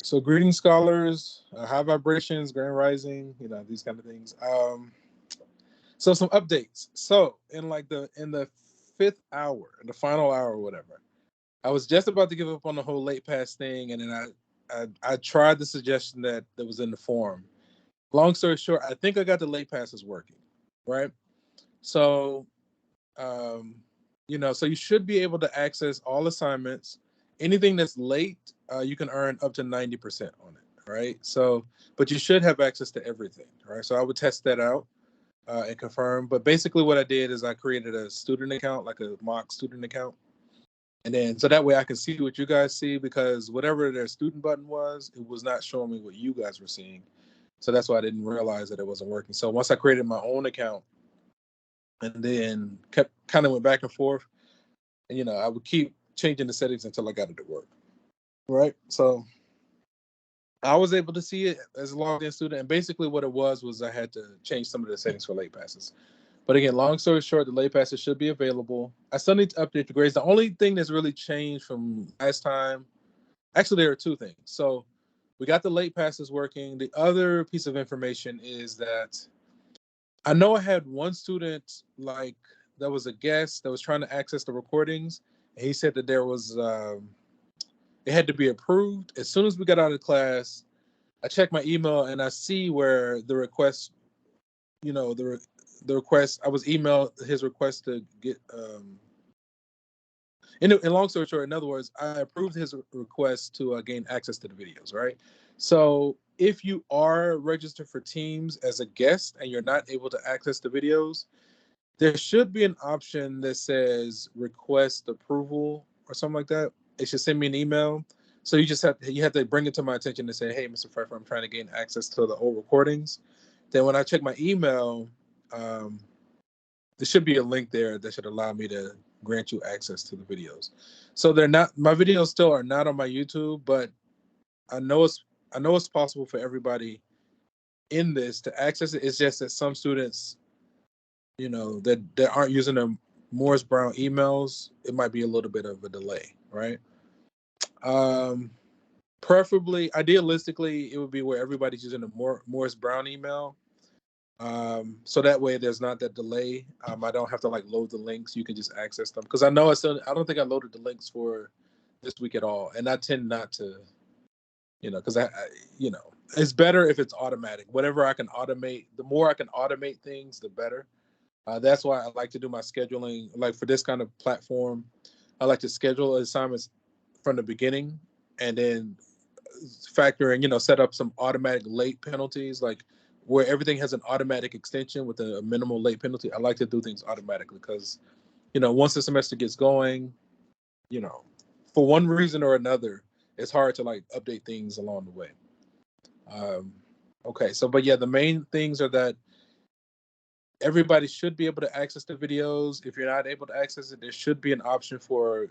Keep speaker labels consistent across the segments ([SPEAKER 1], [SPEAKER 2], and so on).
[SPEAKER 1] So greeting scholars, high vibrations, grand rising, these kind of things. So some updates. So in the fifth hour, in the final hour or whatever, I was just about to give up on the whole late pass thing, and then I tried the suggestion that was in the forum. Long story short, I think I got the late passes working, right? So so you should be able to access all assignments. Anything that's late, you can earn up to 90% on it, right? So, but you should have access to everything, right? So I would test that out and confirm. But basically, what I did is I created a student account, like a mock student account, and then so that way I can see what you guys see because whatever their student button was, it was not showing me what you guys were seeing. So that's why I didn't realize that it wasn't working. So once I created my own account and then kept kind of went back and forth, and I would keep changing the settings until I got it to work. Right. So I was able to see it as a logged in student, and basically what it was I had to change some of the settings for late passes. But again, long story short, the late passes should be available. I still need to update the grades. The only thing that's really changed from last time, actually, there are two things. So we got the late passes working. The other piece of information is that I know I had one student that was a guest that was trying to access the recordings, and he said that there was it had to be approved. As soon as we got out of class, I checked my email and I see where the request, the request. I was emailed his request to get. In long story short, in other words, I approved his request to gain access to the videos. Right. So if you are registered for Teams as a guest and you're not able to access the videos, there should be an option that says request approval or something like that. It should send me an email. So you have to bring it to my attention and say, hey, Mr. Pfeiffer, I'm trying to gain access to the old recordings. Then when I check my email, um, there should be a link there that should allow me to grant you access to the videos. So they're not my videos still are not on my YouTube, but I know it's possible for everybody in this to access it. It's just that some students that aren't using the Morris Brown emails, it might be a little bit of a delay, right? Um, Preferably, idealistically, it would be where everybody's using the Morris Brown email. So that way there's not that delay. I don't have to load the links. You can just access them because I don't think I loaded the links for this week at all, and I tend not to, because it's better if it's automatic. Whatever I can automate, the more I can automate things, the better. That's why I like to do my scheduling. Like for this kind of platform, I like to schedule assignments from the beginning and then factor in, set up some automatic late penalties, like where everything has an automatic extension with a minimal late penalty. I like to do things automatically because, once the semester gets going, you know, for one reason or another, it's hard to update things along the way. Um, okay, so but yeah, the main things are that everybody should be able to access the videos. If you're not able to access it, there should be an option for,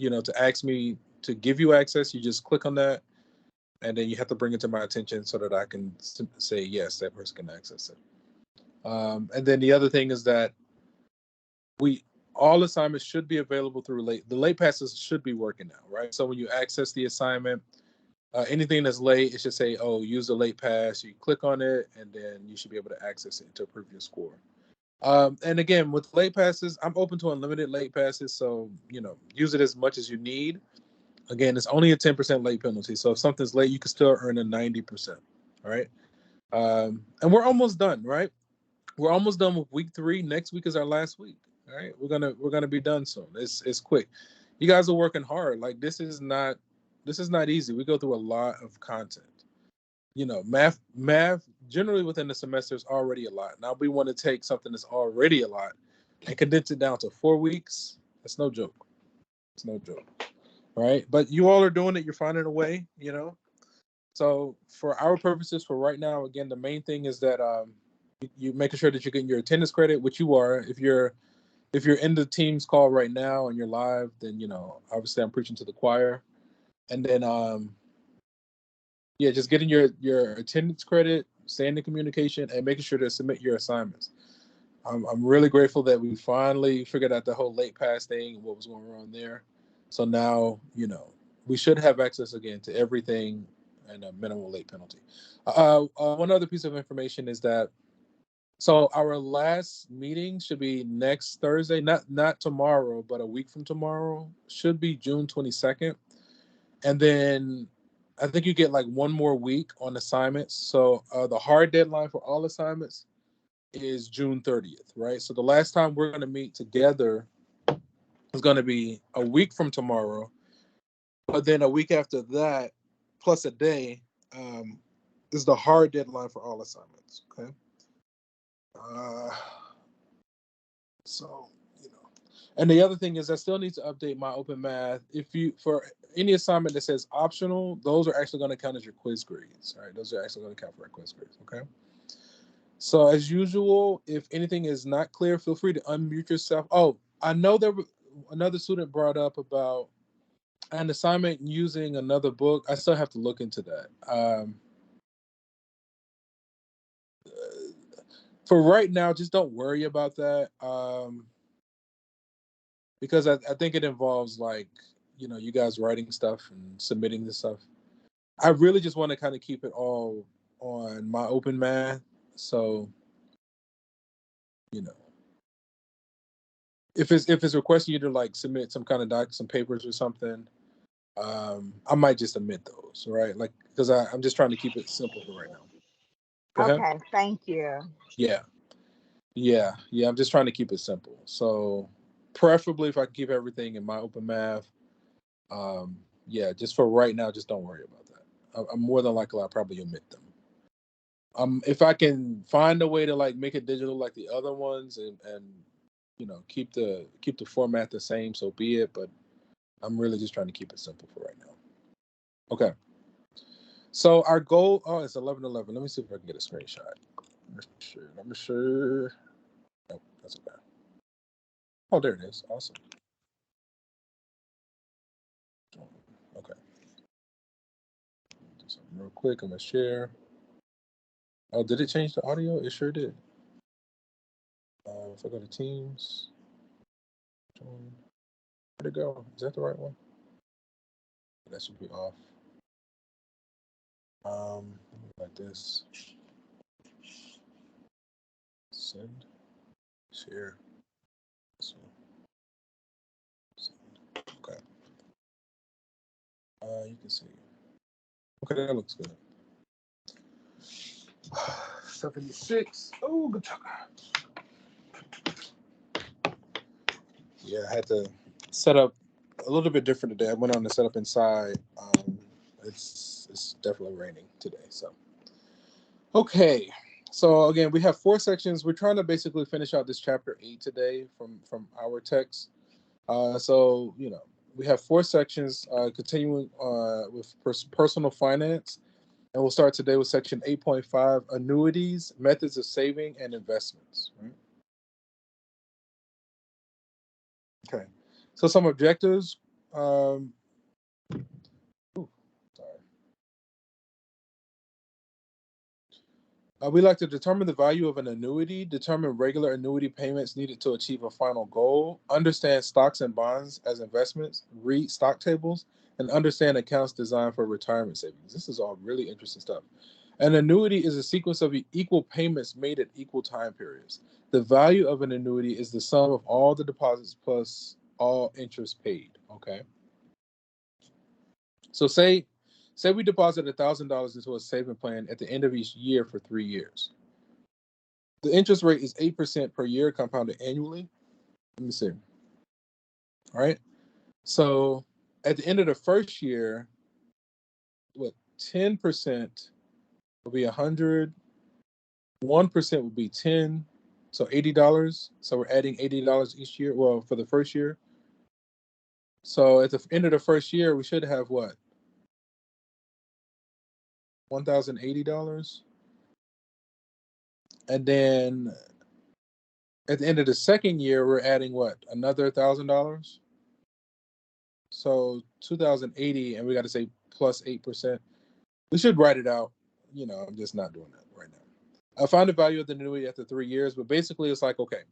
[SPEAKER 1] to ask me to give you access. You just click on that, and then you have to bring it to my attention so that I can say yes, that person can access it. And then the other thing is that we all assignments should be available through the late passes should be working now, right? So when you access the assignment, anything that's late, it should say, oh, use the late pass. You click on it, and then you should be able to access it to approve your score. And again, with late passes, I'm open to unlimited late passes. So, use it as much as you need. Again, it's only a 10% late penalty. So if something's late, you can still earn a 90%. All right. And we're almost done, right? We're almost done with week 3. Next week is our last week. All right. We're gonna be done soon. It's quick. You guys are working hard. This is not easy. We go through a lot of content. Math generally within the semester is already a lot. Now we want to take something that's already a lot and condense it down to 4 weeks. That's no joke. It's no joke. Right? But you all are doing it. You're finding a way. So for our purposes, for right now, again, the main thing is that you making sure that you're getting your attendance credit, which you are. If you're in the Teams call right now and you're live, then obviously I'm preaching to the choir. And then yeah, just getting your attendance credit, staying in communication, and making sure to submit your assignments. I'm really grateful that we finally figured out the whole late pass thing and what was going on there. So now we should have access again to everything and a minimal late penalty. One other piece of information is that so our last meeting should be next Thursday, not tomorrow, but a week from tomorrow. Should be June 22nd. And then I think you get like one more week on assignments. So the hard deadline for all assignments is June 30th, right? So the last time we're going to meet together is going to be a week from tomorrow. But then a week after that, plus a day, is the hard deadline for all assignments, okay? Uh, so, you know. And the other thing is I still need to update my open math. If you, for any assignment that says optional, those are actually going to count as your quiz grades, right? Those are actually going to count for our quiz grades, okay? So as usual, if anything is not clear, feel free to unmute yourself. Oh, I know another student brought up about an assignment using another book. I still have to look into that. For right now, just don't worry about that. Because I think it involves like, you guys writing stuff and submitting this stuff. I really just want to kind of keep it all on my open math. So, if it's requesting you to like submit some kind of some papers or something, I might just omit those, right? Like, because I'm just trying to keep it simple for right now. Go ahead.
[SPEAKER 2] Okay, thank you.
[SPEAKER 1] Yeah. I'm just trying to keep it simple. So, preferably if I can keep everything in my open math. Yeah, just for right now, just don't worry about that. I'm more than likely I'll probably omit them. If I can find a way to like make it digital like the other ones and keep the format the same, so be it. But I'm really just trying to keep it simple for right now. Okay. So our goal, it's 11:11. Let me see if I can get a screenshot. Let me sure. Nope, that's okay. Oh, there it is. Awesome. Okay. Do something real quick. I'm gonna share. Oh, did it change the audio? It sure did. If I go to Teams, where'd it go? Is that the right one? That should be off. Like this. Send. Share. So, send. Okay. You can see. Okay, that looks good. 76. Oh, good job. Yeah, I had to set up a little bit different today. I went on to set up inside. It's definitely raining today. So, okay. So again, we have 4 sections. We're trying to basically finish out this chapter 8 today from our text. So we have 4 sections continuing with personal finance. And we'll start today with section 8.5, annuities, methods of saving, and investments. Right? Okay. So some objectives. Sorry. We like to determine the value of an annuity, determine regular annuity payments needed to achieve a final goal, understand stocks and bonds as investments, read stock tables, and understand accounts designed for retirement savings. This is all really interesting stuff. An annuity is a sequence of equal payments made at equal time periods. The value of an annuity is the sum of all the deposits plus all interest paid. Okay. So say we deposit $1,000 into a saving plan at the end of each year for 3 years. The interest rate is 8% per year, compounded annually. Let me see. All right. So at the end of the first year, 10% will be 100. 1% would be 10. So $80. So we're adding $80 each year. Well, for the first year. So at the end of the first year, we should have what? $1,080. And then at the end of the second year, we're adding what? Another $1,000. So 2,080, and we got to say plus 8%. We should write it out. I'm just not doing that right now. I found the value of the annuity after 3 years, but basically it's like, okay,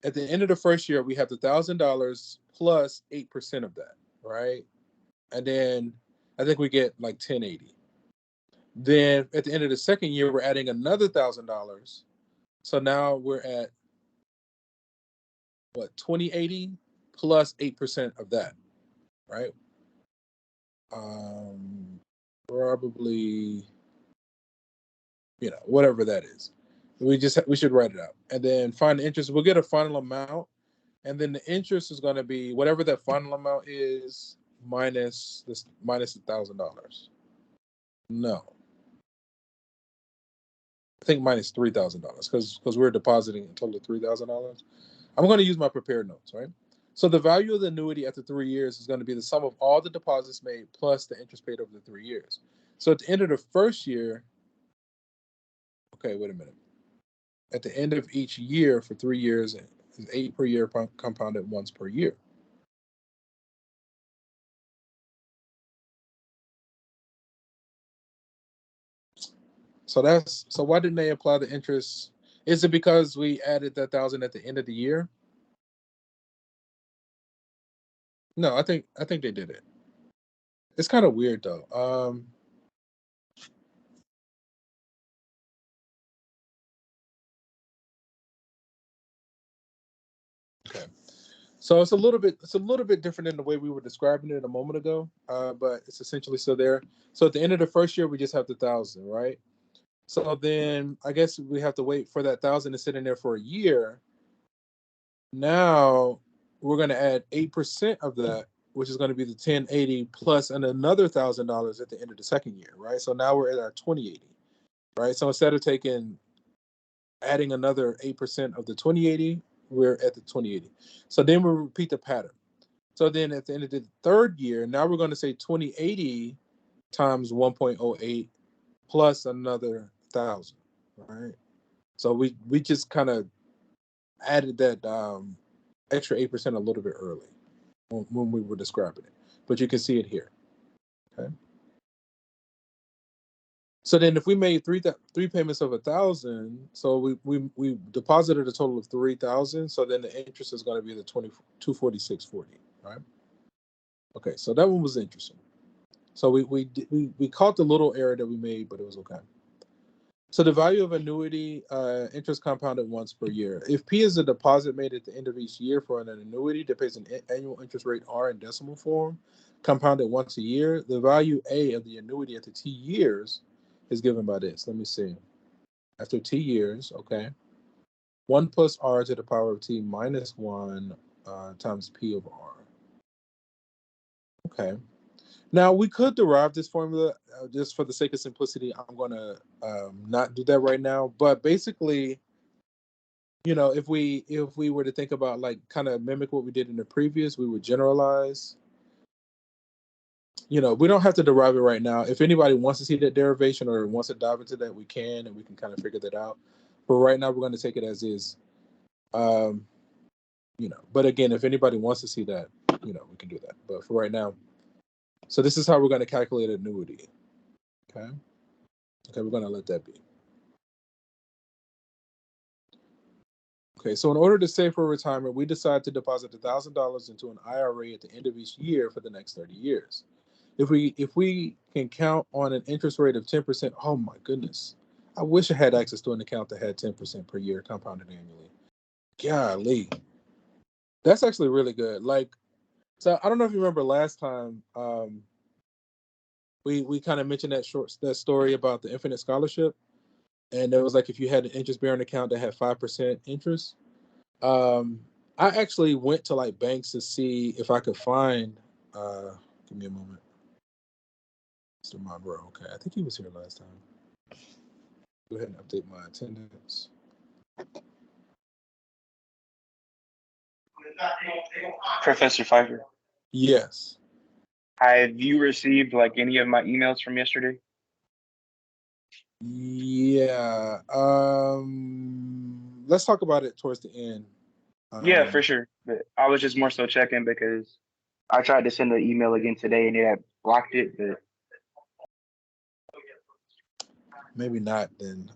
[SPEAKER 1] at the end of the first year, we have the $1,000 plus 8% of that, right? And then I think we get like 1080. Then at the end of the second year, we're adding another $1,000. So now we're at what, 2080 plus 8% of that, right? Probably, whatever that is. We should write it out and then find the interest. We'll get a final amount, and then the interest is going to be whatever that final amount is minus $1,000. No, I think minus $3,000 because we're depositing a total of $3,000. I'm going to use my prepared notes, right? So the value of the annuity after 3 years is going to be the sum of all the deposits made plus the interest paid over the 3 years. So at the end of the first year, okay, wait a minute. At the end of each year for 3 years is 8 per year compounded once per year. So why didn't they apply the interest? Is it because we added that 1,000 at the end of the year? No, I think they did it. It's kind of weird though. Okay. So it's a little bit different than the way we were describing it a moment ago, but it's essentially still there. So at the end of the first year, we just have the 1,000, right? So then I guess we have to wait for that 1,000 to sit in there for a year. Now we're going to add 8% of that, which is going to be the 1080 plus another $1,000 at the end of the second year, right? So now we're at our 2080, right? So instead of adding another 8% of the 2080, we're at the 2080. So then we repeat the pattern. So then at the end of the third year, now we're going to say 2080 times 1.08 plus another 1,000, right? So we just kind of added that extra 8% a little bit early when we were describing it, but you can see it here. Okay. So then, if we made three payments of 1,000, so we deposited a total of 3,000. So then the interest is going to be the 246.40, right? Okay, so that one was interesting. So we caught the little error that we made, but it was okay. So the value of annuity interest compounded once per year. If P is a deposit made at the end of each year for an annuity that pays an annual interest rate R in decimal form, compounded once a year, the value A of the annuity after T years is given by this. Let me see. After T years, okay, 1 plus R to the power of T minus 1 times P of R. Okay. Now, we could derive this formula just for the sake of simplicity. I'm going to not do that right now. But basically, if we were to think about like kind of mimic what we did in the previous, we would generalize. We don't have to derive it right now. If anybody wants to see that derivation or wants to dive into that, we can, and we can kind of figure that out. But right now, we're going to take it as is. But again, if anybody wants to see that, we can do that. But for right now, so this is how we're going to calculate annuity. Okay, we're going to let that be. Okay, so in order to save for retirement, we decide to deposit $1,000 into an IRA at the end of each year for the next 30 years. If we can count on an interest rate of 10%, oh my goodness. I wish I had access to an account that had 10% per year compounded annually. Golly. That's actually really good. So I don't know if you remember last time we kind of mentioned that story about the Infinite Scholarship. And it was like if you had an interest-bearing account that had 5% interest. I actually went to like banks to see if I could find. Give me a moment, Mr. Monroe. Okay, I think he was here last time. Go ahead and update my attendance.
[SPEAKER 2] Professor Pfeiffer.
[SPEAKER 1] Yes.
[SPEAKER 2] Have you received like any of my emails from yesterday?
[SPEAKER 1] Yeah. Let's talk about it towards the end.
[SPEAKER 2] Yeah, for sure. But I was just more so checking because I tried to send the email again today and it had blocked it, but
[SPEAKER 1] maybe not then.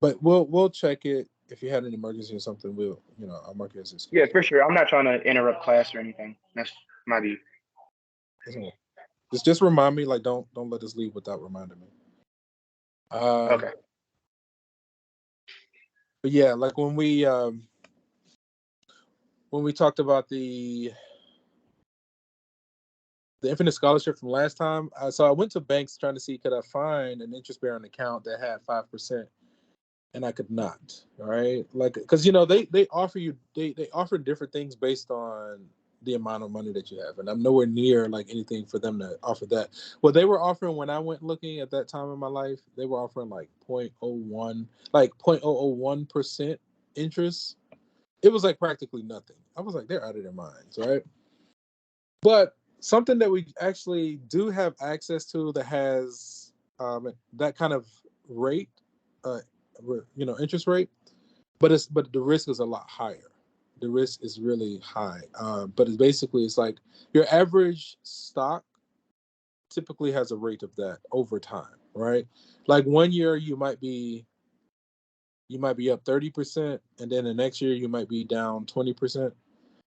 [SPEAKER 1] But we'll check it. If you had an emergency or something, I'll mark it as a schedule.
[SPEAKER 2] Yeah, for sure. I'm not trying to interrupt class or anything. That's my view.
[SPEAKER 1] Just remind me. Like, don't let us leave without reminding me.
[SPEAKER 2] Okay.
[SPEAKER 1] But yeah, like when we talked about the Infinite Scholarship from last time, so I went to banks trying to see could I find an interest-bearing account that had 5%, and I could not. All right, like because they offer you they offer different things based on the amount of money that you have, and I'm nowhere near like anything for them to offer that. What they were offering when I went looking at that time in my life, they were offering like 0.01, like 0.001% interest. It was like practically nothing. I was like, they're out of their minds, right? But something that we actually do have access to that has that kind of rate, uh, interest rate, but the risk is a lot higher. The risk is really high, but it's like your average stock typically has a rate of that over time, right? Like 1 year you might be up 30%, and then the next year you might be down 20%.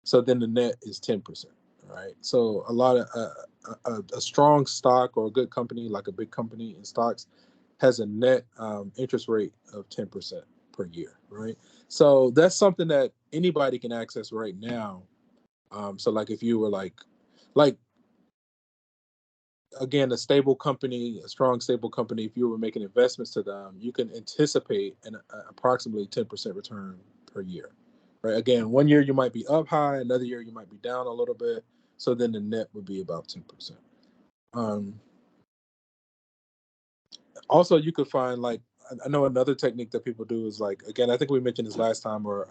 [SPEAKER 1] So then the net is 10%, right? So a lot of a strong stock or a good company, like a big company in stocks, has a net interest rate of 10% per year, right? So that's something that anybody can access right now. So like if you were like again, a stable company, a strong stable company, if you were making investments to them, you can anticipate an approximately 10% return per year, right? Again, 1 year you might be up high, another year you might be down a little bit. So then the net would be about 10%. Also, you could find like, I know another technique that people do is like, again, I think we mentioned this last time, or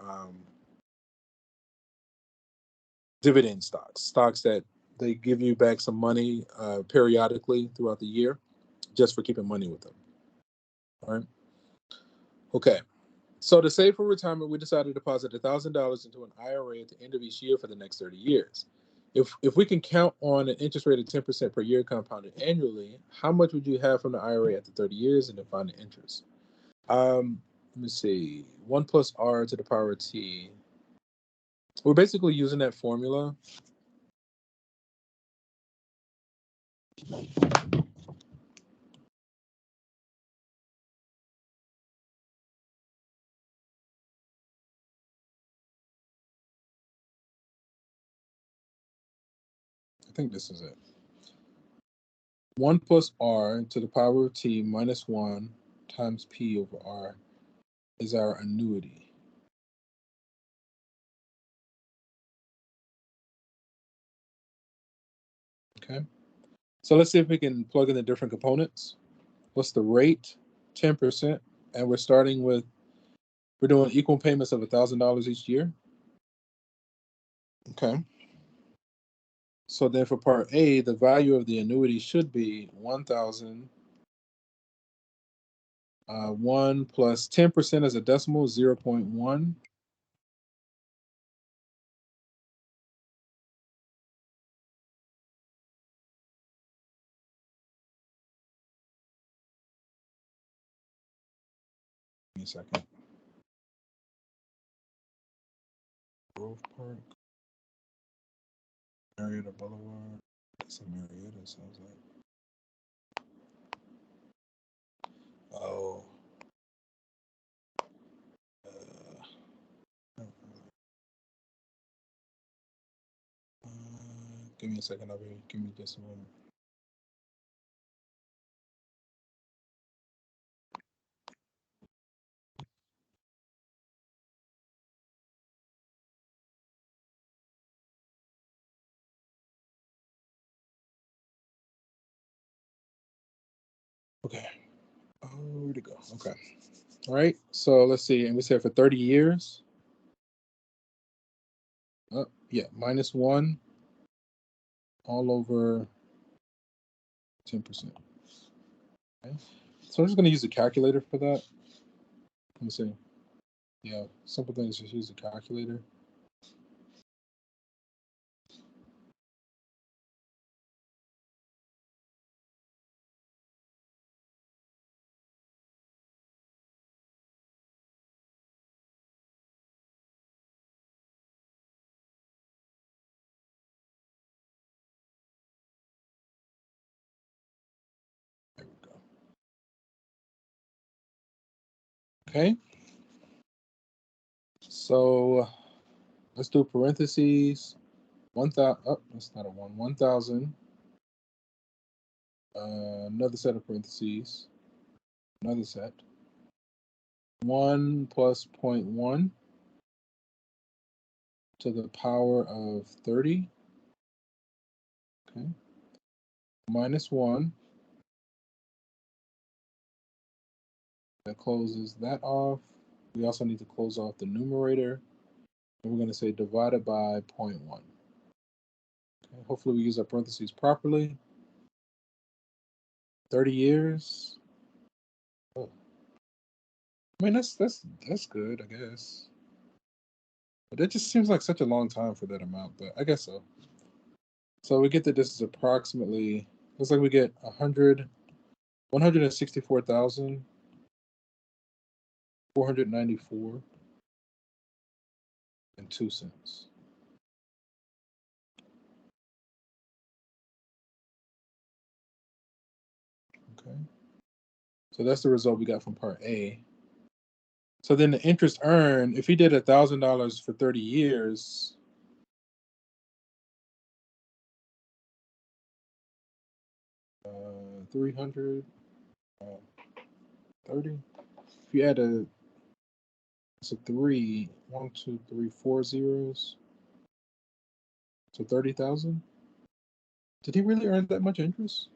[SPEAKER 1] dividend stocks that they give you back some money periodically throughout the year just for keeping money with them. All right. Okay. So to save for retirement, we decided to deposit $1,000 into an IRA at the end of each year for the next 30 years. If we can count on an interest rate of 10% per year compounded annually, how much would you have from the IRA after 30 years and then find the interest? Let me see. 1 plus R to the power of T. We're basically using that formula. I think this is it. 1 plus R to the power of T minus 1 times P over R is our annuity. Okay. So let's see if we can plug in the different components. What's the rate? 10%. And we're doing equal payments of $1,000 each year. Okay. So then for part A, the value of the annuity should be 1,000. 1 plus 10% as a decimal, 0.1. Give me a second. Grove Park, Marietta Boulevard. That's a Marietta, sounds like. Oh. Give me a second. Give me just a moment. Okay. Oh, where'd it go? Okay. All right. So let's see. And we said for 30 years. Yeah, minus 1 all over 10%. Okay. So I'm just going to use a calculator for that. Let me see. Yeah, simple things, just use a calculator. Okay. So let's do parentheses. 1,000. Oh, that's not a 1. 1,000. Another set of parentheses. Another set. 1 plus 0.1 to the power of 30. Okay. Minus 1. That closes that off. We also need to close off the numerator. And we're going to say divided by 0.1. Okay. Hopefully we use our parentheses properly. 30 years. Oh. I mean, that's good, I guess. But it just seems like such a long time for that amount, but I guess so. So we get that this is approximately, looks like we get 164,494 and 2 cents. Okay. So that's the result we got from part A. So then the interest earned, if he did $1,000 for 30 years, uh, 300, 30. If you add it's a 3, 1, 2, 3, 4 zeros. So 30,000. Did he really earn that much interest?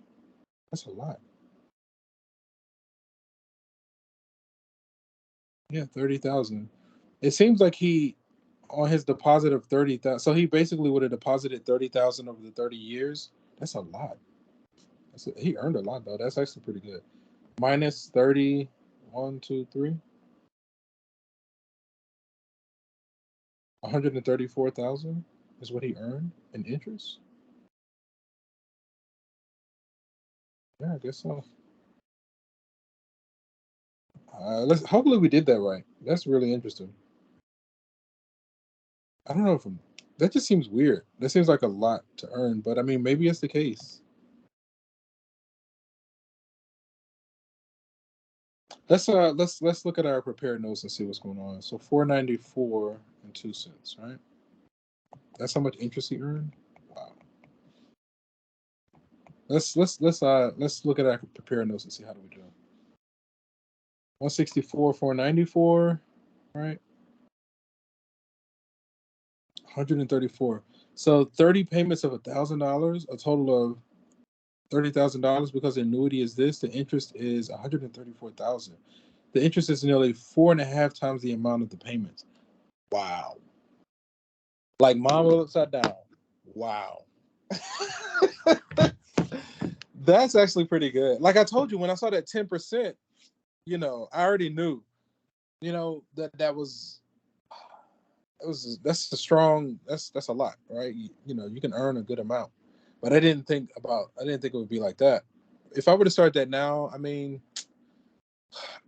[SPEAKER 1] That's a lot. Yeah, 30,000. It seems like he, on his deposit of 30,000, so he basically would have deposited 30,000 over the 30 years. That's a lot. He earned a lot though. That's actually pretty good. Minus 30, 1, 2, 3. 134,000 is what he earned in interest. Yeah, I guess so. Let's hopefully we did that right. That's really interesting. I don't know if that just seems weird. That seems like a lot to earn, but I mean maybe it's the case. Let's look at our prepared notes and see what's going on. So 494 and 2 cents, right? That's how much interest he earned. Wow. Let's look at our prepared notes and see how do we do. 164, 494, right? 134. So 30 payments of $1,000, a total of $30,000 because the annuity is this. The interest is 134,000. The interest is nearly 4.5 times the amount of the payments. Wow. Like Mama upside down. Wow. That's actually pretty good. Like I told you, when I saw that 10%, I already knew, that was that's a lot, right? You can earn a good amount. But I didn't think it would be like that. If I were to start that now, I mean,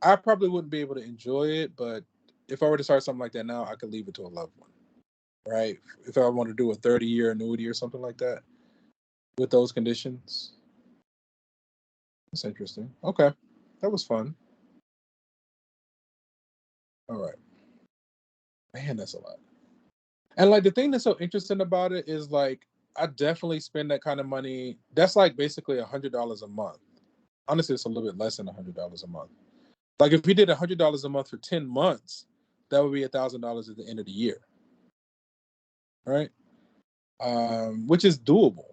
[SPEAKER 1] I probably wouldn't be able to enjoy it, but if I were to start something like that now, I could leave it to a loved one, right? If I want to do a 30-year annuity or something like that with those conditions. That's interesting. Okay. That was fun. All right. Man, that's a lot. And like the thing that's so interesting about it is like I definitely spend that kind of money. That's like basically $100 a month. Honestly, it's a little bit less than $100 a month. Like if we did $100 a month for 10 months, that would be $1,000 at the end of the year. Right? Which is doable.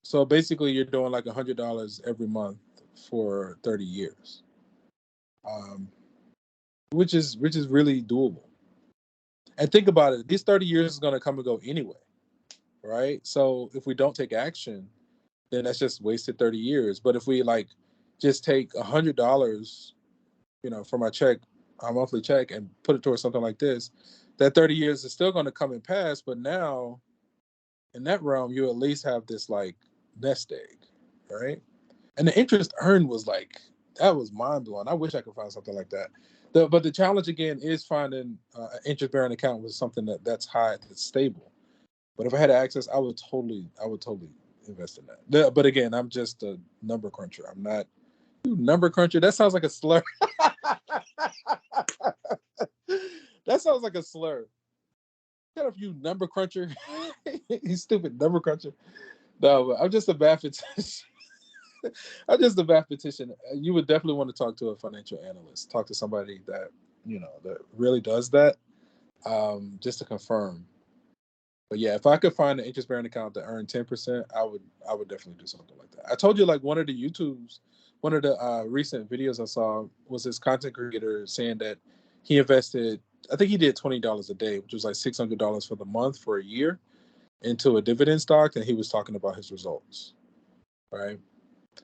[SPEAKER 1] So basically you're doing like $100 every month for 30 years. Which is really doable. And think about it, these 30 years is going to come and go anyway, right? So if we don't take action, then that's just wasted 30 years. But if we like just take $100, from our monthly check and put it towards something like this, that 30 years is still going to come and pass. But now in that realm, you at least have this like nest egg, right? And the interest earned was like, that was mind blowing. I wish I could find something like that. But the challenge again is finding an interest bearing account with something that's high, that's stable. But if I had access, I would totally invest in that. But again, I'm just a number cruncher. I'm not number cruncher. That sounds like a slur. That sounds like a slur. Shut up, you number cruncher. You stupid number cruncher. No, I'm just a mathematician. I'm just a mathematician. You would definitely want to talk to a financial analyst. Talk to somebody that that really does that, just to confirm. But yeah, if I could find an interest bearing account that earned 10%, I would definitely do something like that. I told you, like, one of the recent videos I saw was this content creator saying that he invested, I think he did $20 a day, which was like $600 for the month for a year, into a dividend stock, and he was talking about his results. Right.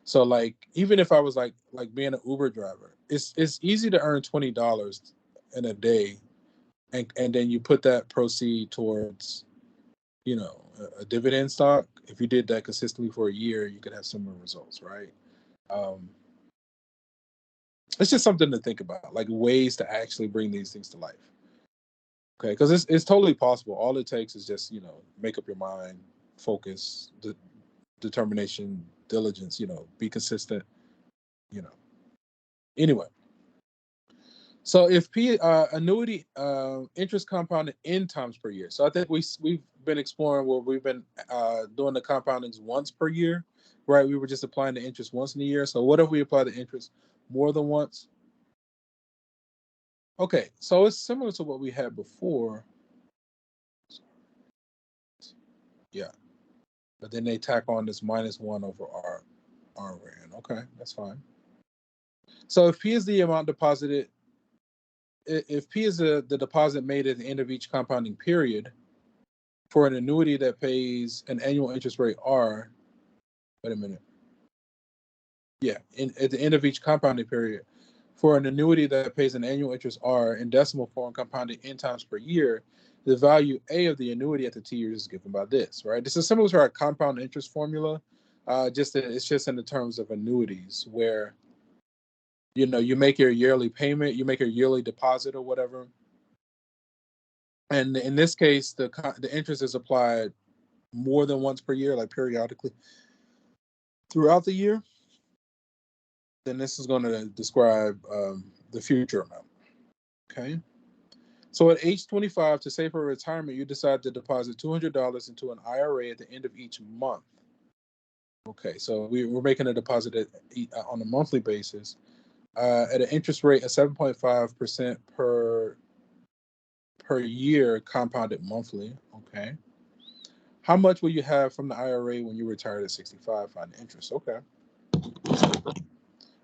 [SPEAKER 1] So, like, even if I was like being an Uber driver, it's easy to earn $20 in a day, and then you put that proceed towards a dividend stock. If you did that consistently for a year, you could have similar results, right? Um, it's just something to think about, like ways to actually bring these things to life. Okay, because it's totally possible. All it takes is just make up your mind, focus, determination, diligence. Be consistent. You know. Anyway, so if annuity interest compounded n times per year. So I think we've been exploring where we've been doing the compoundings once per year, right? We were just applying the interest once in a year. So what if we apply the interest more than once? Okay, so it's similar to what we had before. Yeah, but then they tack on this -1 over R rand. Okay, that's fine. So if P is the amount deposited, if P is the deposit made at the end of each compounding period, for an annuity that pays an annual interest rate R, wait a minute. Yeah, at the end of each compounding period, for an annuity that pays an annual interest R in decimal form compounded n times per year, the value A of the annuity at the T years is given by this, right? This is similar to our compound interest formula, just that it's just in the terms of annuities where, you make your yearly payment, you make your yearly deposit or whatever. And in this case, the interest is applied more than once per year, like periodically throughout the year. Then this is going to describe the future amount. Okay. So at age 25, to save for retirement, you decide to deposit $200 into an IRA at the end of each month. Okay, so we're making a deposit on a monthly basis at an interest rate of 7.5% per year, compounded monthly. Okay. How much will you have from the IRA when you retire at 65? Find the interest. Okay.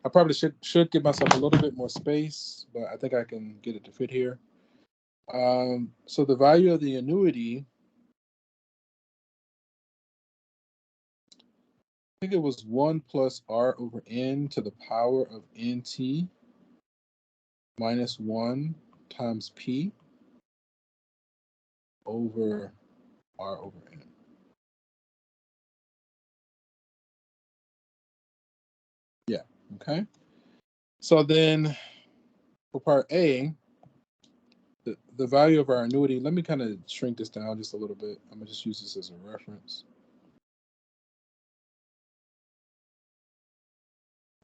[SPEAKER 1] I probably should give myself a little bit more space, but I think I can get it to fit here. So the value of the annuity, I think it was 1 plus R over N to the power of NT minus 1 times P over R over N. Yeah, okay. So then for part A, the value of our annuity, let me kind of shrink this down just a little bit. I'm going to just use this as a reference.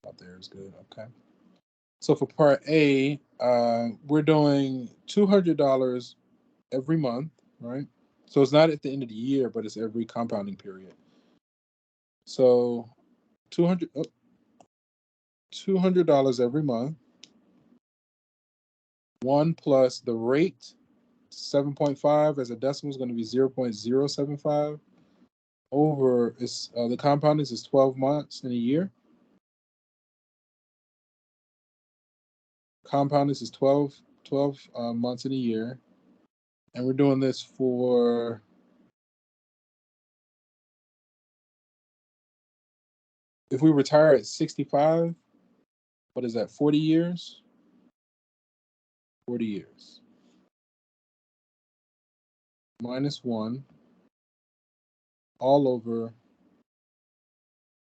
[SPEAKER 1] Out there is good, okay. So for part A, we're doing $200 every month, right? So it's not at the end of the year, but it's every compounding period. So $200 every month. 1 plus the rate, 7.5 as a decimal is going to be 0.075 over the compounding is 12 months in a year. Compounding is 12 months in a year. And we're doing this for if we retire at 65, what is that, 40 years? 40 years. -1 all over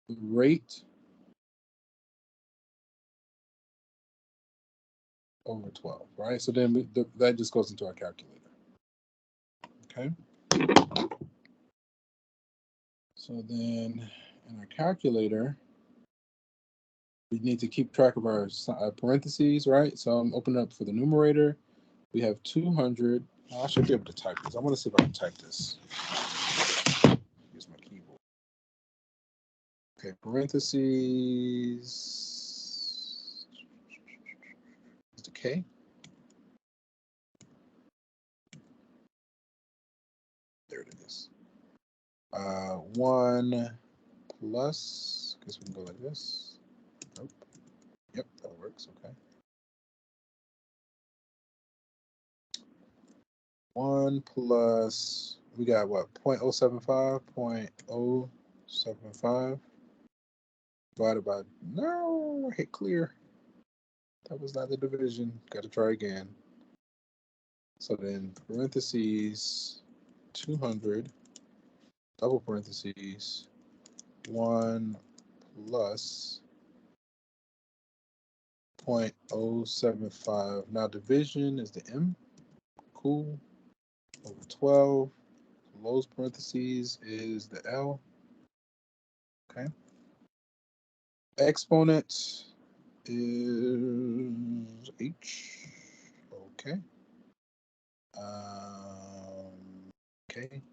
[SPEAKER 1] the rate over 12, right? So then that just goes into our calculator. Okay. So then in our calculator, we need to keep track of our parentheses, right? So I'm opening up for the numerator. We have 200. Oh, I should be able to type this. I want to see if I can type this. Use my keyboard. Okay, parentheses. Is the K? There it is. 1 plus. I guess we can go like this. Nope. Yep, that works. Okay. 1 plus. We got what? 0.075. 0.075 divided by. No, I hit clear. That was not the division. Got to try again. So then parentheses 200 double parentheses 1 plus 0.075. Now division is the M. Cool. Over 12. Close parentheses is the L. Okay. Exponent is H. Okay. Okay.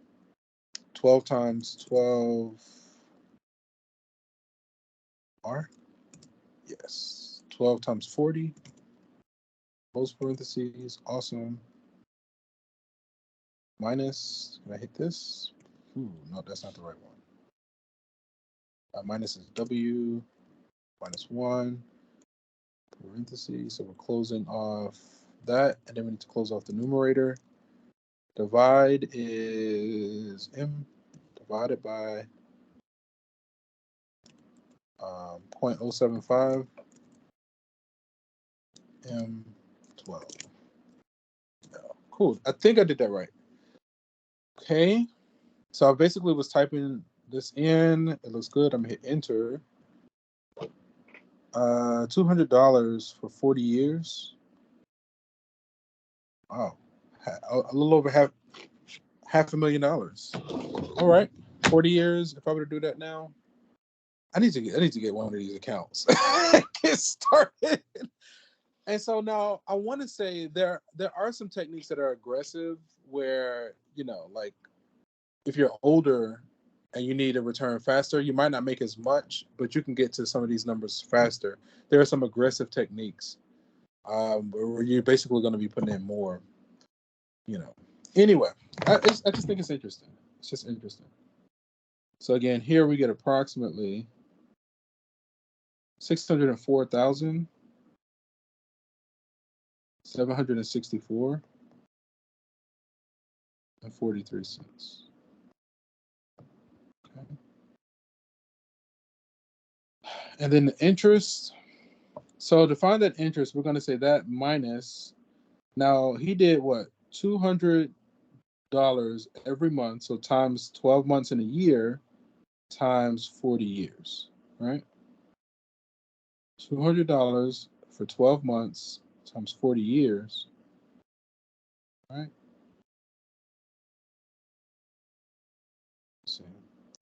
[SPEAKER 1] 12 times 12 R. Yes. 12 times 40. Close parentheses. Awesome. Minus. Can I hit this? Ooh, no, that's not the right one. Minus is W. Minus 1. Parentheses. So we're closing off that. And then we need to close off the numerator. Divide is M divided by 0.075 M12. Yeah, cool. I think I did that right. Okay. So I basically was typing this in. It looks good. I'm gonna hit enter. $200 for 40 years. Wow. A little over half $500,000. All right. 40 years. If I were to do that now, I need to get one of these accounts. Get started. And so now I want to say there are some techniques that are aggressive where, like if you're older and you need a return faster, you might not make as much, but you can get to some of these numbers faster. There are some aggressive techniques where you're basically going to be putting in more, Anyway, I just think it's interesting. It's just interesting. So again, here we get approximately 604,764 and 43 cents. Okay. And then the interest. So to find that interest, we're going to say that minus. Now he did what? $200 every month. So times 12 months in a year times 40 years, right? $200 for 12 months times 40 years, right? Let's see.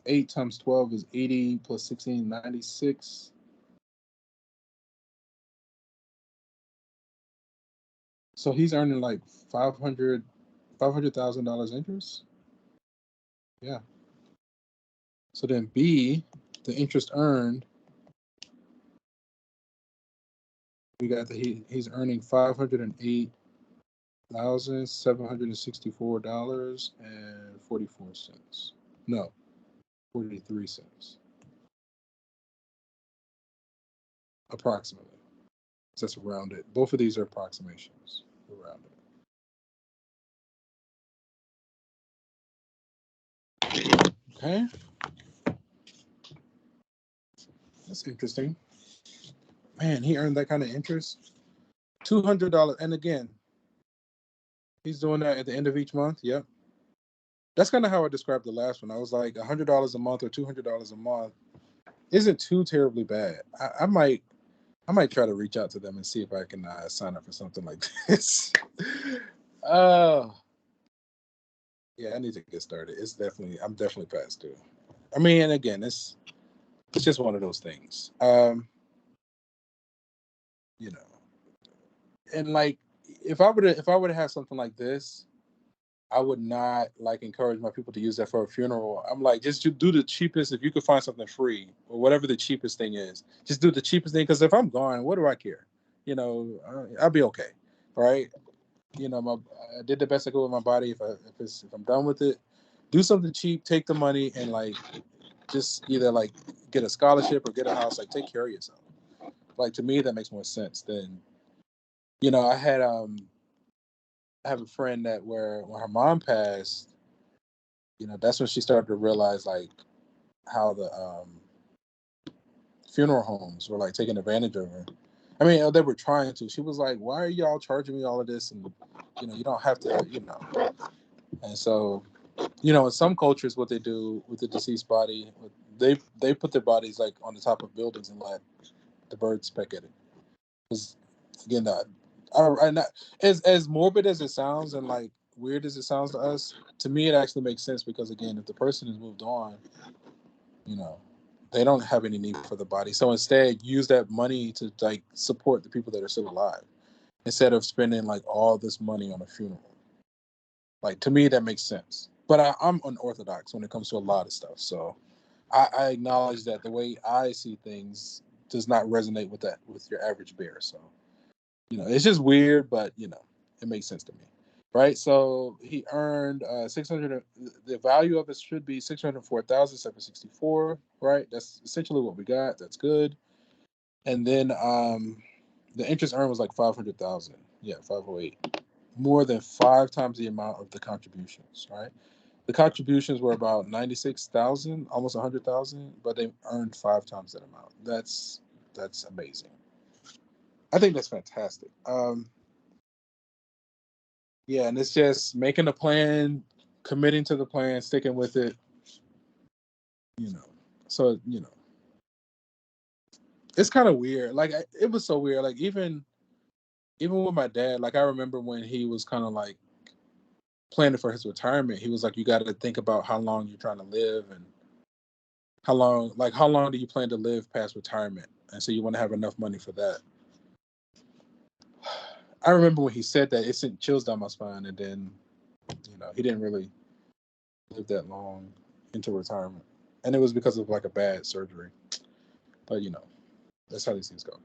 [SPEAKER 1] 8 times 12 is 80 plus 16, 96. So he's earning like $500,000 interest. Yeah. So then B, the interest earned, we got he's earning $508,764.44. No, 43 cents. Approximately. That's rounded. Both of these are approximations. Rounded. Okay. That's interesting. Man, he earned that kind of interest. $200. And again, he's doing that at the end of each month. Yep. That's kind of how I described the last one. I was like, $100 a month or $200 a month isn't too terribly bad. I might try to reach out to them and see if I can sign up for something like this. Yeah, I need to get started. I'm definitely past due. I mean, and again, it's just one of those things. And like if I were to have something like this, I would not like encourage my people to use that for a funeral. I'm like, just do the cheapest. If you could find something free or whatever the cheapest thing is, just do the cheapest thing. Because if I'm gone, what do I care? You know, I'll be okay, right? You know, I did the best I could with my body. If I'm done with it, do something cheap. Take the money and like just either like get a scholarship or get a house. Like take care of yourself. Like to me, that makes more sense than I have a friend that where when her mom passed, that's when she started to realize like how the funeral homes were like taking advantage of her. I mean, they were trying to. She was like, "Why are y'all charging me all of this?" And you don't have to. And so, in some cultures, what they do with the deceased body, they put their bodies like on the top of buildings and let the birds peck at it. Because again, as morbid as it sounds and like weird as it sounds to us, to me it actually makes sense because again, if the person has moved on, you know, they don't have any need for the body. So instead, use that money to like support the people that are still alive instead of spending like all this money on a funeral. Like to me, that makes sense. But I'm unorthodox when it comes to a lot of stuff. So I acknowledge that the way I see things does not resonate with your average bear. So it's just weird, but it makes sense to me, right? So he earned 600. The value of it should be 604,764, right? That's essentially what we got. That's good. And then the interest earned was like 500,000. Yeah, 508. More than 5 times the amount of the contributions, right? The contributions were about 96,000, almost 100,000, but they earned 5 times that amount. That's amazing. I think that's fantastic. Yeah, and it's just making a plan, committing to the plan, sticking with it. You know, so it's kind of weird. Like it was so weird. Like even with my dad, like I remember when he was kind of like planning for his retirement, he was like, "You got to think about how long you're trying to live and how long do you plan to live past retirement, and so you want to have enough money for that." I remember when he said that, it sent chills down my spine, and then he didn't really live that long into retirement, and it was because of like a bad surgery. But that's how these things go.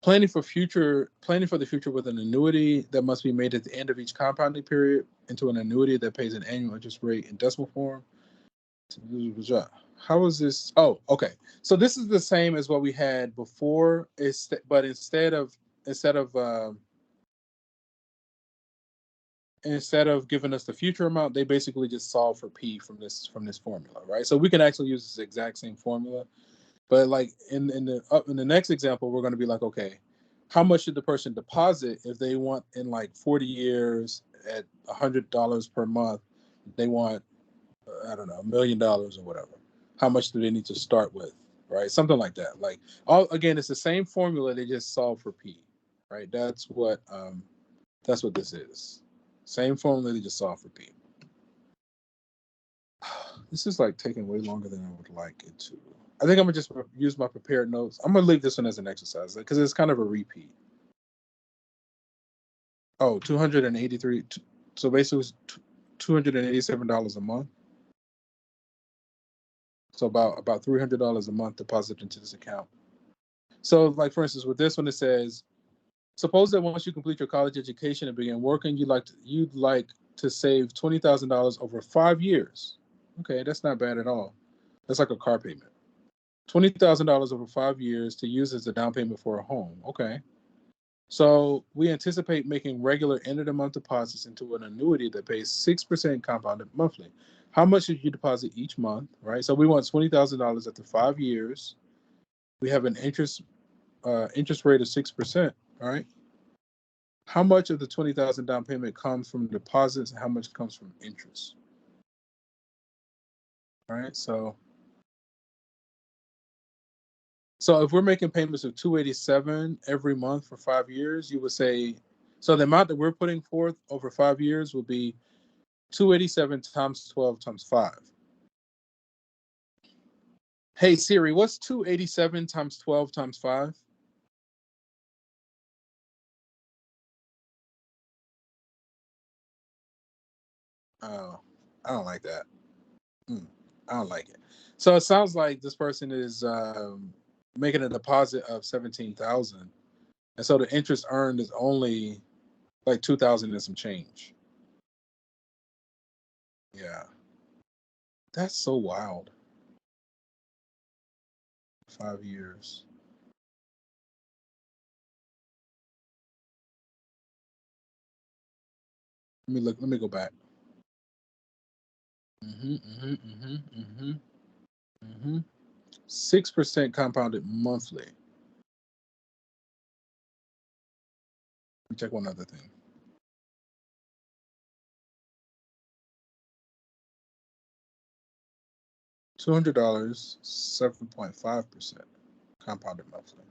[SPEAKER 1] Planning for the future with an annuity that must be made at the end of each compounding period into an annuity that pays an annual interest rate in decimal form. How is this? Oh, okay. So this is the same as what we had before. But instead of giving us the future amount, they basically just solve for P from this formula, right? So we can actually use this exact same formula, but like in the next example, we're going to be like, okay, how much should the person deposit if they want in like 40 years at $100 per month? They want I don't know $1 million or whatever. How much do they need to start with, right? Something like that. Like all again, it's the same formula. They just solve for P, right? That's what this is. Same formula, they just solve for P. This is like taking way longer than I would like it to. I think I'm gonna just use my prepared notes. I'm gonna leave this one as an exercise because it's kind of a repeat. Oh, 283. So basically, it's $287 a month. So about $300 a month deposited into this account. So, like for instance, with this one, it says, suppose that once you complete your college education and begin working, you'd like to save $20,000 over 5 years. Okay, that's not bad at all. That's like a car payment. $20,000 over 5 years to use as a down payment for a home. Okay. So we anticipate making regular end of the month deposits into an annuity that pays 6% compounded monthly. How much should you deposit each month? Right. So we want $20,000 after 5 years. We have an interest rate of 6%. All right. How much of the 20,000 down payment comes from deposits and how much comes from interest? All right. So if we're making payments of 287 every month for 5 years, you would say, so the amount that we're putting forth over 5 years will be 287 times 12 times 5. Hey Siri, what's 287 times 12 times 5? Oh, I don't like that. Mm, I don't like it. So it sounds like this person is making a deposit of 17,000, and so the interest earned is only like 2,000 and some change. Yeah, that's so wild. 5 years. Let me look. Let me go back. Mm-hmm. 6% compounded monthly. Let me check one other thing. $200, 7.5% compounded monthly.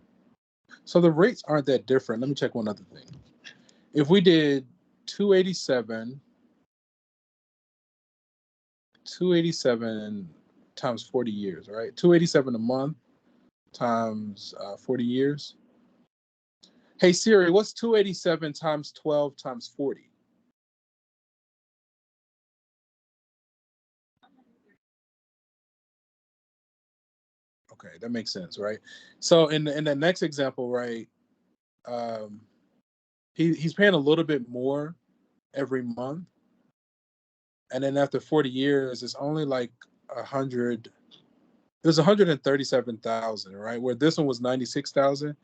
[SPEAKER 1] So the rates aren't that different. Let me check one other thing. If we did 287, 287 times 40 years, right? 287 a month times 40 years. Hey Siri, what's 287 times 12 times 40? Okay, that makes sense, right? So in the next example, right, um, he's paying a little bit more every month, and then after 40 years, it's only like 100. It was 137,000, right? Where this one was 96,000,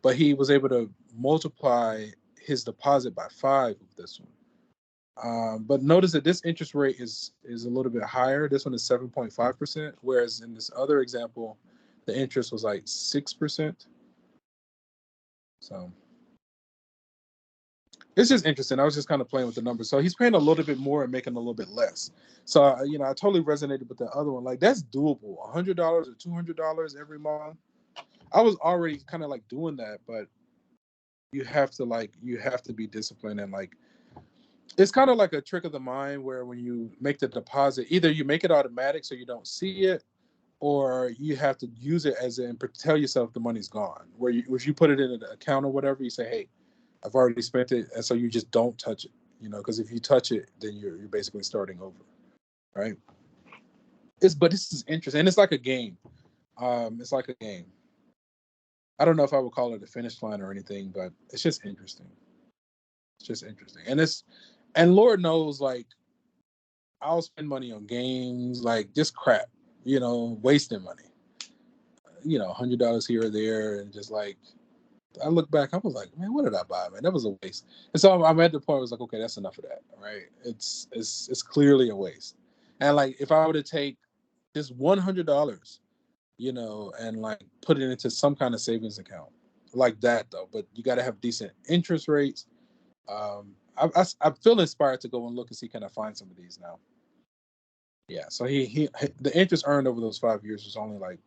[SPEAKER 1] but he was able to multiply his deposit by five with this one. But notice that this interest rate is a little bit higher. This one is 7.5%, whereas in this other example, the interest was like 6%. So it's just interesting. I was just kind of playing with the numbers. So he's paying a little bit more and making a little bit less. So I totally resonated with the other one. Like that's doable. $100 or $200 every month. I was already kind of like doing that, but you have to be disciplined and like it's kind of like a trick of the mind where when you make the deposit, either you make it automatic so you don't see it, or you have to use it as in tell yourself the money's gone. Where if you put it in an account or whatever, you say, "Hey, I've already spent it," and so you just don't touch it. Because if you touch it, then you're basically starting over, right? But this is interesting, and it's like a game. It's like a game. I don't know if I would call it a finish line or anything, but it's just interesting. It's just interesting, and Lord knows, like I'll spend money on games, like just crap, wasting money. $100 here or there, and just like I look back, I was like, man, what did I buy, man? That was a waste. And so I'm at the point where I was like, okay, that's enough of that, right? It's clearly a waste. And like if I were to take this $100, and like put it into some kind of savings account like that though, but you got to have decent interest rates. I feel inspired to go and look and see can I find some of these now. Yeah, so he the interest earned over those 5 years was only like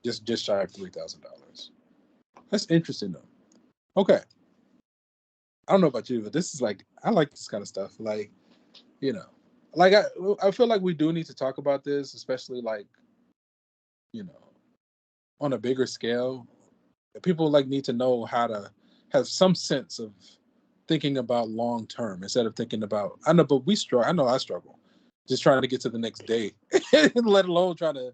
[SPEAKER 1] just shy of $3,000. That's interesting though. Okay, I don't know about you, but this is like I like this kind of stuff. Like you know, like I feel like we do need to talk about this, especially like you know on a bigger scale. People like need to know how to have some sense of thinking about long term instead of thinking about. I know, but we struggle. I know I struggle just trying to get to the next day, let alone trying to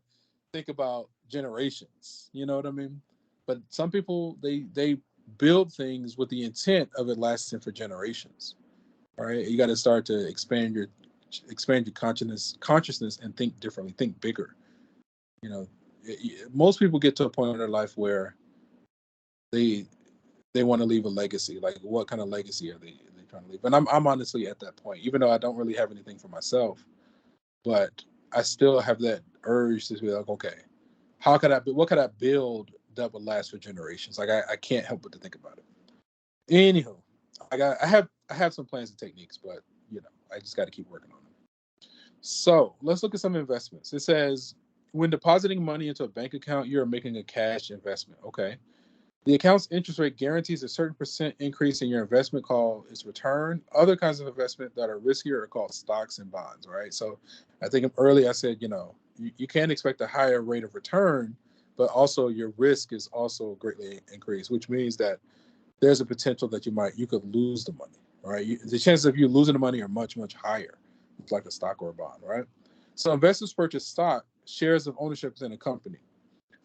[SPEAKER 1] think about generations. You know what I mean? But some people they build things with the intent of it lasting for generations. All right, you got to start to expand your consciousness and think differently, think bigger. You know, most people get to a point in their life where they they want to leave a legacy. Like, what kind of legacy are they trying to leave? And I'm honestly at that point, even though I don't really have anything for myself, but I still have that urge to be like, okay, what could I build that would last for generations? Like, I can't help but to think about it. Anywho, I have some plans and techniques, but I just got to keep working on them. So let's look at some investments. It says when depositing money into a bank account, you are making a cash investment. Okay. The account's interest rate guarantees a certain percent increase in your investment called its return. Other kinds of investment that are riskier are called stocks and bonds, right? So I think earlier I said, you can't expect a higher rate of return, but also your risk is also greatly increased, which means that there's a potential that you could lose the money, right? The chances of you losing the money are much, much higher It's like a stock or a bond, right? So investors purchase stock, shares of ownership in a company.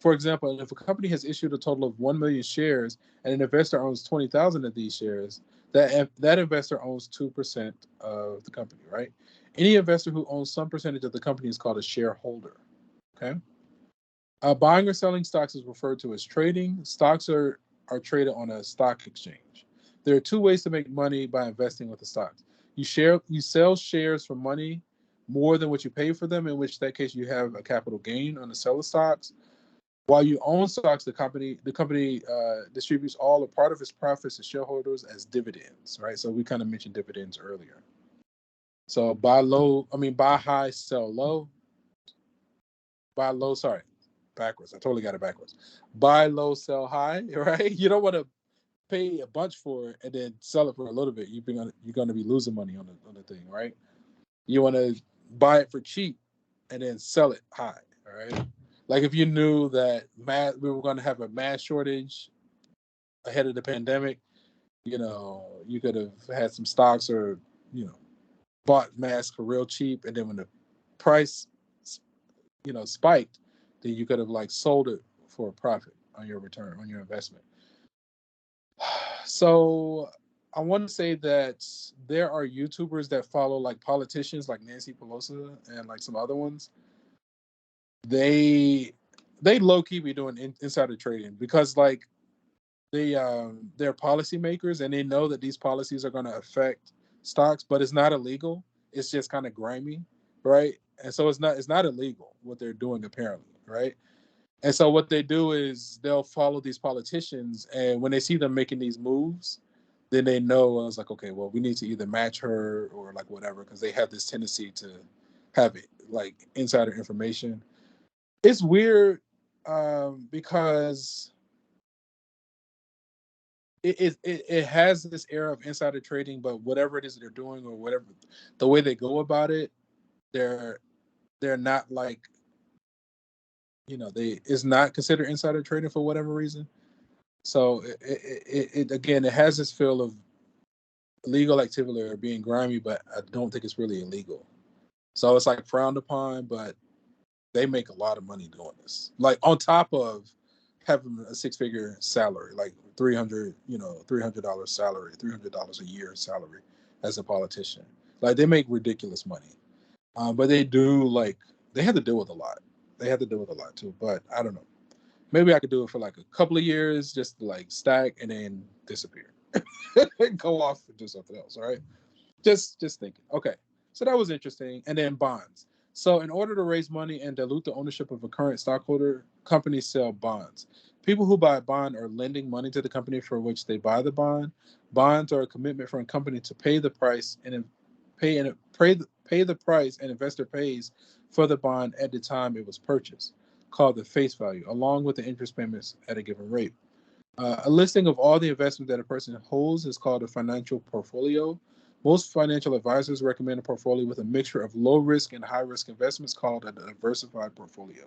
[SPEAKER 1] For example, if a company has issued a total of 1 million shares and an investor owns 20,000 of these shares, that investor owns 2% of the company, right? Any investor who owns some percentage of the company is called a shareholder, okay? Buying or selling stocks is referred to as trading. Stocks are traded on a stock exchange. There are two ways to make money by investing with the stocks. You sell shares for money more than what you pay for them, in which that case you have a capital gain on the sell of stocks. While you own stocks, the company distributes all or part of its profits to shareholders as dividends, right? So we kind of mentioned dividends earlier. So buy high, sell low. Buy low, sorry, backwards. I totally got it backwards. Buy low, sell high, right? You don't want to pay a bunch for it and then sell it for a little bit. You're going to be losing money on the thing, right? You want to buy it for cheap and then sell it high, all right? Like if you knew that we were going to have a mass shortage ahead of the pandemic, you could have had some stocks or, bought masks for real cheap. And then when the price, spiked, then you could have like sold it for a profit on your return, on your investment. So I want to say that there are YouTubers that follow like politicians like Nancy Pelosi and like some other ones. They low-key be doing insider trading because like they're policymakers and they know that these policies are going to affect stocks, but it's not illegal. It's just kind of grimy, right? And so it's not illegal what they're doing apparently, right? And so what they do is they'll follow these politicians, and when they see them making these moves, then they know I was like, okay, well, we need to either match her or like whatever, because they have this tendency to have it like insider information. It's weird because it has this era of insider trading, but whatever it is they're doing or whatever the way they go about it, they're not like it's not considered insider trading for whatever reason. So it again, it has this feel of illegal activity or being grimy, but I don't think it's really illegal. So it's like frowned upon, but they make a lot of money doing this. Like on top of having a six-figure salary, like $300 salary, $300 a year salary as a politician. Like they make ridiculous money, but they have to deal with a lot. They have to deal with a lot too. But I don't know. Maybe I could do it for like a couple of years, just to like stack and then disappear, and go off and do something else. All right, just thinking. Okay, so that was interesting. And then bonds. So in order to raise money and dilute the ownership of a current stockholder, companies sell bonds. People who buy a bond are lending money to the company for which they buy the bond. Bonds are a commitment for a company to pay the price and pay the price an investor pays for the bond at the time it was purchased, called the face value, along with the interest payments at a given rate. A listing of all the investments that a person holds is called a financial portfolio. Most financial advisors recommend a portfolio with a mixture of low risk and high risk investments called a diversified portfolio.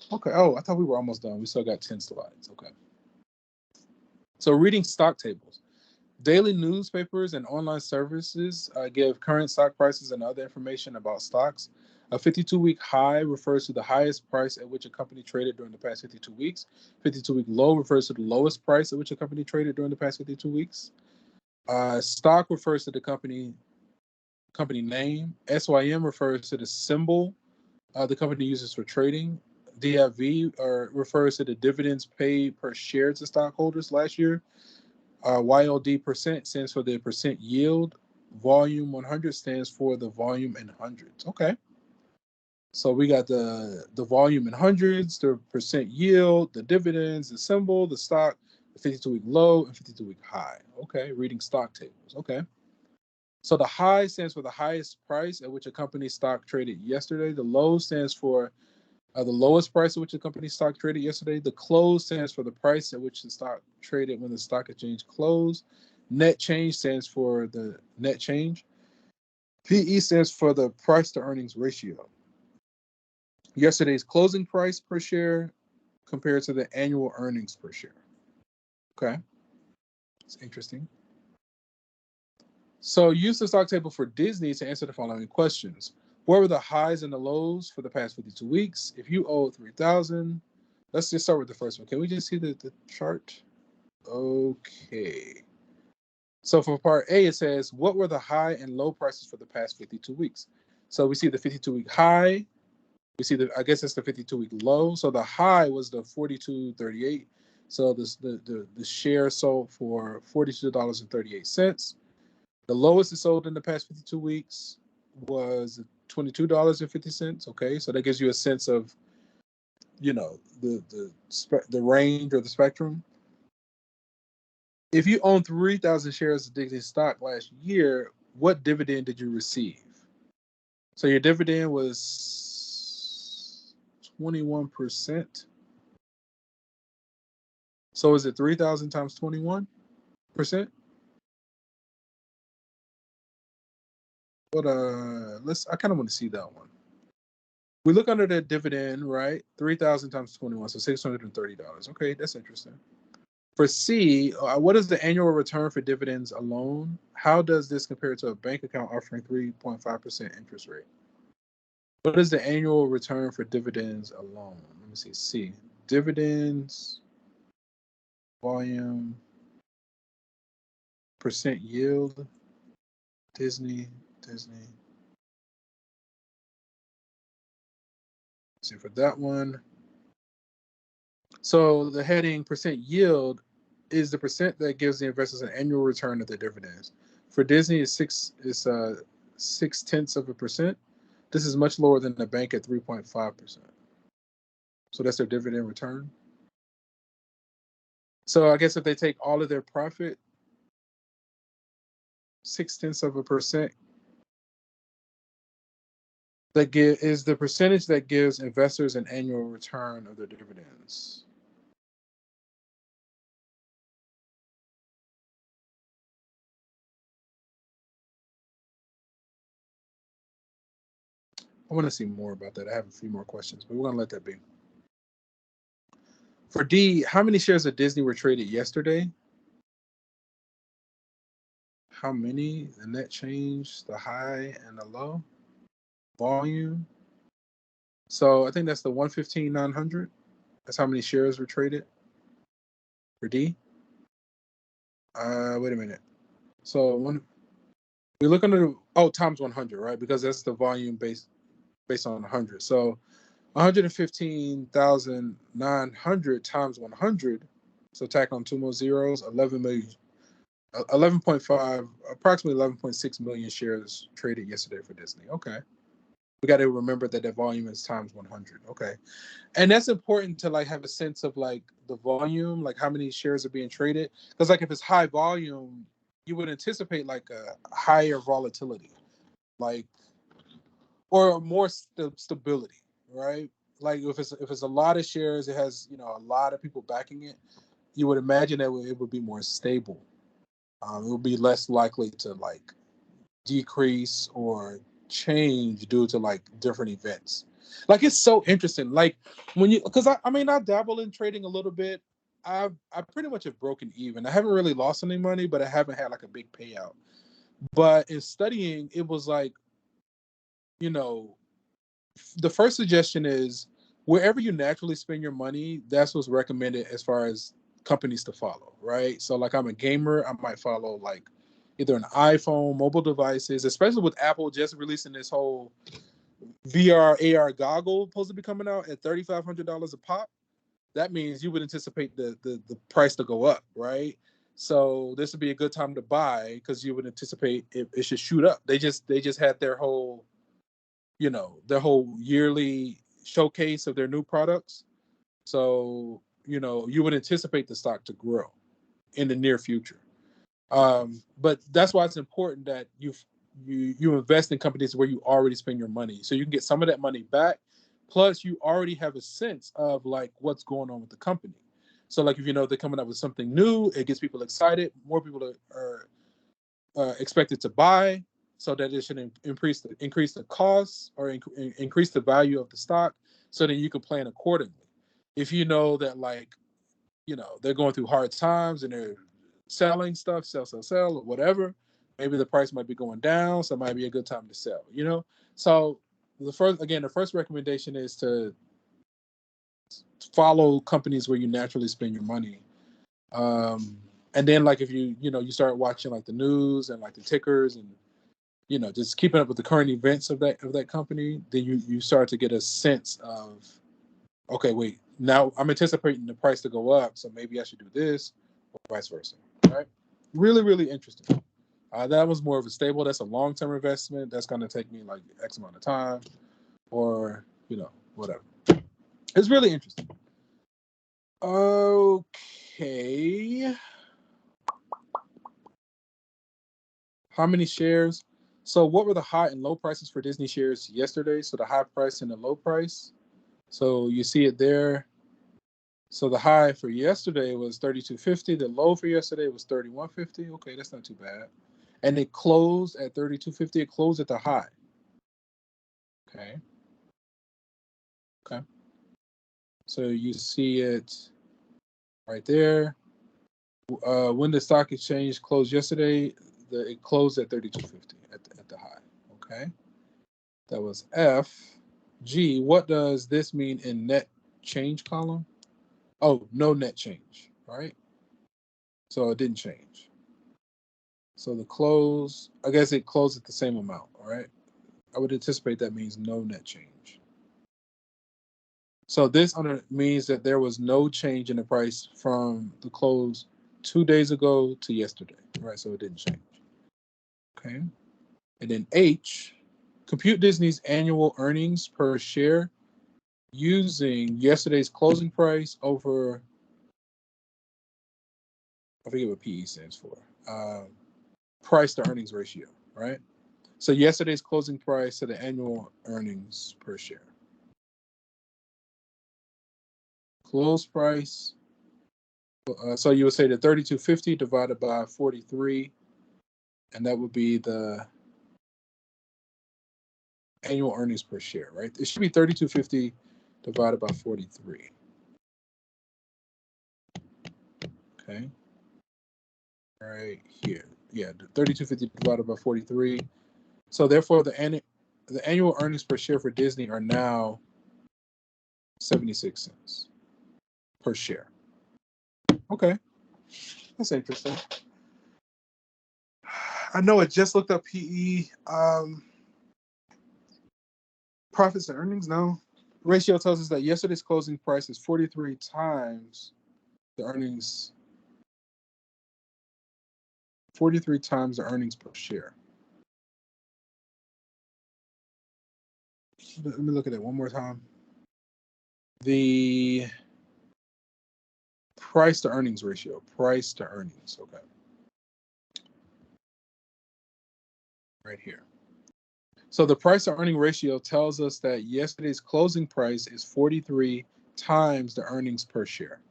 [SPEAKER 1] Okay. Oh, I thought we were almost done. We still got 10 slides. Okay. So reading stock tables. Daily newspapers and online services give current stock prices and other information about stocks. A 52-week high refers to the highest price at which a company traded during the past 52 weeks. 52-week low refers to the lowest price at which a company traded during the past 52 weeks. Stock refers to the company name. SYM refers to the symbol the company uses for trading. DIV refers to the dividends paid per share to stockholders last year. YLD percent stands for the percent yield. Volume 100 stands for the volume in hundreds. Okay. So we got the volume in hundreds, the percent yield, the dividends, the symbol, the stock, the 52-week low, and 52-week high. Okay, reading stock tables. Okay. So the high stands for the highest price at which a company's stock traded yesterday. The low stands for the lowest price at which the company's stock traded yesterday. The close stands for the price at which the stock traded when the stock exchange closed. Net change stands for the net change. PE stands for the price to earnings ratio. Yesterday's closing price per share compared to the annual earnings per share. Okay. It's interesting. So use the stock table for Disney to answer the following questions. What were the highs and the lows for the past 52 weeks? If you owe 3,000, let's just start with the first one. Can we just see the chart? Okay. So for part A, it says, what were the high and low prices for the past 52 weeks? So we see the 52-week high. We see I guess it's the 52-week low. So the high was the 42.38. So the share sold for $42.38. The lowest it sold in the past 52 weeks was $22.50. Okay, so that gives you a sense of, the range or the spectrum. If you own 3,000 shares of Disney stock last year, what dividend did you receive? So your dividend was 21%. So is it 3,000 times 21%? But I kind of want to see that one. We look under the dividend, right? 3,000 times 21, so $630. Okay, that's interesting. For C, what is the annual return for dividends alone? How does this compare to a bank account offering 3.5% interest rate? What is the annual return for dividends alone? Let me see. C, dividends, volume, percent yield, Disney. See for that one. So the heading percent yield is the percent that gives the investors an annual return of their dividends. For Disney, it's 0.6%. This is much lower than the bank at 3.5%. So that's their dividend return. So I guess if they take all of their profit, 0.6%, that is the percentage that gives investors an annual return of their dividends. I want to see more about that. I have a few more questions, but we're going to let that be. For D, how many shares of Disney were traded yesterday? How many? The net change, the high and the low, volume. So I think that's the 115,900. That's how many shares were traded for D. Wait a minute. So we look under times 100, right? Because that's the volume based on 100. So 115,900 times 100. So tack on two more zeros, 11 million. 11.5, approximately 11.6 million shares traded yesterday for Disney. Okay. We got to remember that volume is times 100. Okay. And that's important to have a sense of the volume, how many shares are being traded. Because if it's high volume, you would anticipate a higher volatility, or more stability, right? If it's a lot of shares, it has, a lot of people backing it, you would imagine that it would be more stable. It would be less likely to decrease or change due to different events. It's so interesting. Because I dabble in trading a little bit. I pretty much have broken even. I haven't really lost any money, but I haven't had a big payout. But in studying, it was the first suggestion is wherever you naturally spend your money, that's what's recommended as far as companies to follow, right? So I'm a gamer, I might follow either an iPhone, mobile devices, especially with Apple just releasing this whole VR AR goggle supposed to be coming out at $3,500 a pop. That means you would anticipate the price to go up, right? So this would be a good time to buy because you would anticipate it should shoot up. They just had their whole yearly showcase of their new products. So, you would anticipate the stock to grow in the near future. But that's why it's important that you invest in companies where you already spend your money, so you can get some of that money back. Plus, you already have a sense of what's going on with the company. So, if they're coming up with something new, it gets people excited. More people are expected to buy, so that it should increase the cost or increase the value of the stock, so that you can plan accordingly. If you know that they're going through hard times and they're selling stuff, sell, or whatever, maybe the price might be going down, so it might be a good time to sell. So the first recommendation is to follow companies where you naturally spend your money. And then like if you start watching like the news and like the tickers and just keeping up with the current events of that company, then you start to get a sense of, okay, wait, now I'm anticipating the price to go up, so maybe I should do this, or vice versa. Right? Really, really interesting. That was more of a stable. That's a long-term investment. That's going to take me like X amount of time, or whatever. It's really interesting. Okay. How many shares? So what were the high and low prices for Disney shares yesterday? So the high price and the low price. So you see it there. So the high for yesterday was 32.50. The low for yesterday was 31.50. Okay, that's not too bad. And it closed at 32.50. It closed at the high. Okay. So you see it right there. When the stock exchange closed yesterday, it closed at 32.50 at the high. Okay. That was F. G, what does this mean in net change column? Oh, no net change, right? So it didn't change. So the close, I guess it closed at the same amount, all right? I would anticipate that means no net change. So this means that there was no change in the price from the close 2 days ago to yesterday, right? So it didn't change. Okay. And then H, compute Disney's annual earnings per share using yesterday's closing price over, I forget what PE stands for, price to earnings ratio, right? So yesterday's closing price to the annual earnings per share. Close price. So you would say the 32.50 divided by 43, and that would be the annual earnings per share, right? It should be 32.50 divided by 43. Okay. Right here. Yeah, 32.50 divided by 43. So therefore, the annual earnings per share for Disney are now 76 cents per share. Okay, that's interesting. I know I just looked up PE. Profits to earnings, no. Ratio tells us that yesterday's closing price is 43 times the earnings. 43 times the earnings per share. Let me look at it one more time. The price to earnings ratio. Price to earnings. Okay. Right here. So the price to earning ratio tells us that yesterday's closing price is 43 times the earnings per share.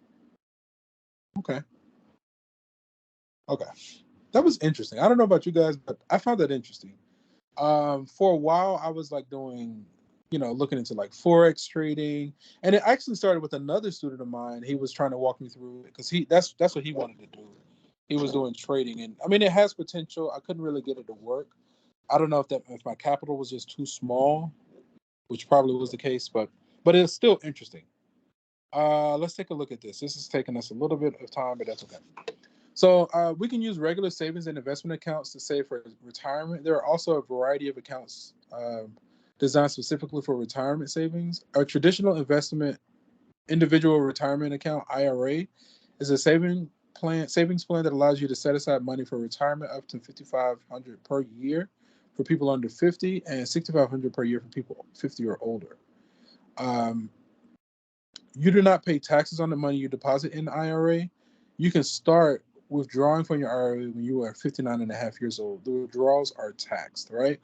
[SPEAKER 1] Okay. That was interesting. I don't know about you guys, but I found that interesting. For a while, I was like doing, looking into like Forex trading. And it actually started with another student of mine. He was trying to walk me through it because that's what he wanted to do. He was doing trading. And I mean, it has potential. I couldn't really get it to work. I don't know if my capital was just too small, which probably was the case, but it's still interesting. Let's take a look at this. This is taking us a little bit of time, but that's okay. So we can use regular savings and investment accounts to save for retirement. There are also a variety of accounts designed specifically for retirement savings. A traditional investment individual retirement account, IRA, is a savings plan that allows you to set aside money for retirement up to $5,500 per year for people under 50 and $6,500 per year for people 50 or older. You do not pay taxes on the money you deposit in the IRA. You can start withdrawing from your IRA when you are 59 and a half years old. The withdrawals are taxed, right?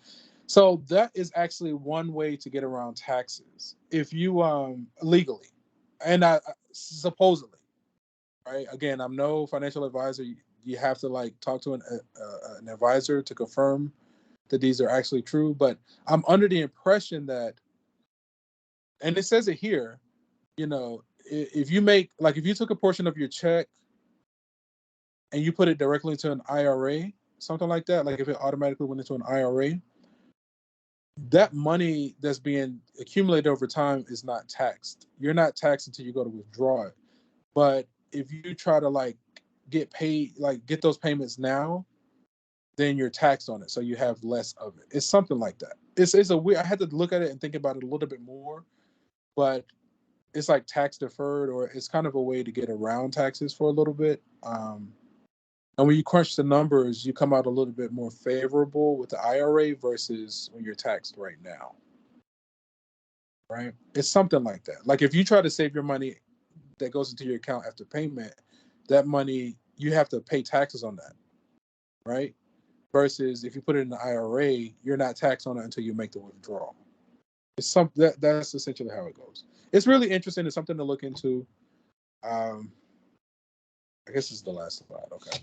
[SPEAKER 1] So that is actually one way to get around taxes if you legally, and supposedly, right? Again, I'm no financial advisor. You have to like talk to an advisor to confirm that these are actually true. But I'm under the impression that, and it says it here, if you took a portion of your check and you put it directly into an IRA, something like that, like if it automatically went into an IRA, that money that's being accumulated over time is not taxed. You're not taxed until you go to withdraw it. But if you try to like get paid, like get those payments now, then you're taxed on it, so you have less of it. It's something like that. It's a weird. I had to look at it and think about it a little bit more, but it's like tax deferred, or it's kind of a way to get around taxes for a little bit. And when you crunch the numbers, you come out a little bit more favorable with the IRA versus when you're taxed right now. Right? It's something like that. Like if you try to save your money that goes into your account after payment, that money you have to pay taxes on that, right? Versus if you put it in the IRA, you're not taxed on it until you make the withdrawal. It's that's essentially how it goes. It's really interesting. It's something to look into. I guess this is the last slide. Okay.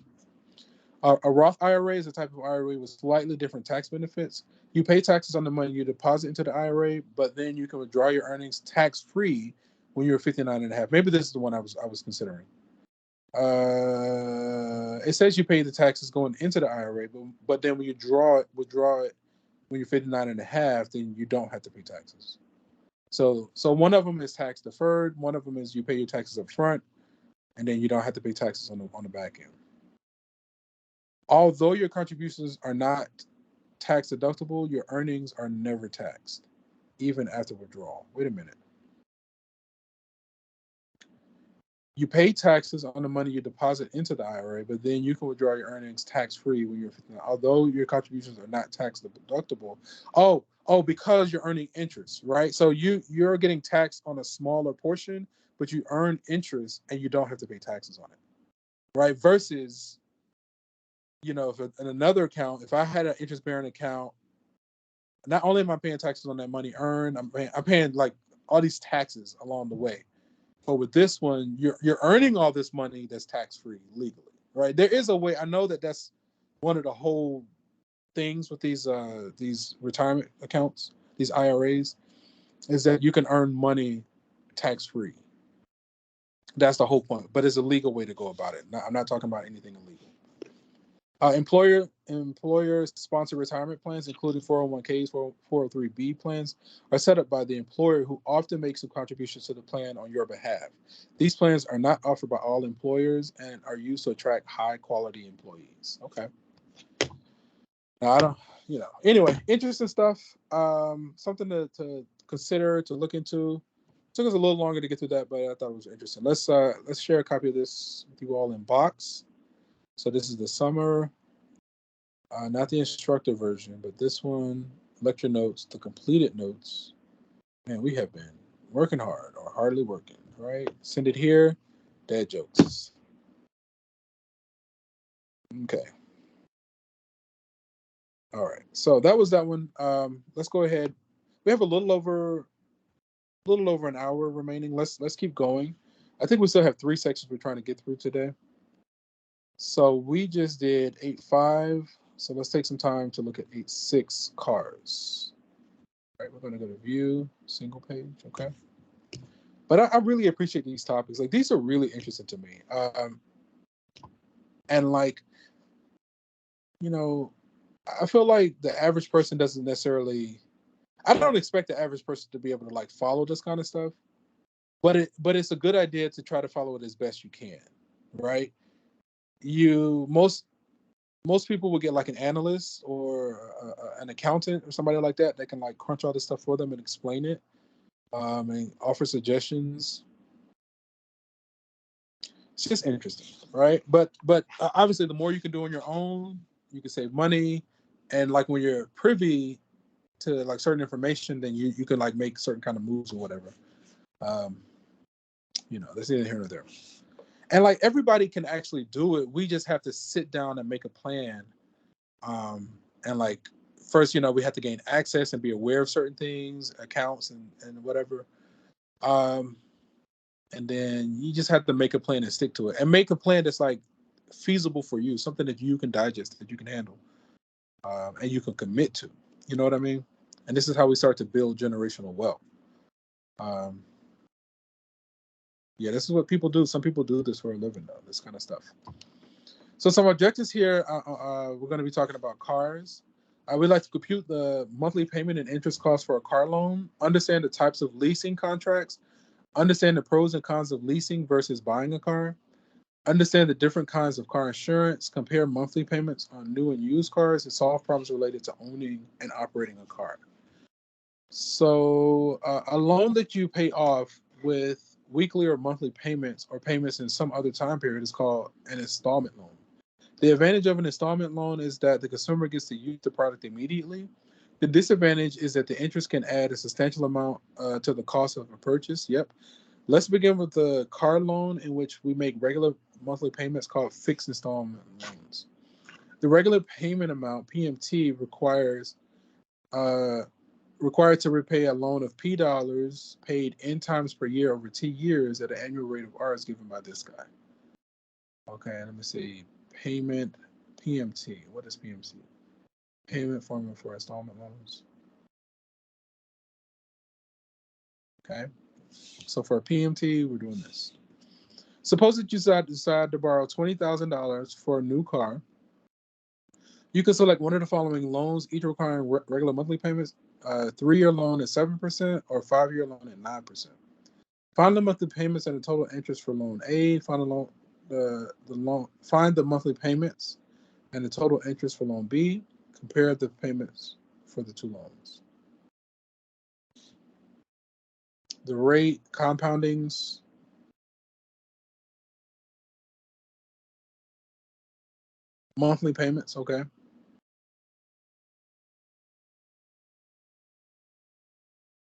[SPEAKER 1] A Roth IRA is a type of IRA with slightly different tax benefits. You pay taxes on the money you deposit into the IRA, but then you can withdraw your earnings tax-free when you're 59 and a half. Maybe this is the one I was considering. It says you pay the taxes going into the IRA, but then when you withdraw it when you're 59 and a half, then you don't have to pay taxes. So one of them is tax deferred. One of them is you pay your taxes up front, and then you don't have to pay taxes on the back end. Although your contributions are not tax deductible, your earnings are never taxed, even after withdrawal. Wait a minute. You pay taxes on the money you deposit into the IRA, but then you can withdraw your earnings tax-free when you're 59. Although your contributions are not tax deductible. Oh, because you're earning interest, right? So you're getting taxed on a smaller portion, but you earn interest and you don't have to pay taxes on it, right? Versus, if in another account, if I had an interest-bearing account, not only am I paying taxes on that money earned, I'm paying like all these taxes along the way. But with this one, you're earning all this money that's tax-free legally, right? There is a way. I know that's one of the whole things with these retirement accounts, these IRAs, is that you can earn money tax-free. That's the whole point. But it's a legal way to go about it. I'm not talking about anything illegal. Employer-sponsored retirement plans, including 401ks, 403b plans, are set up by the employer, who often makes some contributions to the plan on your behalf. These plans are not offered by all employers and are used to attract high-quality employees. Okay. Now, I don't, anyway, interesting stuff. Something to consider, to look into. It took us a little longer to get through that, but I thought it was interesting. Let's share a copy of this with you all in box. So this is the summer, not the instructor version, but this one, lecture notes, the completed notes. Man, we have been working hard or hardly working, right? Send it here, dad jokes. Okay. All right. So that was that one. Let's go ahead. We have a little over an hour remaining. Let's keep going. I think we still have 3 sections we're trying to get through today. So we just did 8.5. So let's take some time to look at 8.6 cars. All right, we're going to go to view, single page. Okay. But I really appreciate these topics. Like, these are really interesting to me. And like, I feel like the average person doesn't necessarily, I don't expect the average person to be able to like follow this kind of stuff, but it's a good idea to try to follow it as best you can, right? Most people will get like an analyst or an accountant or somebody like that can like crunch all this stuff for them and explain it, and offer suggestions. It's just interesting, right? But obviously, the more you can do on your own, you can save money, and like when you're privy to like certain information, then you can like make certain kind of moves or whatever. That's neither here nor there. And like everybody can actually do it. We just have to sit down and make a plan. And like first, we have to gain access and be aware of certain things, accounts and whatever. And then you just have to make a plan and stick to it, and make a plan that's like feasible for you, something that you can digest, that you can handle, and you can commit to. You know what I mean? And this is how we start to build generational wealth. Yeah, this is what people do. Some people do this for a living, though, this kind of stuff. So some objectives here, we're going to be talking about cars. We'd like to compute the monthly payment and interest costs for a car loan, understand the types of leasing contracts, understand the pros and cons of leasing versus buying a car, understand the different kinds of car insurance, compare monthly payments on new and used cars, and solve problems related to owning and operating a car. So a loan that you pay off with weekly or monthly payments or payments in some other time period is called an installment loan. The advantage of an installment loan is that the consumer gets to use the product immediately. The disadvantage is that the interest can add a substantial amount to the cost of a purchase. Yep. Let's begin with the car loan, in which we make regular monthly payments called fixed installment loans. The regular payment amount, PMT, required to repay a loan of P dollars paid N times per year over T years at an annual rate of R is given by this guy. Okay, let me see. Payment, PMT. What is PMT? Payment formula for installment loans. Okay, so for a PMT, we're doing this. Suppose that you decide to borrow $20,000 for a new car. You can select one of the following loans, each requiring regular monthly payments. 3-year loan at 7% or 5-year loan at 9%. Find the monthly payments and the total interest for loan A. Find the monthly payments and the total interest for loan B. Compare the payments for the two loans. The rate, compoundings. Monthly payments, okay.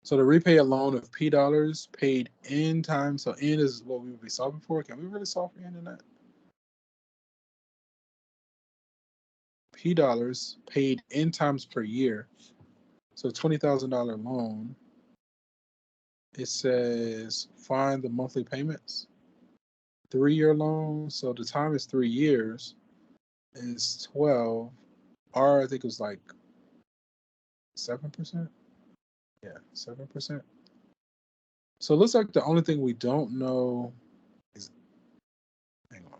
[SPEAKER 1] So to repay a loan of P dollars paid N times, so N is what we would be solving for. Can we really solve for N in that? P dollars paid N times per year. So $20,000 loan. It says find the monthly payments. 3-year loan, so the time is 3 years. Is 12. R, I think it was like 7%. Yeah, 7%. So it looks like the only thing we don't know is, hang on,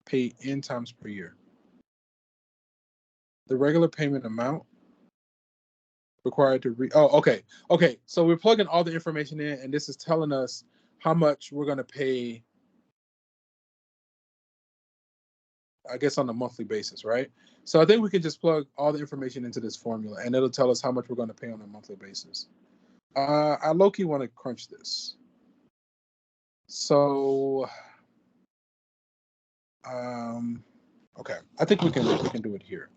[SPEAKER 1] pay N times per year. The regular payment amount required to okay. So we're plugging all the information in, and this is telling us how much we're going to pay, I guess, on a monthly basis, right? So I think we can just plug all the information into this formula, and it'll tell us how much we're going to pay on a monthly basis. I low-key want to crunch this. So, okay, I think we can do it here.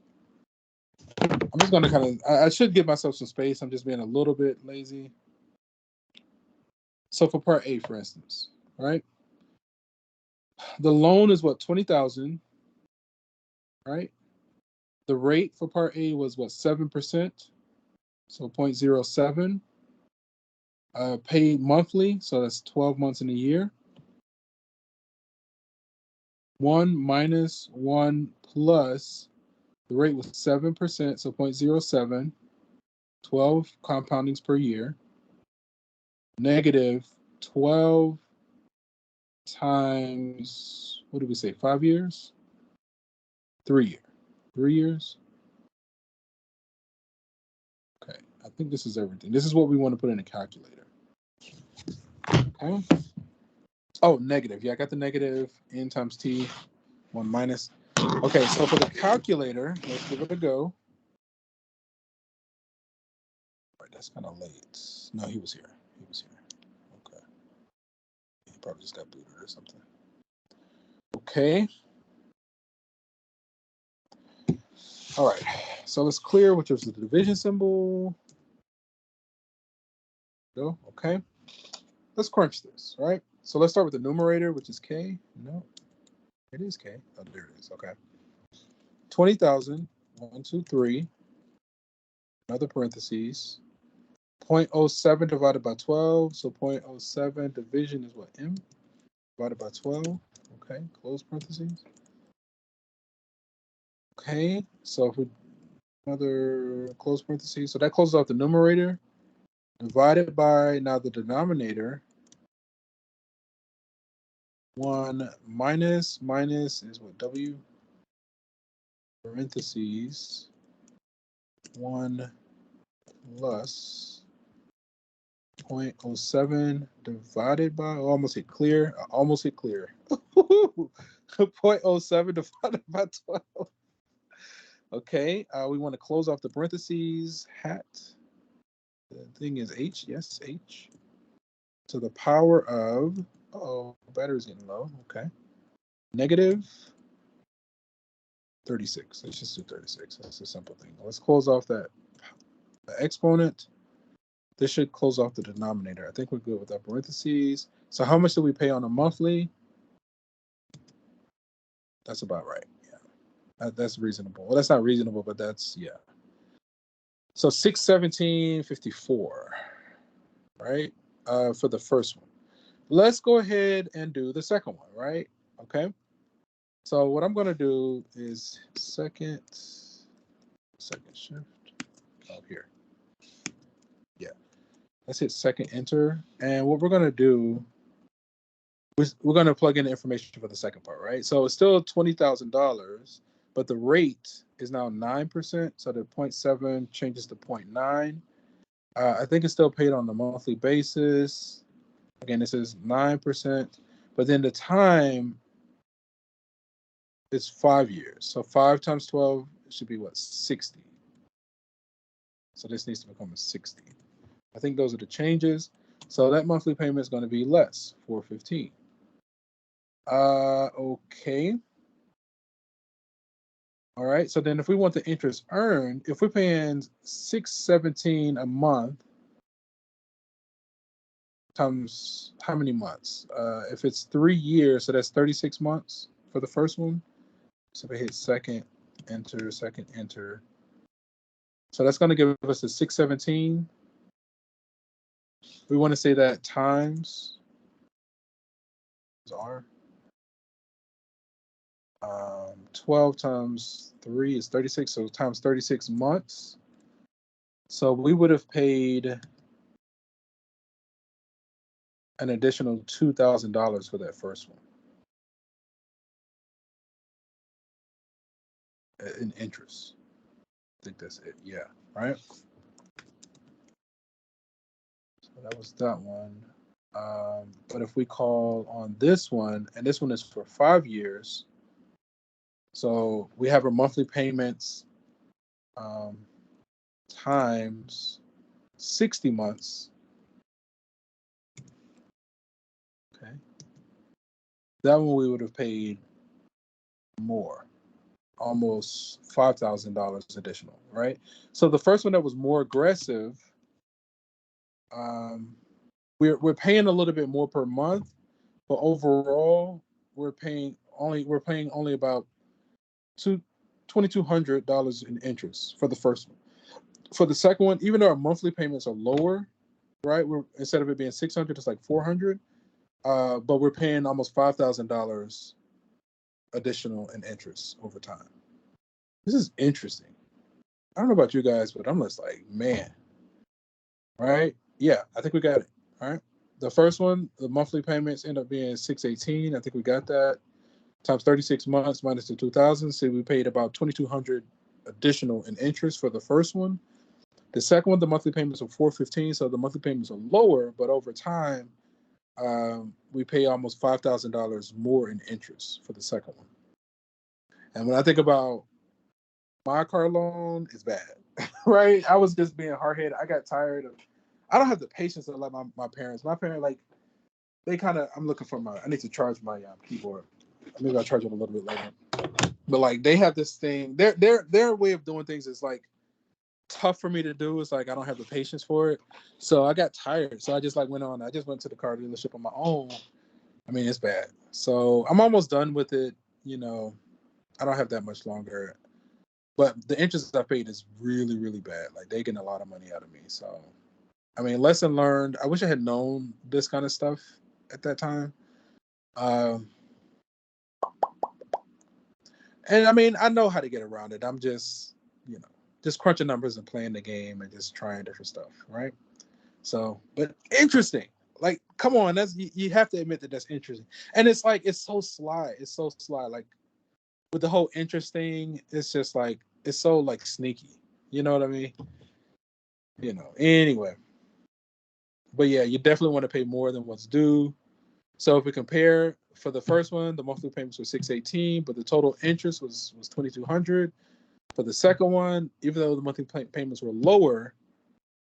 [SPEAKER 1] I'm just going to I should give myself some space. I'm just being a little bit lazy. So for part A, for instance, right? The loan is what, 20,000, right? The rate for part A was what, 7%, so 0.07. Paid monthly, so that's 12 months in a year. 1 minus 1 plus, the rate was 7%, so 0.07, 12 compoundings per year, negative 12 times, what did we say, 5 years? 3 years. 3 years? Okay, I think this is everything. This is what we want to put in a calculator. Okay. Oh, negative. Yeah, I got the negative. N times T, 1 minus. Okay, so for the calculator, let's give it a go. All right, that's kind of late. No, he was here. He was here. Okay. He probably just got booted or something. Okay. All right. So let's clear, which is the division symbol. Go. Okay. Let's crunch this, right? So let's start with the numerator, which is K. No, it is K. Oh, there it is. Okay. 20,000. 1, 2, 3. Another parentheses. 0.07 divided by 12. So 0.07 division is what? M divided by 12. Okay. Close parentheses. Okay. So if we another close parentheses, so that closes out the numerator. Divided by now the denominator. 1 minus is what, W? Parentheses 1 plus 0.07 divided by, almost hit clear. 0.07 divided by 12. Okay, we want to close off the parentheses. Hat. The thing is H. Yes, H. To the power of, battery's getting low. Okay. Negative 36. Let's just do 36. That's a simple thing. Let's close off that exponent. This should close off the denominator. I think we're good with that parentheses. So how much do we pay on a monthly? That's about right. Yeah, that's reasonable. Well, that's not reasonable, but that's, yeah. So $617.54, right? For the first one. Let's go ahead and do the second one, right? Okay. So what I'm going to do is second shift. Oh, here. Yeah. Let's hit second enter. And what we're going to do, we're going to plug in the information for the second part, right? So it's still $20,000, but the rate is now 9%. So the 0.7 changes to 0.9. I think it's still paid on a monthly basis. Again, this is 9%, but then the time is 5 years. So 5 times 12 should be what, 60. So this needs to become a 60. I think those are the changes. So that monthly payment is going to be less, $415. Okay. All right. So then if we want the interest earned, if we're paying $617 a month times how many months? If it's 3 years, so that's 36 months for the first one. So if we hit second enter, so that's going to give us a 617. We want to say that times R. 12 times 3 is 36, so times 36 months. So we would have paid an additional $2,000 for that first one in interest. I think that's it. Yeah, right? So that was that one. But if we call on this one, and this one is for 5 years, so we have our monthly payments times 60 months. Okay. That one we would have paid more, almost $5,000 additional, right? So the first one that was more aggressive, we're paying a little bit more per month, but overall we're paying only about $2,200 in interest for the first one. For the second one, even though our monthly payments are lower, right? We're, instead of it being 600, it's like 400. But we're paying almost $5,000 additional in interest over time. This is interesting. I don't know about you guys, but I'm just like, man. Right? Yeah, I think we got it. All right. The first one, the monthly payments end up being $618. I think we got that. Times 36 months minus the 2,000. So we paid about $2,200 additional in interest for the first one. The second one, the monthly payments are $415. So the monthly payments are lower, but over time, we pay almost $5,000 more in interest for the second one. And when I think about my car loan, it's bad, right? I was just being hard-headed. I got tired of, I don't have the patience of like my parents. My parents, like, they kind of, I'm looking for I need to charge my keyboard. Maybe I'll charge it a little bit later. But like, they have this thing, their way of doing things is like tough for me to do. It's like, I don't have the patience for it. So I got tired. So I just went to the car dealership on my own. I mean, it's bad. So I'm almost done with it. I don't have that much longer. But the interest I paid is really, really bad. Like, they getting a lot of money out of me. So, I mean, lesson learned. I wish I had known this kind of stuff at that time. And I mean, I know how to get around it. I'm just, just crunching numbers and playing the game and just trying different stuff, right? So, but interesting. Like, come on, you have to admit that that's interesting. And it's like it's so sly. It's so sly. Like with the whole interest thing, it's just like it's so like sneaky. You know what I mean? Anyway. But yeah, you definitely want to pay more than what's due. So if we compare for the first one, the monthly payments were $618, but the total interest was $2,200. For the second one, even though the monthly payments were lower,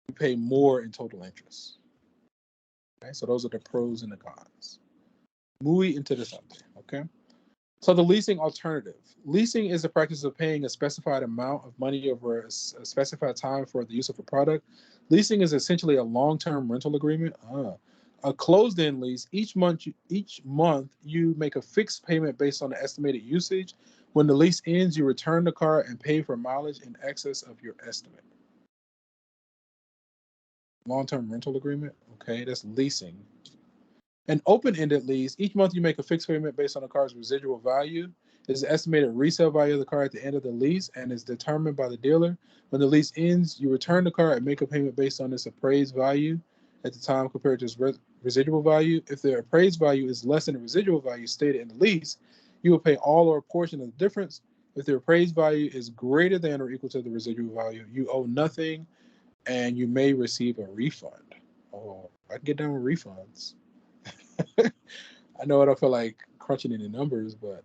[SPEAKER 1] you pay more in total interest. Okay, so those are the pros and the cons. Muy interesante. Okay. So the leasing alternative. Leasing is the practice of paying a specified amount of money over a specified time for the use of a product. Leasing is essentially a long-term rental agreement. A closed-end lease. Each month you make a fixed payment based on the estimated usage. When the lease ends, you return the car and pay for mileage in excess of your estimate. Long-term rental agreement. Okay, that's leasing. An open-ended lease, each month you make a fixed payment based on the car's residual value. It's the estimated resale value of the car at the end of the lease and is determined by the dealer. When the lease ends, you return the car and make a payment based on its appraised value at the time compared to its residual value. If the appraised value is less than the residual value stated in the lease, you will pay all or a portion of the difference. If the appraised value is greater than or equal to the residual value, you owe nothing and you may receive a refund. Oh, I can get down with refunds. I know I don't feel like crunching any numbers, but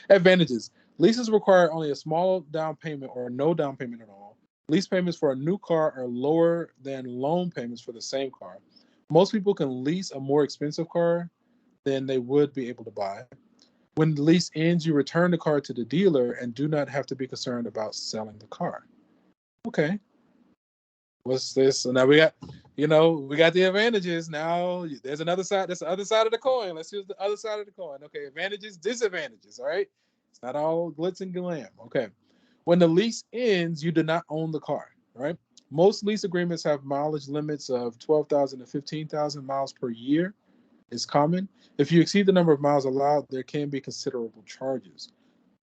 [SPEAKER 1] advantages. Leases require only a small down payment or no down payment at all. Lease payments for a new car are lower than loan payments for the same car. Most people can lease a more expensive car than they would be able to buy. When the lease ends, you return the car to the dealer and do not have to be concerned about selling the car. Okay. What's this? So now we got the advantages. Now there's another side. That's the other side of the coin. Let's use the other side of the coin. Okay, advantages, disadvantages. All right, it's not all glitz and glam. Okay, when the lease ends, you do not own the car. Right? Most lease agreements have mileage limits of 12,000 to 15,000 miles per year. It's common. If you exceed the number of miles allowed, there can be considerable charges.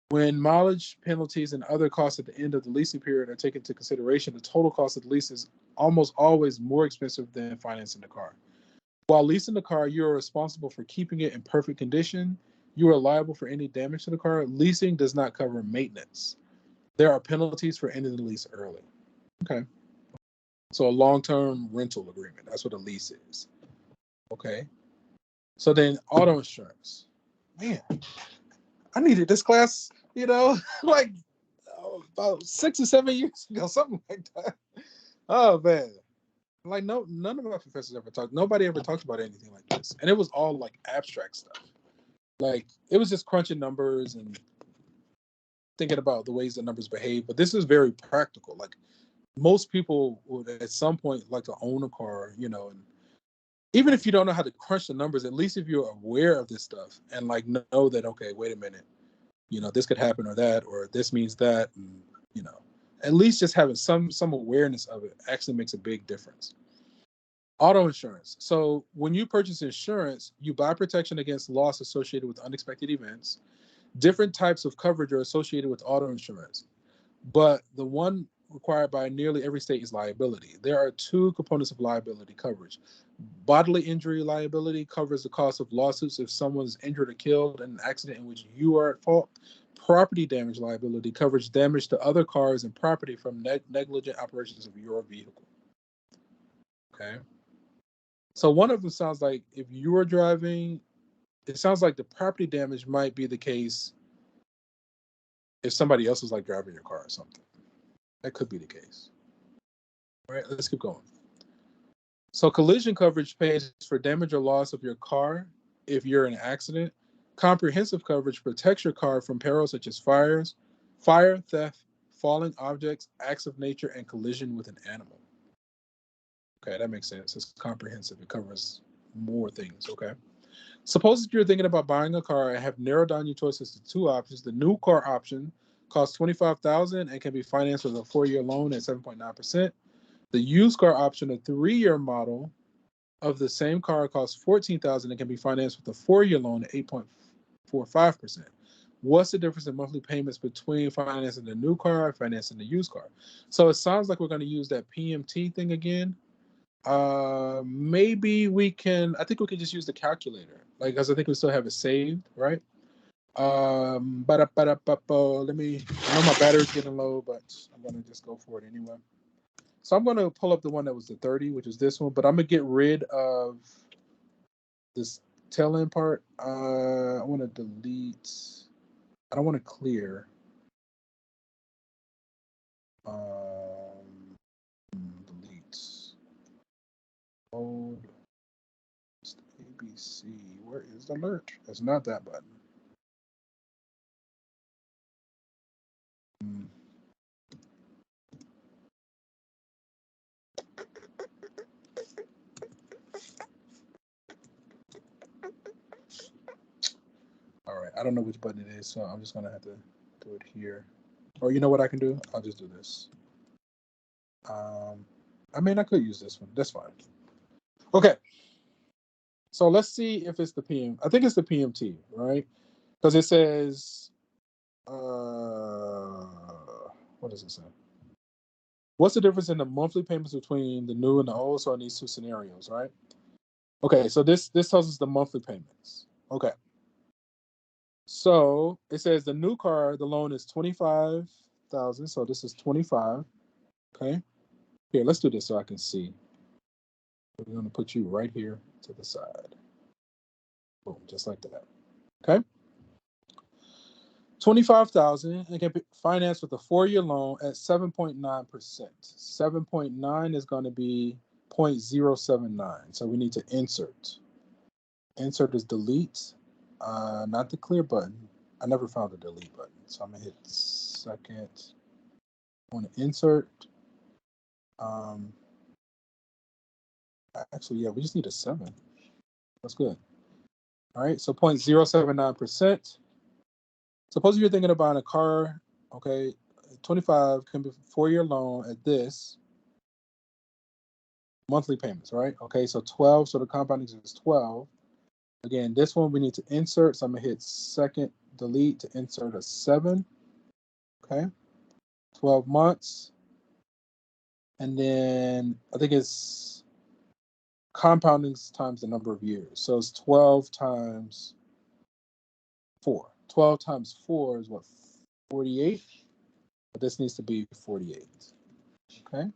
[SPEAKER 1] When mileage, penalties, and other costs at the end of the leasing period are taken into consideration, the total cost of the lease is almost always more expensive than financing the car. While leasing the car, you are responsible for keeping it in perfect condition. You are liable for any damage to the car. Leasing does not cover maintenance. There are penalties for ending the lease early. Okay. So a long-term rental agreement. That's what a lease is. Okay. So then auto insurance. Man, I needed this class, like about 6 or 7 years ago, something like that. Oh man, like none of my professors ever talked. Nobody ever talked about anything like this, and it was all like abstract stuff. Like it was just crunching numbers and thinking about the ways that numbers behave. But this is very practical. Like most people would at some point like to own a car, and even if you don't know how to crunch the numbers, at least if you're aware of this stuff and like know that, okay, wait a minute, this could happen or that, or this means that, and, at least just having some awareness of it actually makes a big difference. Auto insurance. So when you purchase insurance, you buy protection against loss associated with unexpected events. Different types of coverage are associated with auto insurance, but the one required by nearly every state is liability. There are two components of liability coverage. Bodily injury liability covers the cost of lawsuits if someone is injured or killed in an accident in which you are at fault. Property damage liability covers damage to other cars and property from negligent operations of your vehicle. Okay. So one of them sounds like if you are driving, it sounds like the property damage might be the case if somebody else is like driving your car or something. That could be the case. All right, let's keep going. So collision coverage pays for damage or loss of your car if you're in an accident. Comprehensive coverage protects your car from perils such as fire, theft, falling objects, acts of nature, and collision with an animal. Okay, that makes sense. It's comprehensive. It covers more things, okay? Suppose that you're thinking about buying a car and have narrowed down your choices to two options. The new car option costs $25,000 and can be financed with a 4-year loan at 7.9%. The used car option, a 3-year model of the same car, costs $14,000 and can be financed with a 4-year loan at 8.45%. What's the difference in monthly payments between financing the new car and financing the used car? So it sounds like we're going to use that PMT thing again. Maybe we can. I think we can just use the calculator, like, because I think we still have it saved, right? Let me. I know my battery's getting low, but I'm gonna just go for it anyway. So I'm gonna pull up the one that was the 30, which is this one, but I'm gonna get rid of this tail end part. I want to delete. I don't want to clear. Delete. Load. ABC. Where is the alert? It's not that button. All right, I don't know which button it is, so I'm just gonna have to do it here. Or you know what I can do? I'll just do this. I mean, I could use this one. That's fine. Okay. So let's see if it's the PM. I think it's the PMT, right? Because it says, what does it say? What's the difference in the monthly payments between the new and the old? So in these two scenarios, right? Okay, so this tells us the monthly payments. Okay. So it says the new car, the loan is 25,000. So this is 25. Okay. Here, let's do this so I can see. We're going to put you right here to the side. Boom, just like that. Okay. 25,000 and can be financed with a 4-year loan at 7.9%. 7.9 is going to be 0.079. So we need to insert. Insert is delete, not the clear button. I never found the delete button. So I'm going to hit second. I want to insert. Actually, yeah, we just need a 7. That's good. All right, so 0.079%. Suppose you're thinking about a car, okay, 25 can be 4-year loan at this monthly payments, right? Okay, so 12, so the compounding is 12. Again, this one we need to insert, so I'm gonna hit second delete to insert a 7. Okay, 12 months. And then I think it's compounding times the number of years. So it's 12 times 4. 12 times 4 is what, 48? But this needs to be 48. Okay.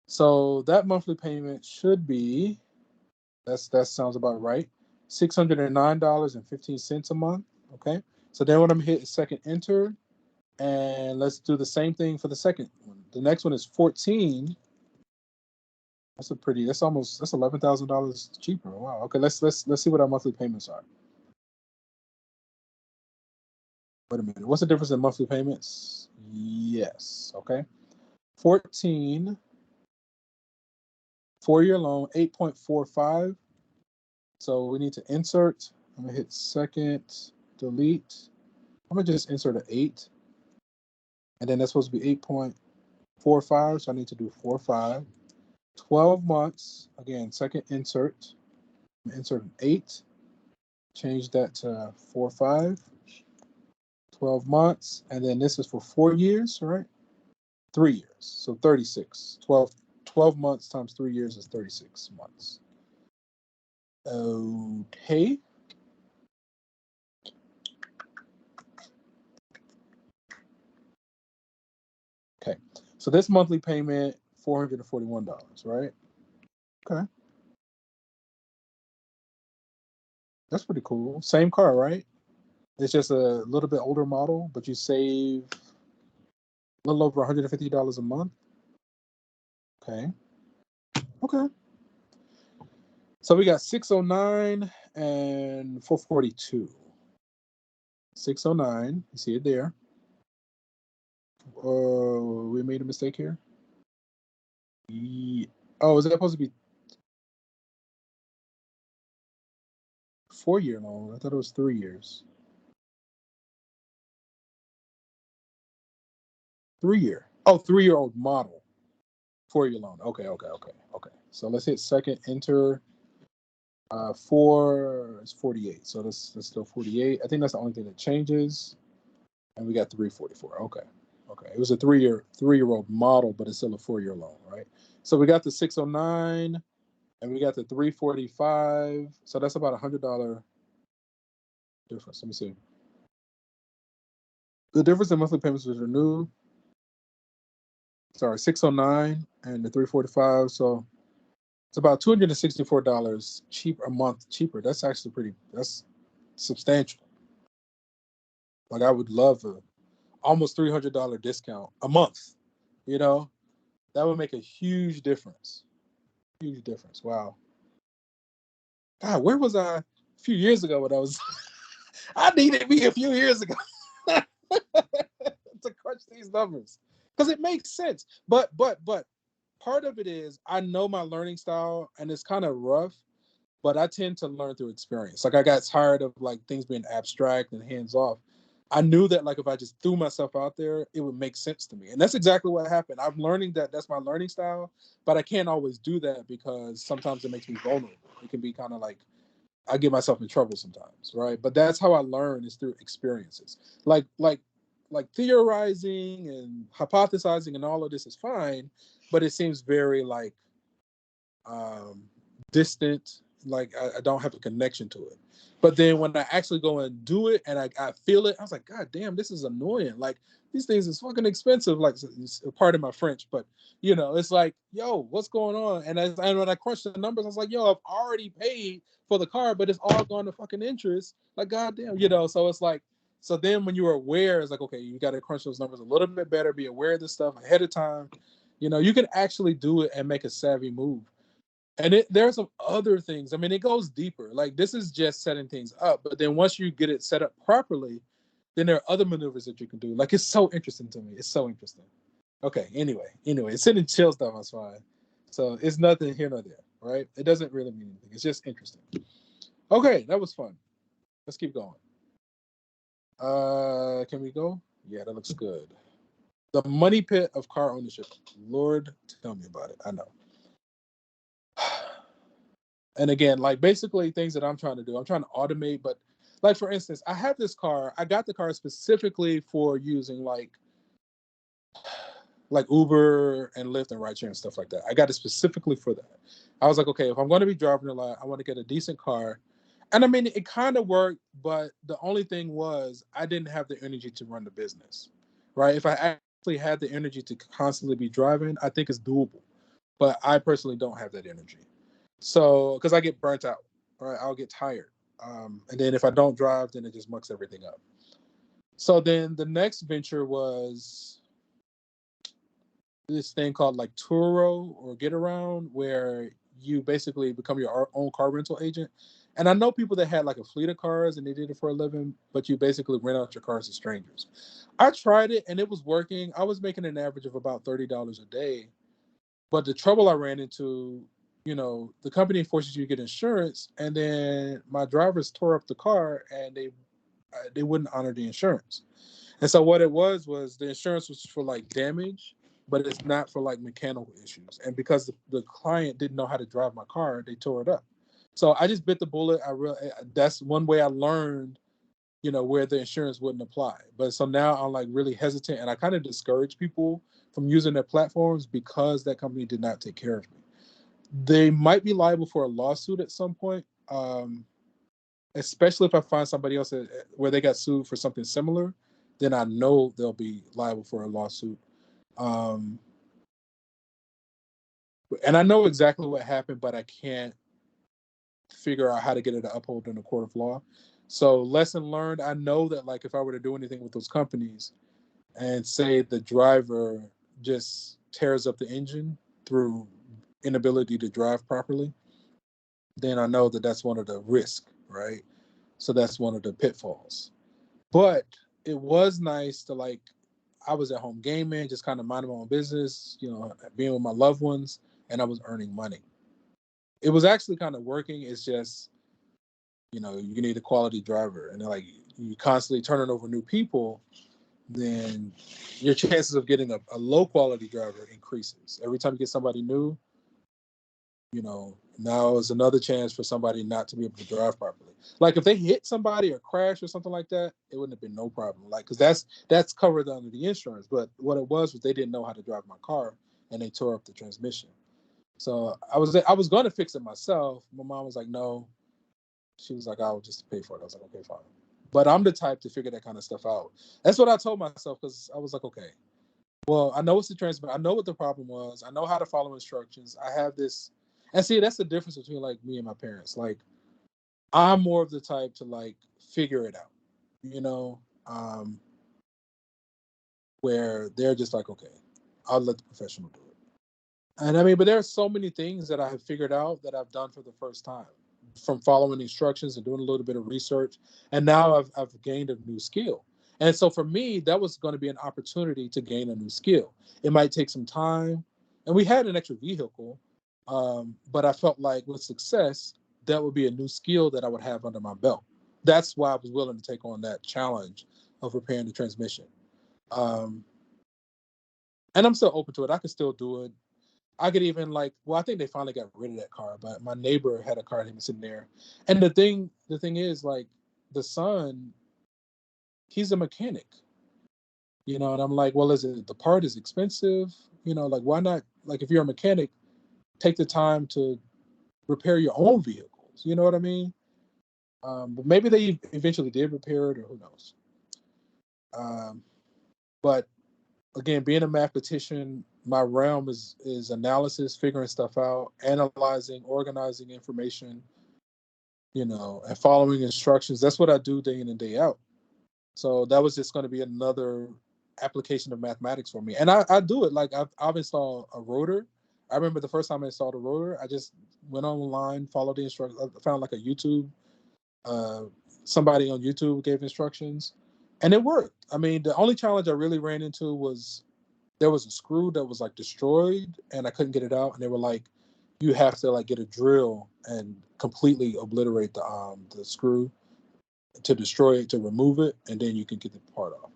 [SPEAKER 1] So that monthly payment should be, that sounds about right, $609.15 a month. Okay. So then what I'm hitting second enter, and let's do the same thing for the second one. The next one is 14. That's $11,000 cheaper. Wow. Okay, let's see what our monthly payments are. Wait a minute. What's the difference in monthly payments? Yes. Okay. 14, 4-year loan, 8.45. So we need to insert. I'm gonna hit second, delete. I'm gonna just insert an 8. And then that's supposed to be 8.45. So I need to do 45. 12 months. Again, second insert. Insert an 8. Change that to 45. 12 months. And then this is for 4 years, right? 3 years. So 36. 12 months times 3 years is 36 months. Okay. Okay. So this monthly payment, $441, right? Okay. That's pretty cool. Same car, right? It's just a little bit older model, but you save a little over $150 a month. Okay. Okay. So we got 609 and 442. 609, you see it there. We made a mistake here. Oh, is that supposed to be 4-year loan? I thought it was 3 years. 3-year. Oh, 3-year-old model. 4-year loan. Okay. So let's hit second enter. 4 is 48. So that's still 48. I think that's the only thing that changes. And we got 344. Okay. It was a 3-year-old model, but it's still a 4-year loan, right? So we got the 609 and we got the 345. So that's about $100 difference. Let me see. The difference in monthly payments was renewed. Sorry, 609 and the 345. So it's about $264 cheap a month cheaper. That's actually that's substantial. Like I would love a almost $300 discount a month. You know, that would make a huge difference. Huge difference. Wow. God, where was I a few years ago when I was I needed me a few years ago to crunch these numbers. Because it makes sense. But part of it is I know my learning style and it's kind of rough, but I tend to learn through experience. Like I got tired of like things being abstract and hands off. I knew that like if I just threw myself out there, it would make sense to me. And that's exactly what happened. I'm learning that that's my learning style, but I can't always do that because sometimes it makes me vulnerable. It can be kind of like I get myself in trouble sometimes, right? But that's how I learn is through experiences. Like theorizing and hypothesizing and all of this is fine, but it seems very like um, distant. Like I don't have a connection to it. But then when I actually go and do it and I feel it, I was like, God damn, this is annoying. Like these things is fucking expensive. Like pardon my French, but you know, it's like, yo, what's going on? And when I crunched the numbers, I was like, yo, I've already paid for the car, but it's all gone to fucking interest. Like, goddamn, you know. So it's like, so then when you're aware, it's like, okay, you got to crunch those numbers a little bit better, be aware of this stuff ahead of time. You know, you can actually do it and make a savvy move. And there are some other things. I mean, it goes deeper. Like this is just setting things up, but then once you get it set up properly, then there are other maneuvers that you can do. Like it's so interesting to me. It's so interesting. Okay. Anyway, sending chill stuff is fine. So it's nothing here nor there, right? It doesn't really mean anything. It's just interesting. Okay, that was fun. Let's keep going. Can we go? Yeah, that looks good. The money pit of car ownership. Lord, tell me about it. I know. And again, like basically things that I'm trying to do, I'm trying to automate. But like for instance, I have this car. I got the car specifically for using like Uber and Lyft and rideshare and stuff like that. I got it specifically for that. I was like, okay, if I'm going to be driving a lot, I want to get a decent car. And I mean, it kind of worked, but the only thing was I didn't have the energy to run the business, right? If I actually had the energy to constantly be driving, I think it's doable. But I personally don't have that energy. So, because I get burnt out, right? I'll get tired. And then if I don't drive, then it just mucks everything up. So then the next venture was this thing called like Turo or Get Around, where you basically become your own car rental agent. And I know people that had like a fleet of cars and they did it for a living, but you basically rent out your cars to strangers. I tried it and it was working. I was making an average of about $30 a day. But the trouble I ran into, you know, the company forces you to get insurance, and then my drivers tore up the car and they wouldn't honor the insurance. And so what it was the insurance was for like damage, but it's not for like mechanical issues. And because the client didn't know how to drive my car, they tore it up. So I just bit the bullet. That's one way I learned, you know, where the insurance wouldn't apply. But so now I'm like really hesitant, and I kind of discourage people from using their platforms because that company did not take care of me. They might be liable for a lawsuit at some point, especially if I find somebody else where they got sued for something similar. Then I know they'll be liable for a lawsuit. Um, and I know exactly what happened, but I can't figure out how to get it to uphold in the court of law. So lesson learned, I know that like if I were to do anything with those companies and say the driver just tears up the engine through inability to drive properly, then I know that that's one of the risks, right? So that's one of the pitfalls. But it was nice to like, I was at home gaming, just kind of minding my own business, you know, being with my loved ones, and I was earning money. It was actually kind of working. It's just, you know, you need a quality driver, and like you constantly turning over new people, then your chances of getting a low quality driver increases. Every time you get somebody new, you know, now is another chance for somebody not to be able to drive properly. Like if they hit somebody or crash or something like that, it wouldn't have been no problem. Like, cause that's covered under the insurance. But what it was they didn't know how to drive my car and they tore up the transmission. So I was going to fix it myself. My mom was like, no. She was like, I'll just pay for it. I was like, okay, fine. But I'm the type to figure that kind of stuff out. That's what I told myself, because I was like, okay, well, I know what's the transfer. I know what the problem was. I know how to follow instructions. I have this. And see, that's the difference between like me and my parents. Like, I'm more of the type to like figure it out, you know, where they're just like, okay, I'll let the professional do it. And I mean, but there are so many things that I have figured out that I've done for the first time, from following instructions and doing a little bit of research. And now I've gained a new skill. And so for me, that was going to be an opportunity to gain a new skill. It might take some time. And we had an extra vehicle, but I felt like with success, that would be a new skill that I would have under my belt. That's why I was willing to take on that challenge of repairing the transmission. Um, and I'm still open to it. I could still do it. I could even like, well, I think they finally got rid of that car, but my neighbor had a car that was sitting there. And the thing is, like, the son, he's a mechanic, and I'm like, well, is it the part is expensive? Like, why not? Like, if you're a mechanic, take the time to repair your own vehicles. You know what I mean? But maybe they eventually did repair it, or who knows. Um, but again, being a mathematician, my realm is analysis, figuring stuff out, analyzing, organizing information, and following instructions. That's what I do day in and day out. So that was just going to be another application of mathematics for me. And I do it. Like, I've installed a rotor. I remember the first time I installed a rotor, I just went online, followed the instructions. I found like a YouTube, uh, somebody on YouTube gave instructions, and it worked. I mean, the only challenge I really ran into was there was a screw that was like destroyed, and I couldn't get it out. And they were like, you have to like get a drill and completely obliterate the screw to destroy it, to remove it, and then you can get the part off.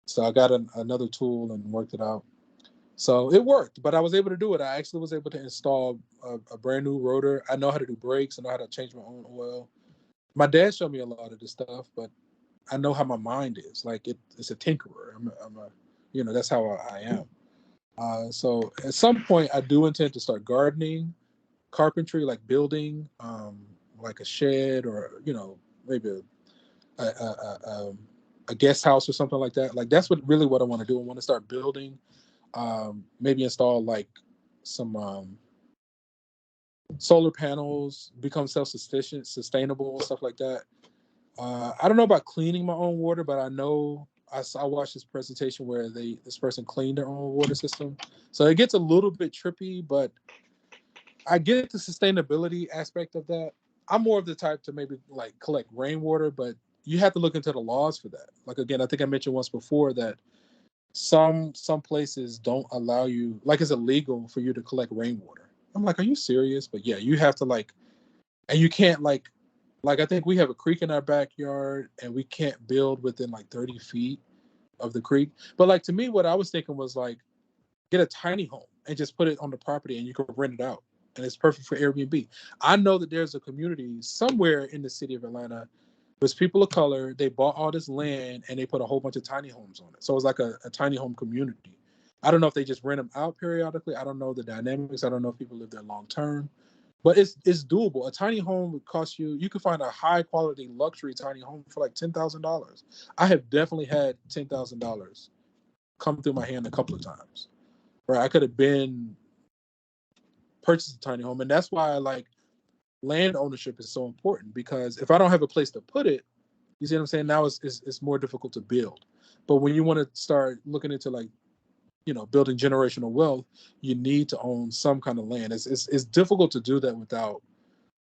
[SPEAKER 1] So I got another tool and worked it out. So it worked, but I was able to do it. I actually was able to install a brand new rotor. I know how to do brakes. I know how to change my own oil. My dad showed me a lot of this stuff, but I know how my mind is. Like, it's a tinkerer. That's how I am. So at some point, I do intend to start gardening, carpentry, like building, like a shed, or maybe a guest house or something like that. Like, that's what I want to do. I want to start building, maybe install like some solar panels, become self-sufficient, sustainable, stuff like that. I don't know about cleaning my own water, but I know I watched this presentation where this person cleaned their own water system. So it gets a little bit trippy, but I get the sustainability aspect of that. I'm more of the type to maybe like collect rainwater, but you have to look into the laws for that. Like, again, I think I mentioned once before that some places don't allow you, like, it's illegal for you to collect rainwater. I'm like, are you serious? But yeah, you have to like, and you can't like I think we have a creek in our backyard, and we can't build within like 30 feet of the creek. But like, to me, what I was thinking was like, get a tiny home and just put it on the property, and you can rent it out, and it's perfect for Airbnb. I know that there's a community somewhere in the city of Atlanta. There's people of color. They bought all this land and they put a whole bunch of tiny homes on it. So it's like a tiny home community. I don't know if they just rent them out periodically. I don't know the dynamics. I don't know if people live there long term, but it's doable. A tiny home would cost you. You could find a high quality luxury tiny home for like $10,000. I have definitely had $10,000 come through my hand a couple of times. Right, I could have been purchased a tiny home, and that's why like land ownership is so important, because if I don't have a place to put it, you see what I'm saying? Now it's more difficult to build. But when you want to start looking into like, building generational wealth, you need to own some kind of land. It's difficult to do that without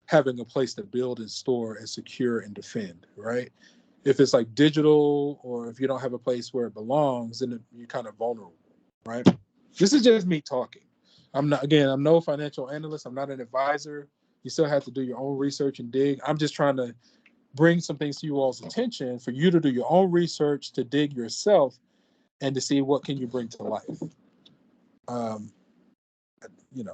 [SPEAKER 1] having a place to build and store and secure and defend, right? If it's like digital, or if you don't have a place where it belongs, then you're kind of vulnerable, right? This is just me talking. I'm no financial analyst. I'm not an advisor. You still have to do your own research and dig. I'm just trying to bring some things to you all's attention for you to do your own research, to dig yourself, and to see what can you bring to life. Um,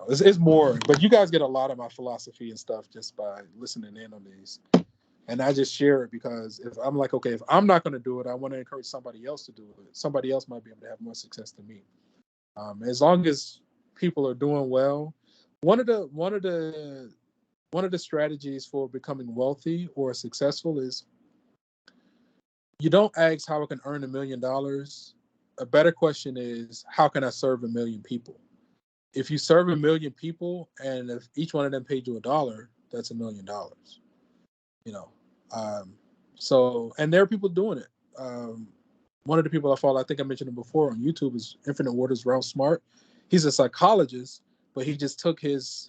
[SPEAKER 1] it's more, but you guys get a lot of my philosophy and stuff just by listening in on these. And I just share it because if I'm like, okay, if I'm not going to do it, I want to encourage somebody else to do it. Somebody else might be able to have more success than me. As long as people are doing well, one of the strategies for becoming wealthy or successful is you don't ask how I can earn $1 million. A better question is how can I serve 1 million people? If you serve 1 million people and if each one of them paid you $1, that's $1 million. You know, so and there are people doing it. One of the people I follow, I think I mentioned him before on YouTube, is Infinite Waters Ralph Smart. He's a psychologist, but he just took his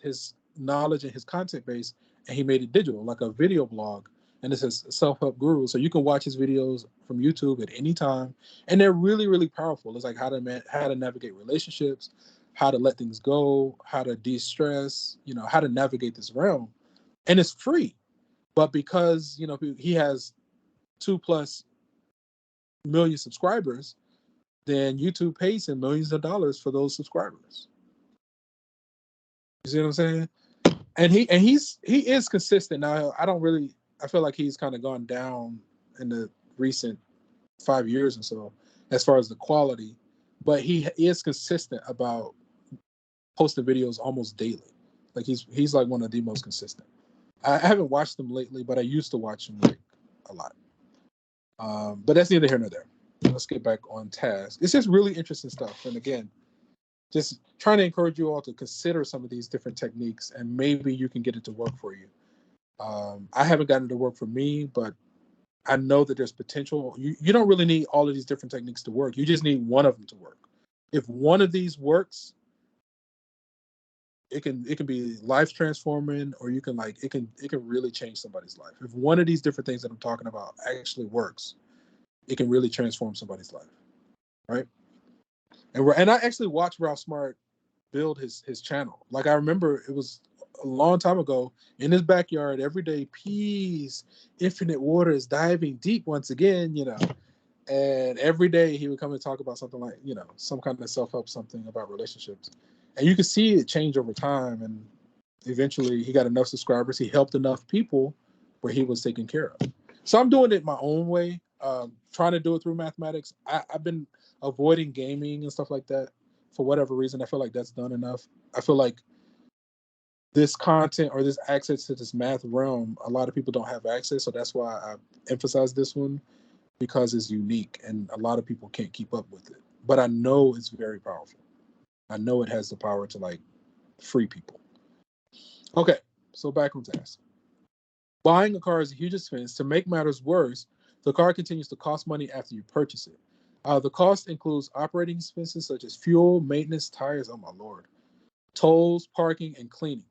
[SPEAKER 1] knowledge and his content base and he made it digital, like a video blog. And it's a self-help guru, so you can watch his videos from YouTube at any time, and they're really, really powerful. It's like how to navigate relationships, how to let things go, how to de-stress, how to navigate this realm, and it's free. But because he has 2+ million subscribers, then YouTube pays him millions of dollars for those subscribers. You see what I'm saying? And he is consistent. Now I feel like he's kind of gone down in the recent 5 years or so as far as the quality, but he is consistent about posting videos almost daily. Like he's like one of the most consistent. I haven't watched him lately, but I used to watch him like a lot. But that's neither here nor there. Let's get back on task. It's just really interesting stuff. And again, just trying to encourage you all to consider some of these different techniques, and maybe you can get it to work for you. I haven't gotten it to work for me, but I know that there's potential. You don't really need all of these different techniques to work. You just need one of them to work. If one of these works, it can be life transforming, or it can really change somebody's life. If one of these different things that I'm talking about actually works, it can really transform somebody's life, right? And I actually watched Ralph Smart build his channel. Like I remember it was a long time ago in his backyard every day. Peace, Infinite Waters, diving deep once again, And every day he would come and talk about something like some kind of self-help, something about relationships, and you could see it change over time. And eventually he got enough subscribers, he helped enough people where he was taken care of. So I'm doing it my own way, trying to do it through mathematics. I've been avoiding gaming and stuff like that for whatever reason. I feel like that's done enough. I feel like this content or this access to this math realm, a lot of people don't have access. So that's why I emphasize this one, because it's unique and a lot of people can't keep up with it. But I know it's very powerful. I know it has the power to free people. Okay, so back on task. Buying a car is a huge expense. To make matters worse, the car continues to cost money after you purchase it. The cost includes operating expenses such as fuel, maintenance, tires, oh my lord, tolls, parking, and cleaning.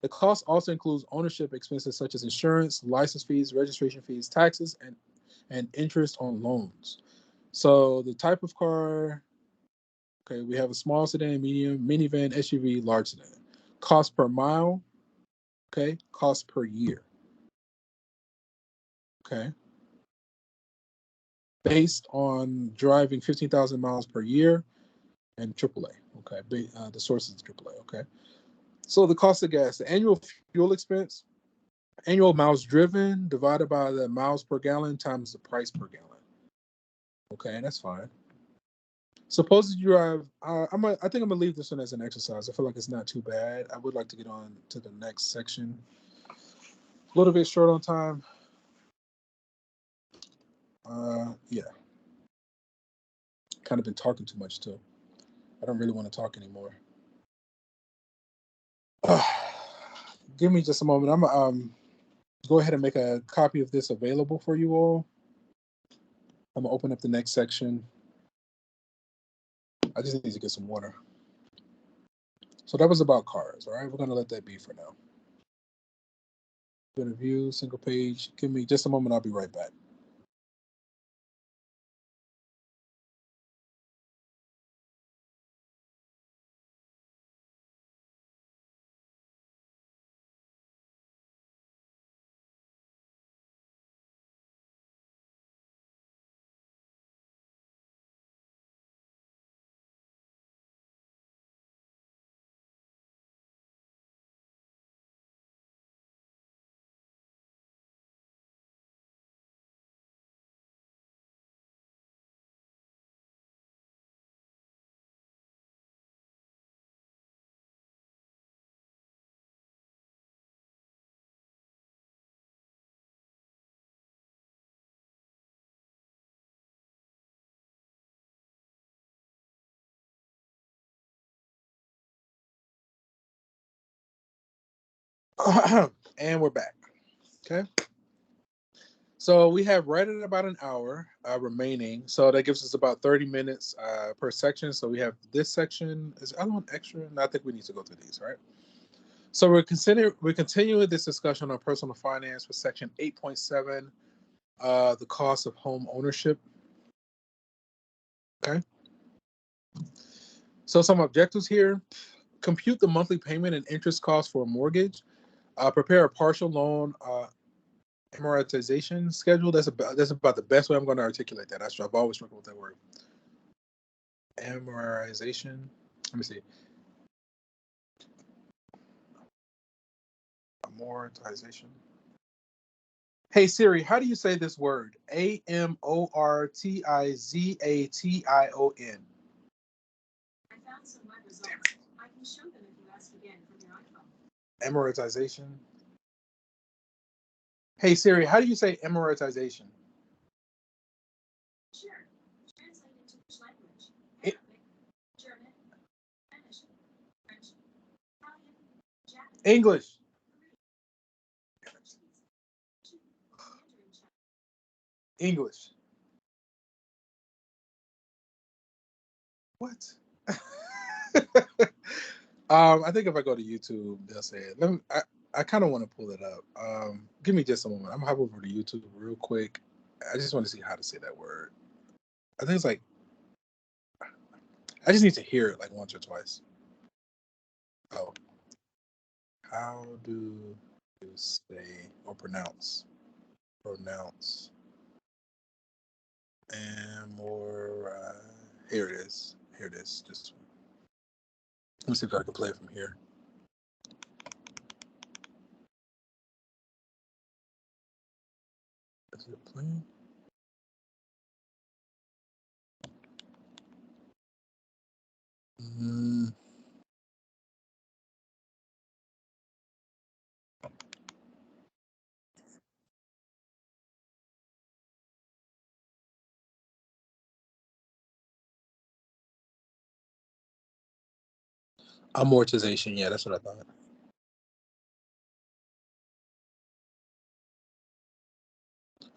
[SPEAKER 1] The cost also includes ownership expenses such as insurance, license fees, registration fees, taxes, and interest on loans. So the type of car, okay, we have a small sedan, medium, minivan, SUV, large sedan. Cost per mile, okay, cost per year. Okay. Based on driving 15,000 miles per year and AAA. Okay. The source is AAA. Okay. So the cost of gas, the annual fuel expense, annual miles driven divided by the miles per gallon times the price per gallon. Okay, that's fine. Suppose you drive. I think I'm gonna leave this one as an exercise. I feel like it's not too bad. I would like to get on to the next section. A little bit short on time. Yeah. Kind of been talking too much too. I don't really want to talk anymore. Give me just a moment. I'm go ahead and make a copy of this available for you all. I'm gonna open up the next section. I just need to get some water. So that was about cars, all right? We're gonna let that be for now. Go to view, single page. Give me just a moment, I'll be right back. And we're back. Okay. So we have right at about an hour remaining. So that gives us about 30 minutes per section. So we have this section. Is the other one extra? No, I think we need to go through these, right? So we're continuing this discussion on personal finance with section 8.7, the cost of home ownership. Okay. So some objectives here: compute the monthly payment and interest cost for a mortgage. Prepare a partial loan amortization schedule. That's about the best way I'm going to articulate that. I've always struggled with that word. Amortization. Let me see. Amortization. Hey Siri, how do you say this word? Amortization.
[SPEAKER 3] I found some web results. I can show them if you ask again from your iPhone.
[SPEAKER 1] Amortization. Hey Siri, how do you say amortization?
[SPEAKER 3] Sure. Translate it to which language? Arabic, German, Spanish, French, Italian, Japanese,
[SPEAKER 1] English. English. What? I think if I go to YouTube, they'll say it. I kind of want to pull it up. Give me just a moment. I'm gonna hop over to YouTube real quick. I just want to see how to say that word. I think it's like I just need to hear it like once or twice. Oh, how do you say or pronounce and more? Here it is. Here it is. Just let me see if I can play it from here. Is it playing? Amortization. Yeah, that's what I thought.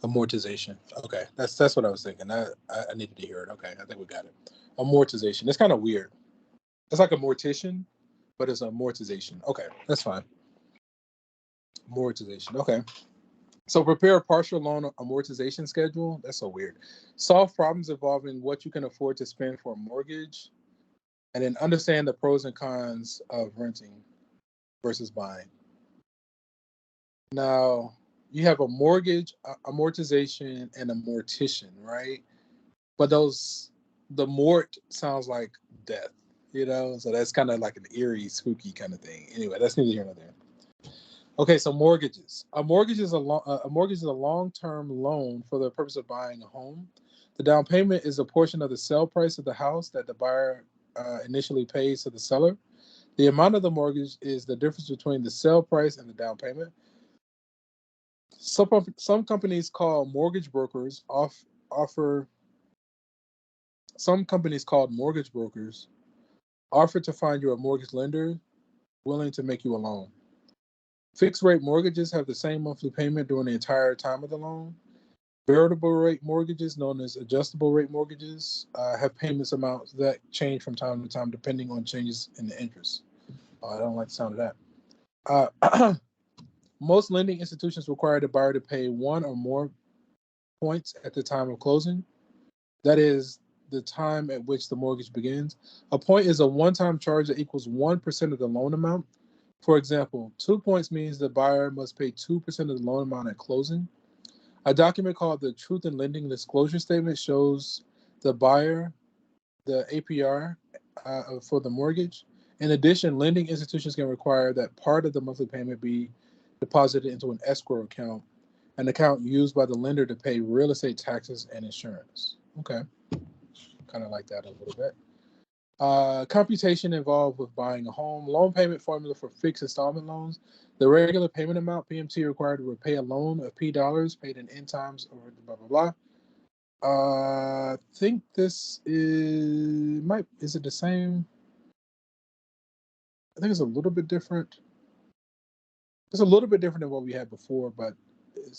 [SPEAKER 1] Amortization. Okay, that's what I was thinking. I needed to hear it. Okay, I think we got it. Amortization. It's kind of weird. It's like a mortician, but it's amortization. Okay, that's fine. Amortization. Okay. So prepare a partial loan amortization schedule. That's so weird. Solve problems involving what you can afford to spend for a mortgage, and then understand the pros and cons of renting versus buying. Now, you have a mortgage, amortization, and a mortician, right? But the mort sounds like death, so that's kind of like an eerie, spooky kind of thing. Anyway, that's neither here nor there. Okay, so mortgages. A mortgage is a mortgage is a long-term loan for the purpose of buying a home. The down payment is a portion of the sale price of the house that the buyer initially pays to the seller. The amount of the mortgage is the difference between the sale price and the down payment. Some companies call mortgage brokers offer some companies called mortgage brokers offer to find you a mortgage lender willing to make you a loan. Fixed rate mortgages have the same monthly payment during the entire time of the loan. Variable rate mortgages, known as adjustable rate mortgages, have payments amounts that change from time to time depending on changes in the interest. I don't like the sound of that. Most lending institutions require the buyer to pay one or more points at the time of closing. That is the time at which the mortgage begins. A point is a one-time charge that equals 1% of the loan amount. For example, 2 points means the buyer must pay 2% of the loan amount at closing. A document called the Truth in Lending Disclosure Statement shows the buyer the APR for the mortgage. In addition, lending institutions can require that part of the monthly payment be deposited into an escrow account, an account used by the lender to pay real estate taxes and insurance. Okay, kind of like that a little bit. Computation involved with buying a home. Loan payment formula for fixed installment loans. The regular payment amount PMT required to repay a loan of P dollars paid in N times over blah blah blah. I think this is it the same? I think it's a little bit different. It's a little bit different than what we had before, but I'm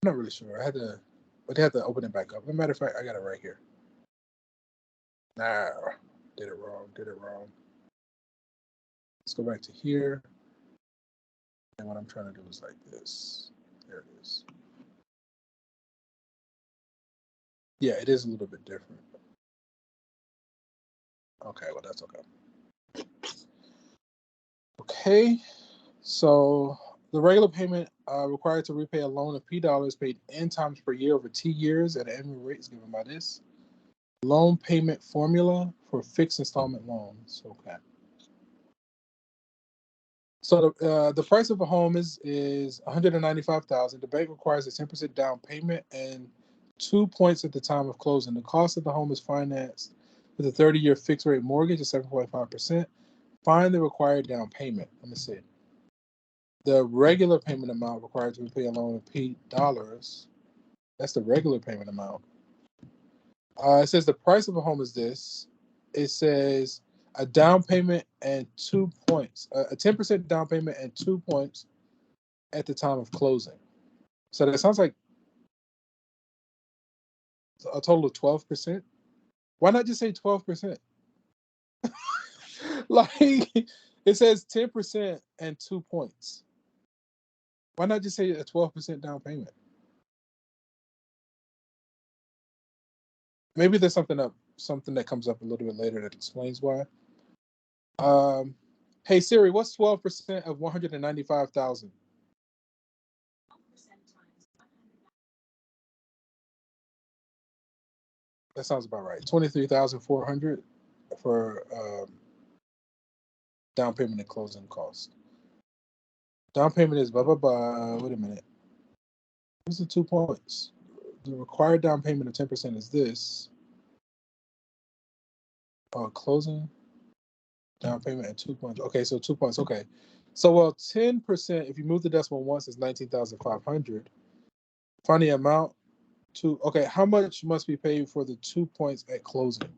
[SPEAKER 1] not really sure. I had to open it back up. As a matter of fact, I got it right here. Nah, did it wrong. Let's go back to here. And what I'm trying to do is like this. There it is. Yeah, it is a little bit different. Okay, well, that's okay. Okay, so the regular payment required to repay a loan of P dollars paid N times per year over T years at an annual rate is given by this. Loan payment formula for fixed installment loans. Okay. So the price of a home is $195,000. The bank requires a 10% down payment and 2 points at the time of closing. The cost of the home is financed with a 30-year fixed rate mortgage of 7.5%. Find the required down payment. Let me see. The regular payment amount required to repay a loan of P dollars. That's the regular payment amount. It says the price of a home is this. It says a down payment and 2 points, a 10% down payment and 2 points at the time of closing. So that sounds like a total of 12%. Why not just say 12%? Like it says 10% and 2 points. Why not just say a 12% down payment? Maybe there's something that comes up a little bit later that explains why. Hey Siri, what's 12% of 195,000? That sounds about right. 23,400 for down payment and closing cost. Down payment is blah blah blah. Wait a minute. What's the 2 points? The required down payment of 10% is this. Closing down payment at 2 points. Okay, so 2 points. Okay, so well, 10%. If you move the decimal once, is 19,500. Find the amount to. Okay, how much must be paid for the 2 points at closing?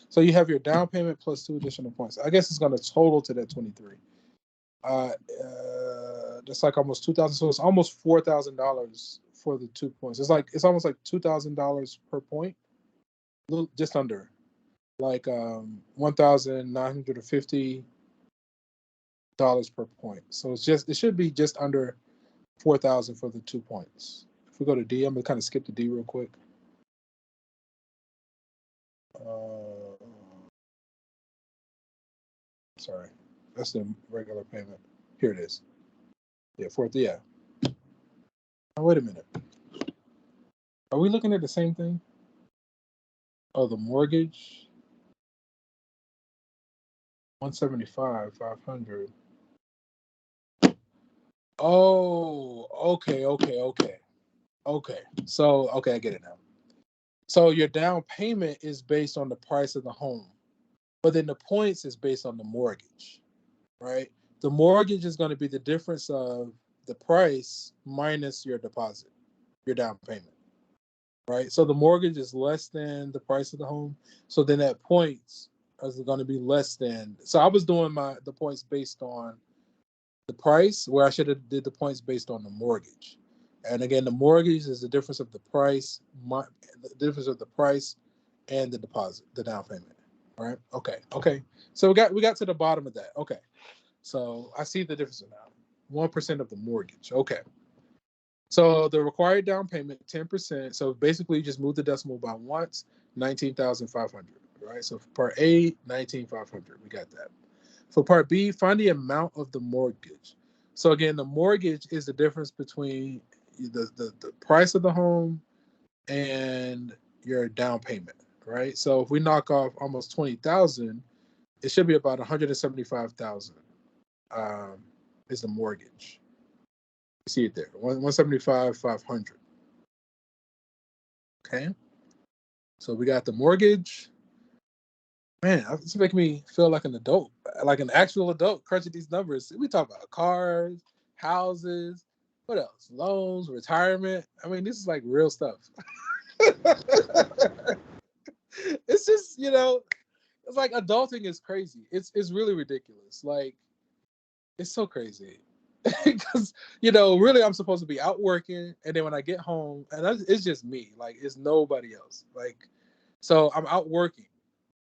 [SPEAKER 1] So you have your down payment plus 2 additional points. I guess it's going to total to that 23. That's like almost 2,000. So it's almost $4,000 for the 2 points. It's almost like $2,000 per point, just under, like $1,950 per point. So it should be just under 4,000 for the 2 points. If we go to D, I'm gonna kind of skip the D real quick. Sorry, that's the regular payment. Here it is. Yeah, fourth. Yeah. Oh, wait a minute. Are we looking at the same thing? Oh, the mortgage. 175,500. Oh, okay. So, okay, I get it now. So your down payment is based on the price of the home, but then the points is based on the mortgage, right? The mortgage is going to be the difference of the price minus your deposit, your down payment, right? So the mortgage is less than the price of the home. So then that points is going to be less than. So I was doing the points based on the price, where I should have did the points based on the mortgage. And again, the mortgage is the difference of the price, and the deposit, the down payment. All right. Okay. So we got to the bottom of that. Okay. So I see the difference now. 1% of the mortgage. Okay. So the required down payment, 10%. So basically, you just move the decimal by once, 19,500. Right. So for part A, 19,500. We got that. For part B, find the amount of the mortgage. So again, the mortgage is the difference between the price of the home and your down payment, right? So if we knock off almost 20,000, it should be about 175,000 is the mortgage. You see it there, 175,500. Okay, so we got the mortgage. Man, it's making me feel like an adult, like an actual adult, crunching these numbers. We talk about cars, houses, what else? Loans, retirement. I mean, this is like real stuff. It's just, it's like adulting is crazy. It's really ridiculous. Like, It's so crazy. Because, you know, really I'm supposed to be out working, and then when I get home, and it's just me, like it's nobody else. Like, so I'm out working.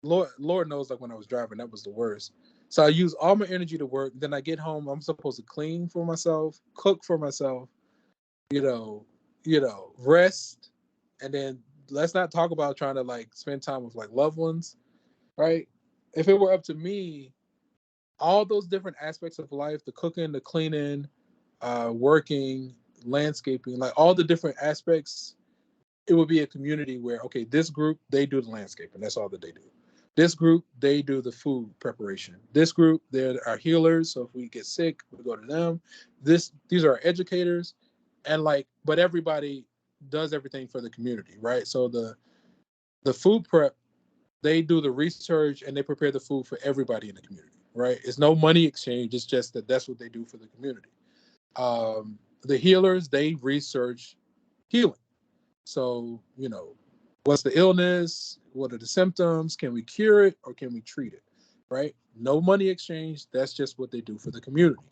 [SPEAKER 1] Lord knows, like when I was driving, that was the worst. So I use all my energy to work. Then I get home, I'm supposed to clean for myself, cook for myself, you know, rest, and then let's not talk about trying to like spend time with like loved ones, right? If it were up to me, all those different aspects of life, the cooking, the cleaning, working, landscaping, like all the different aspects, it would be a community where, okay, this group, they do the landscaping. That's all that they do. This group, they do the food preparation. This group, they're our healers. So if we get sick, we go to them. These are our educators. And like, but everybody does everything for the community, right? So the food prep, they do the research and they prepare the food for everybody in the community, right? It's no money exchange. It's just that that's what they do for the community. The healers, they research healing. So, you know, what's the illness? What are the symptoms? Can we cure it or can we treat it? Right? No money exchange. That's just what they do for the community.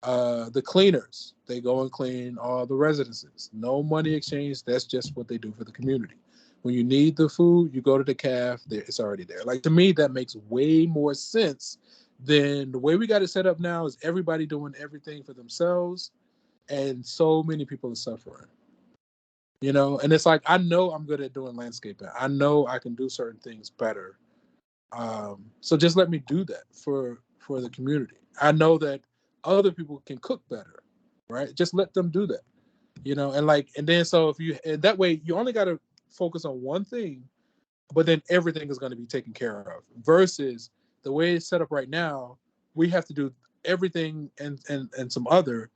[SPEAKER 1] The cleaners, they go and clean all the residences. No money exchange. That's just what they do for the community. When you need the food, you go to the caf. It's already there. Like, to me, that makes way more sense than the way we got it set up now. Is everybody doing everything for themselves, and so many people are suffering. You know, and it's like, I know I'm good at doing landscaping. I know I can do certain things better. So just let me do that for the community. I know that other people can cook better, right? Just let them do that. You know, and like, and then so if you, and that way you only got to focus on one thing, but then everything is going to be taken care of. Versus the way it's set up right now, we have to do everything and some other,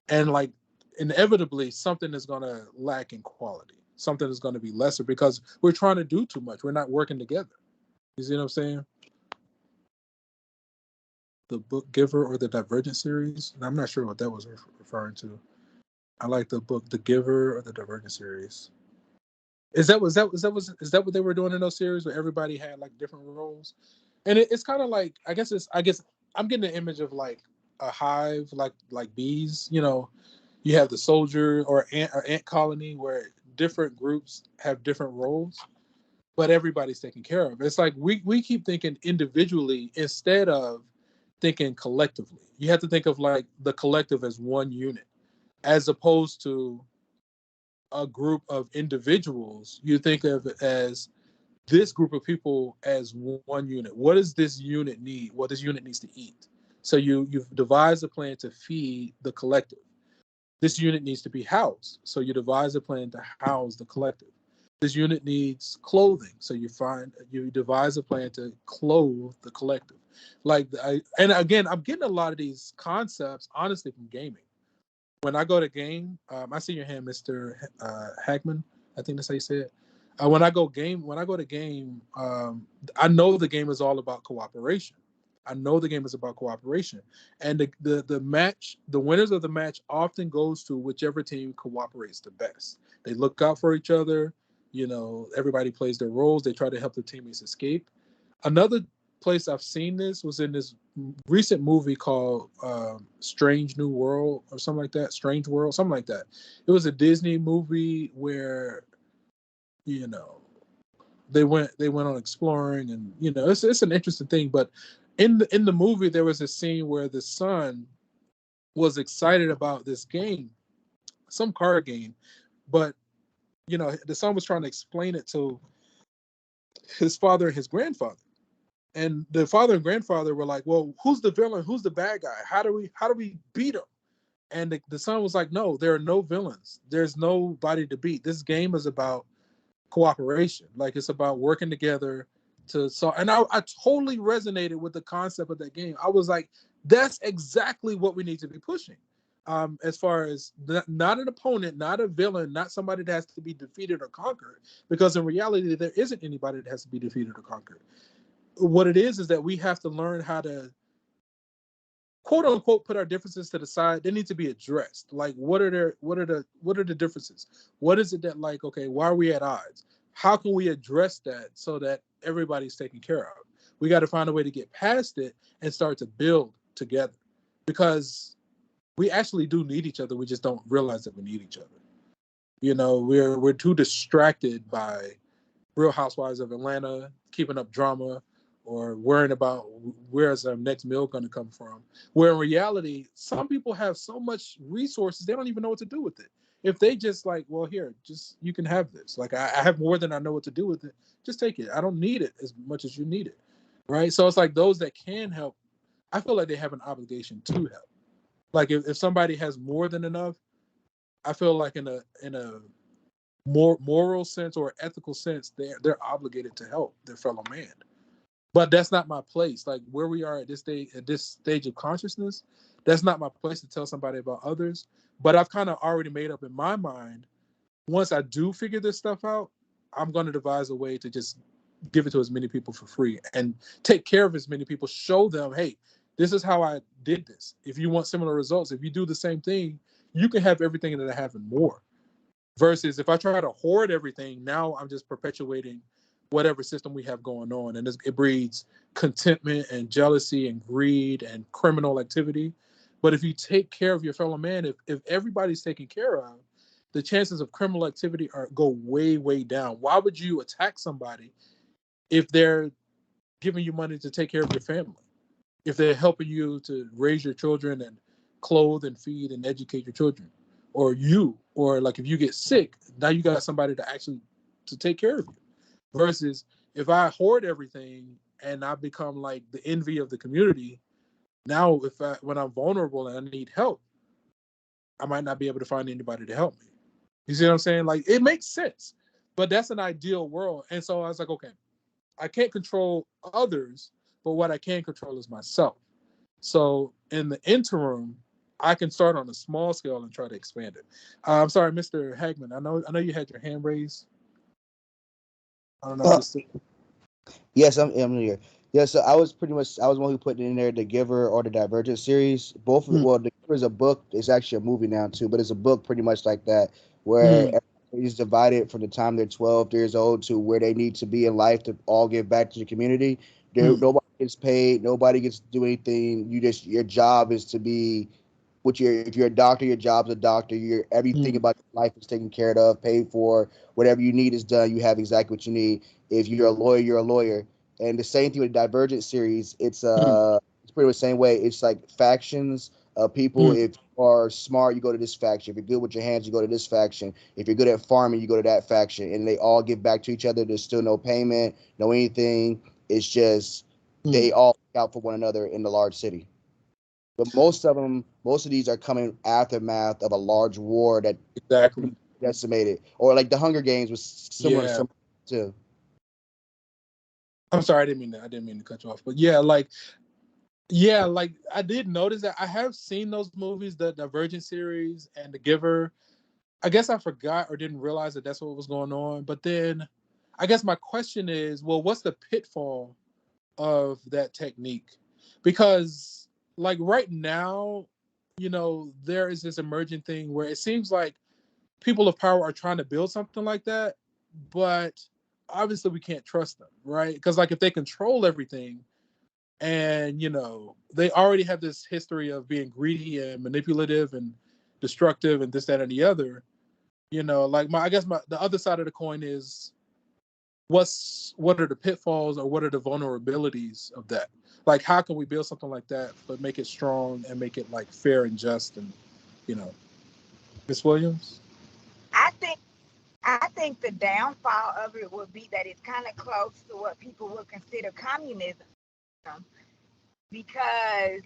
[SPEAKER 1] and like inevitably something is going to lack in quality. Something is going to be lesser because we're trying to do too much. We're not working together. You see what I'm saying? The book Giver or the Divergent series. I'm not sure what that was referring to. I like the book The Giver or the Divergent series. Is that what they were doing in those series where everybody had like different roles? And it's kind of like, I guess I'm getting an image of like a hive, like bees. You know, you have the soldier or ant colony where different groups have different roles, but everybody's taken care of. It's like we keep thinking individually instead of thinking collectively. You have to think of like the collective as one unit, as opposed to a group of individuals. You think of it as this group of people as one unit. What does this unit need? What this unit needs to eat? So you've devised a plan to feed the collective. This unit needs to be housed. So you devise a plan to house the collective. This unit needs clothing. So you devise a plan to clothe the collective. And again, I'm getting a lot of these concepts honestly from gaming. When I go to game, I see your hand, Mr. Hagman. I think that's how you say it. When I go to game, I know the game is all about cooperation. I know the game is about cooperation, and the match, the winners of the match often goes to whichever team cooperates the best. They look out for each other. You know, everybody plays their roles. They try to help their teammates escape. Another place I've seen this was in this recent movie called Strange New World or something like that. Strange World, something like that. It was a Disney movie where, you know, they went on exploring, and you know, it's an interesting thing. But in the movie, there was a scene where the son was excited about this game, some card game, but you know, the son was trying to explain it to his father and his grandfather. And the father and grandfather were like, "Well, who's the villain? Who's the bad guy? How do we beat him?" And the son was like, "No, there are no villains. There's nobody to beat. This game is about cooperation. Like, it's about working together to solve." And I totally resonated with the concept of that game. I was like, that's exactly what we need to be pushing. As far as not an opponent, not a villain, not somebody that has to be defeated or conquered, because in reality, there isn't anybody that has to be defeated or conquered. What it is that we have to learn how to, quote unquote, put our differences to the side. They need to be addressed. Like, what are the differences? What is it that, like, okay, why are we at odds? How can we address that so that everybody's taken care of? We got to find a way to get past it and start to build together. because we actually do need each other. We just don't realize that we need each other. You know, we're too distracted by Real Housewives of Atlanta, keeping up drama, or worrying about where's our next meal going to come from. Where in reality, some people have so much resources, they don't even know what to do with it. If they just like, well, here, just you can have this. Like, I have more than I know what to do with it. Just take it. I don't need it as much as you need it. Right. So it's like those that can help, I feel like they have an obligation to help. Like if somebody has more than enough, I feel like in a more moral sense or ethical sense, they're obligated to help their fellow man. But that's not my place. Like where we are at this stage of consciousness, that's not my place to tell somebody about others. But I've kind of already made up in my mind. Once I do figure this stuff out, I'm going to devise a way to just give it to as many people for free and take care of as many people. Show them, hey, this is how I did this. If you want similar results, if you do the same thing, you can have everything that I have and more. Versus if I try to hoard everything, now I'm just perpetuating whatever system we have going on. And it breeds contentment and jealousy and greed and criminal activity. But if you take care of your fellow man, if everybody's taken care of, the chances of criminal activity go way, way down. Why would you attack somebody if they're giving you money to take care of your family? If they're helping you to raise your children and clothe and feed and educate your children? Or like if you get sick, now you got somebody to take care of you. Versus if I hoard everything and I become like the envy of the community, now when I'm vulnerable and I need help, I might not be able to find anybody to help me. You see what I'm saying? Like it makes sense, but that's an ideal world. And so I was like, okay, I can't control others, but what I can control is myself. So in the interim, I can start on a small scale and try to expand it. I'm sorry, Mr. Hagman. I know you had your hand raised. I don't know if you're still.
[SPEAKER 4] Yes, I'm here. Yeah, so I was one who put in there the Giver or the Divergent series. Both of well, the Giver is a book. It's actually a movie now too, but it's a book pretty much like that, where everybody's divided from the time they're 12 years old to where they need to be in life to all give back to the community. Nobody gets paid. Nobody gets to do anything. Your job is to be if you're a doctor, your job's a doctor. Everything about your life is taken care of, paid for. Whatever you need is done. You have exactly what you need. If you're a lawyer, you're a lawyer. And the same thing with the Divergent series. It's pretty much the same way. It's like factions of people. If you are smart, you go to this faction. If you're good with your hands, you go to this faction. If you're good at farming, you go to that faction. And they all give back to each other. There's still no payment, no anything. It's just they all look out for one another in the large city. But most of these are coming aftermath of a large war that
[SPEAKER 1] Exactly
[SPEAKER 4] decimated, or like the Hunger Games was similar to.
[SPEAKER 1] I'm sorry, I didn't mean to cut you off, but like I did notice that I have seen those movies, the Divergent series and The Giver. I guess I forgot or didn't realize that that's what was going on. But then, I guess my question is, well, what's the pitfall of that technique? Because like right now, there is this emerging thing where it seems like people of power are trying to build something like that, but obviously we can't trust them, right? Because like if they control everything and they already have this history of being greedy and manipulative and destructive and this, that, and the other, like the other side of the coin is what are the pitfalls or what are the vulnerabilities of that? Like how can we build something like that but make it strong and make it like fair and just and Miss Williams?
[SPEAKER 5] I think the downfall of it would be that it's kind of close to what people would consider communism, because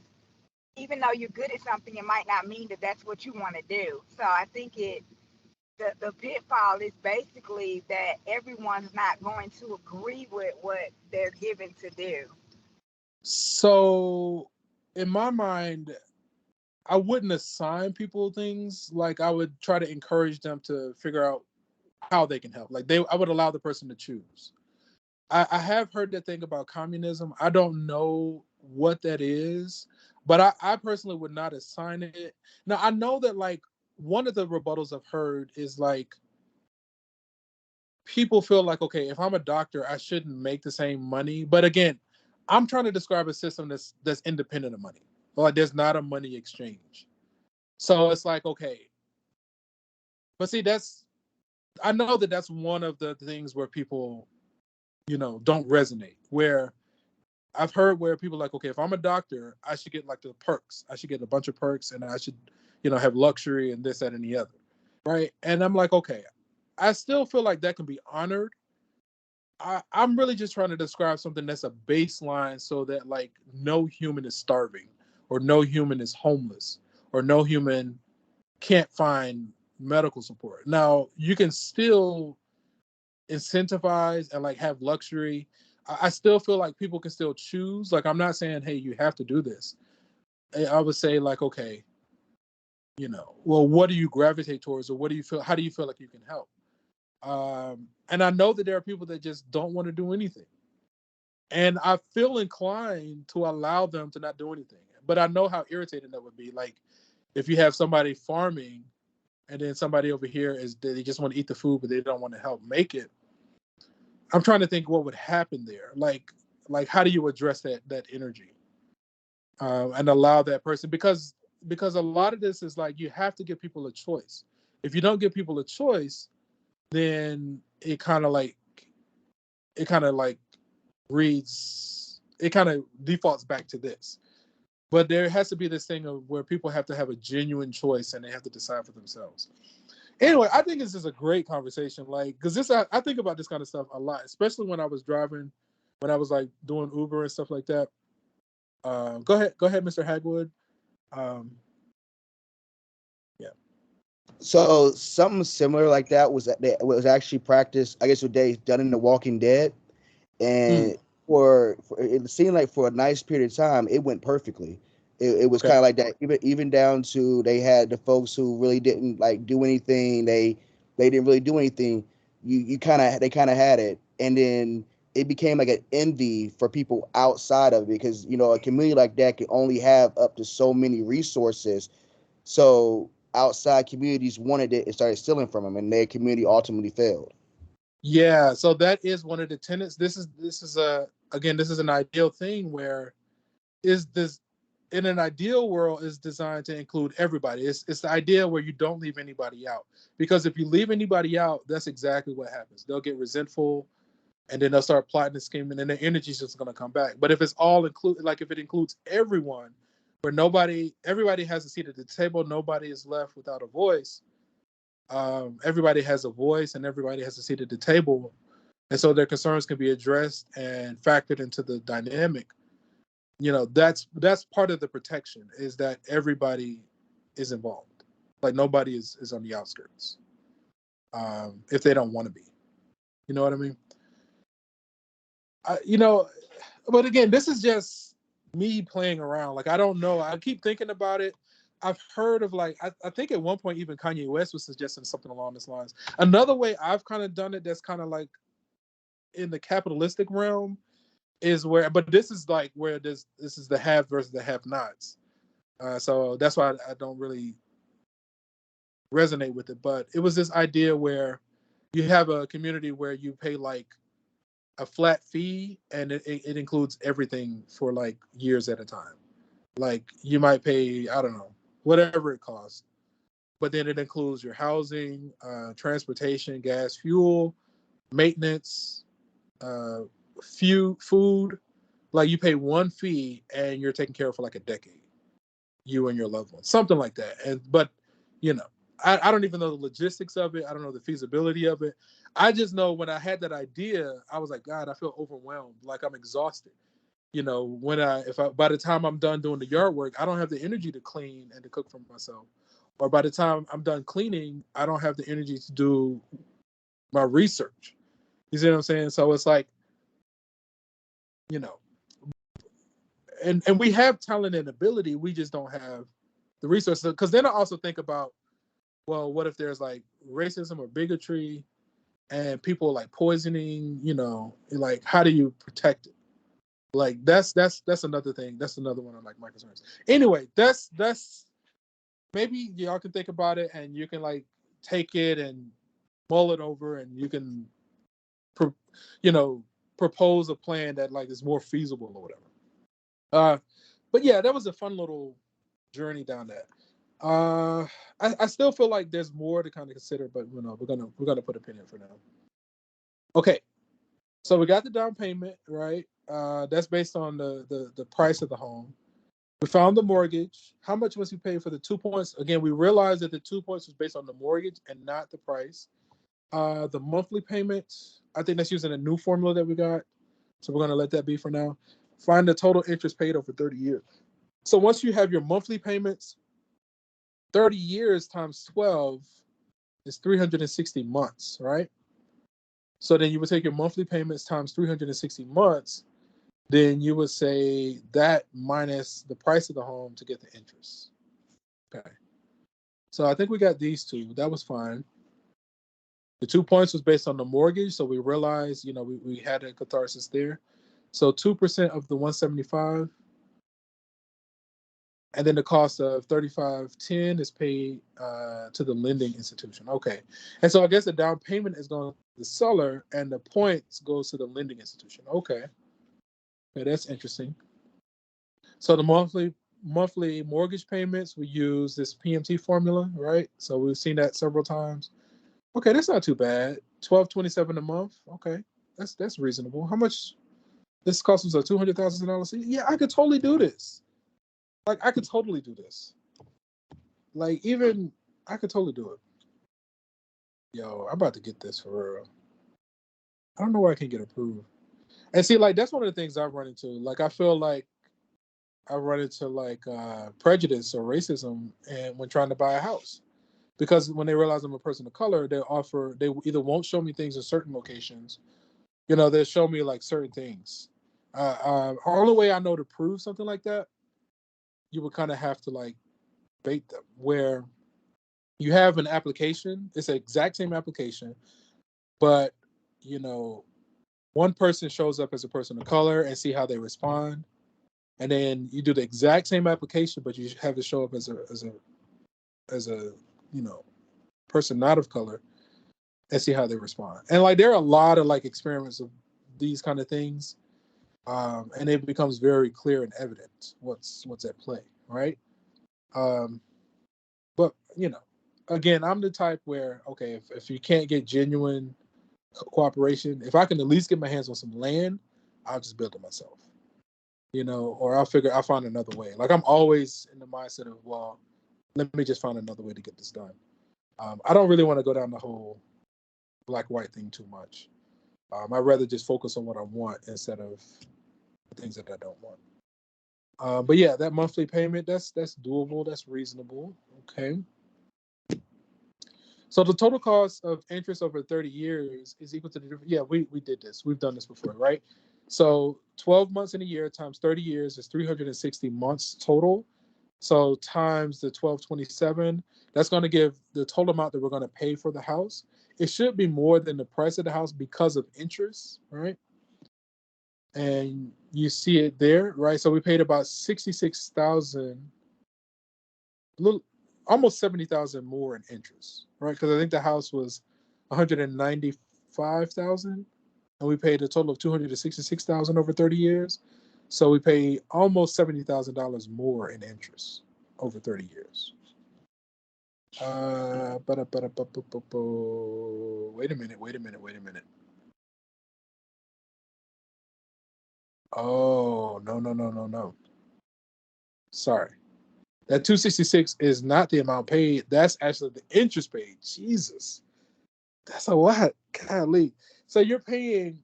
[SPEAKER 5] even though you're good at something, it might not mean that that's what you want to do. So I think the pitfall is basically that everyone's not going to agree with what they're given to do.
[SPEAKER 1] So in my mind, I wouldn't assign people things. Like I would try to encourage them to figure out how they can help. Like I would allow the person to choose. I have heard that thing about communism. I don't know what that is, but I personally would not assign it. Now I know that like one of the rebuttals I've heard is like people feel like, okay, if I'm a doctor, I shouldn't make the same money. But again, I'm trying to describe a system that's independent of money. or like there's not a money exchange. So it's like, okay, but see, I know that that's one of the things where people, don't resonate. Where I've heard where people are like, okay, if I'm a doctor, I should get like the perks. I should get a bunch of perks, and I should, have luxury and this, that, and the other, right? And I'm like, okay, I still feel like that can be honored. I'm really just trying to describe something that's a baseline, so that like no human is starving, or no human is homeless, or no human can't find medical support. Now you can still incentivize and like have luxury. I still feel like people can still choose. Like, I'm not saying, hey, you have to do this. I would say like, okay, well, what do you gravitate towards, or what do you feel? How do you feel like you can help? And I know that there are people that just don't want to do anything, and I feel inclined to allow them to not do anything. But I know how irritating that would be. Like, if you have somebody farming, and then somebody over here is they just want to eat the food, but they don't want to help make it. I'm trying to think what would happen there. Like how do you address that energy, and allow that person, because a lot of this is like you have to give people a choice. If you don't give people a choice, then it kind of defaults back to this. But there has to be this thing of where people have to have a genuine choice, and they have to decide for themselves. Anyway, I think this is a great conversation. Like, because I think about this kind of stuff a lot, especially when I was driving, when I was like doing Uber and stuff like that. Go ahead, Mr. Hagwood. Yeah.
[SPEAKER 4] So something similar like that was actually practiced, I guess, what they done in The Walking Dead, and for it seemed like for a nice period of time it went perfectly. It was
[SPEAKER 1] Okay.
[SPEAKER 4] kind of like that, even down to they had the folks who really didn't like do anything. They didn't really do anything. They kind of had it, and then it became like an envy for people outside of it, because a community like that can only have up to so many resources. So outside communities wanted it and started stealing from them, and their community ultimately failed.
[SPEAKER 1] Yeah, so that is one of the tenets. This is an ideal thing where is this in an ideal world is designed to include everybody. It's the idea where you don't leave anybody out, because if you leave anybody out, that's exactly what happens. They'll get resentful, and then they'll start plotting and scheming, and the energy's just going to come back. But if it's all included, like if it includes everyone, where everybody has a seat at the table, nobody is left without a voice. Everybody has a voice, and everybody has a seat at the table, and so their concerns can be addressed and factored into the dynamic. That's part of the protection, is that everybody is involved. Like, nobody is on the outskirts, if they don't want to be. You know what I mean? But again, this is just me playing around. Like, I don't know. I keep thinking about it. I've heard of like, I think at one point even Kanye West was suggesting something along this lines. Another way I've kind of done it that's kind of like in the capitalistic realm is but this is like where this is the have versus the have-nots. So that's why I don't really resonate with it. But it was this idea where you have a community where you pay like a flat fee, and it includes everything for like years at a time. Like, you might pay, I don't know, whatever it costs, but then it includes your housing, transportation, gas, fuel, maintenance, food. Like, you pay one fee and you're taken care of for like a decade, you and your loved ones, something like that. But I don't even know the logistics of it. I don't know the feasibility of it. I just know when I had that idea, I was like, God, I feel overwhelmed. Like, I'm exhausted. By the time I'm done doing the yard work, I don't have the energy to clean and to cook for myself. Or by the time I'm done cleaning, I don't have the energy to do my research. You see what I'm saying? So it's like, and we have talent and ability. We just don't have the resources. Because then I also think about, well, what if there's like racism or bigotry and people like poisoning, like, how do you protect it? Like, that's another thing. That's another one of like my concerns. Anyway, that's maybe y'all can think about it, and you can like take it and mull it over, and you can propose a plan that like is more feasible or whatever. But yeah, that was a fun little journey down that. I still feel like there's more to kind of consider, but we're gonna put a pin in for now. Okay, so we got the down payment, right? That's based on the price of the home. We found the mortgage. How much was he paying for the 2 points? Again, we realized that the 2 points was based on the mortgage and not the price. The monthly payments, I think that's using a new formula that we got. So we're going to let that be for now. Find the total interest paid over 30 years. So once you have your monthly payments, 30 years times 12 is 360 months, right? So then you would take your monthly payments times 360 months. Then you would say that minus the price of the home to get the interest. Okay. So I think we got these two. That was fine. The 2 points was based on the mortgage. So we realized, we had a catharsis there. So 2% of the 175. And then the cost of 3510 is paid to the lending institution. Okay. And so I guess the down payment is going to the seller and the points goes to the lending institution. Okay. Okay, that's interesting. So the monthly mortgage payments, we use this PMT formula, right? So we've seen that several times. Okay, that's not too bad. $1,227 a month. Okay, that's reasonable. How much? This costs us $200,000. Yeah, I could totally do this. Like I could totally do this. Like even I could totally do it. Yo, I'm about to get this for real. I don't know where I can get approved. And see, like that's one of the things I've run into. Like I feel like I run into like prejudice or racism and when trying to buy a house. Because when they realize I'm a person of color, they either won't show me things in certain locations, they'll show me like certain things. The only way I know to prove something like that, you would kind of have to like bait them where you have an application, it's the exact same application, but one person shows up as a person of color and see how they respond. And then you do the exact same application, but you have to show up as a person not of color and see how they respond. And like there are a lot of like experiments of these kind of things, and it becomes very clear and evident what's at play, right? But again, I'm the type where okay, if you can't get genuine cooperation, if I can at least get my hands on some land, I'll just build it myself. Or I'll find another way. Like I'm always in the mindset of, well, let me just find another way to get this done. I don't really want to go down the whole black-white thing too much. I'd rather just focus on what I want instead of the things that I don't want. But yeah, that monthly payment, that's doable. That's reasonable. Okay. So the total cost of interest over 30 years is equal to we did this. We've done this before, right? So 12 months in a year times 30 years is 360 months total. So times the 1227, that's going to give the total amount that we're going to pay for the house. It should be more than the price of the house because of interest, right? And you see it there, right? So we paid about 66,000, almost 70,000 more in interest, right? Because I think the house was 195,000, and we paid a total of 266,000 over 30 years. So we pay almost $70,000 more in interest over 30 years. Wait a minute. Oh, no. Sorry. That 266 is not the amount paid. That's actually the interest paid. Jesus. That's a lot. Golly. So you're paying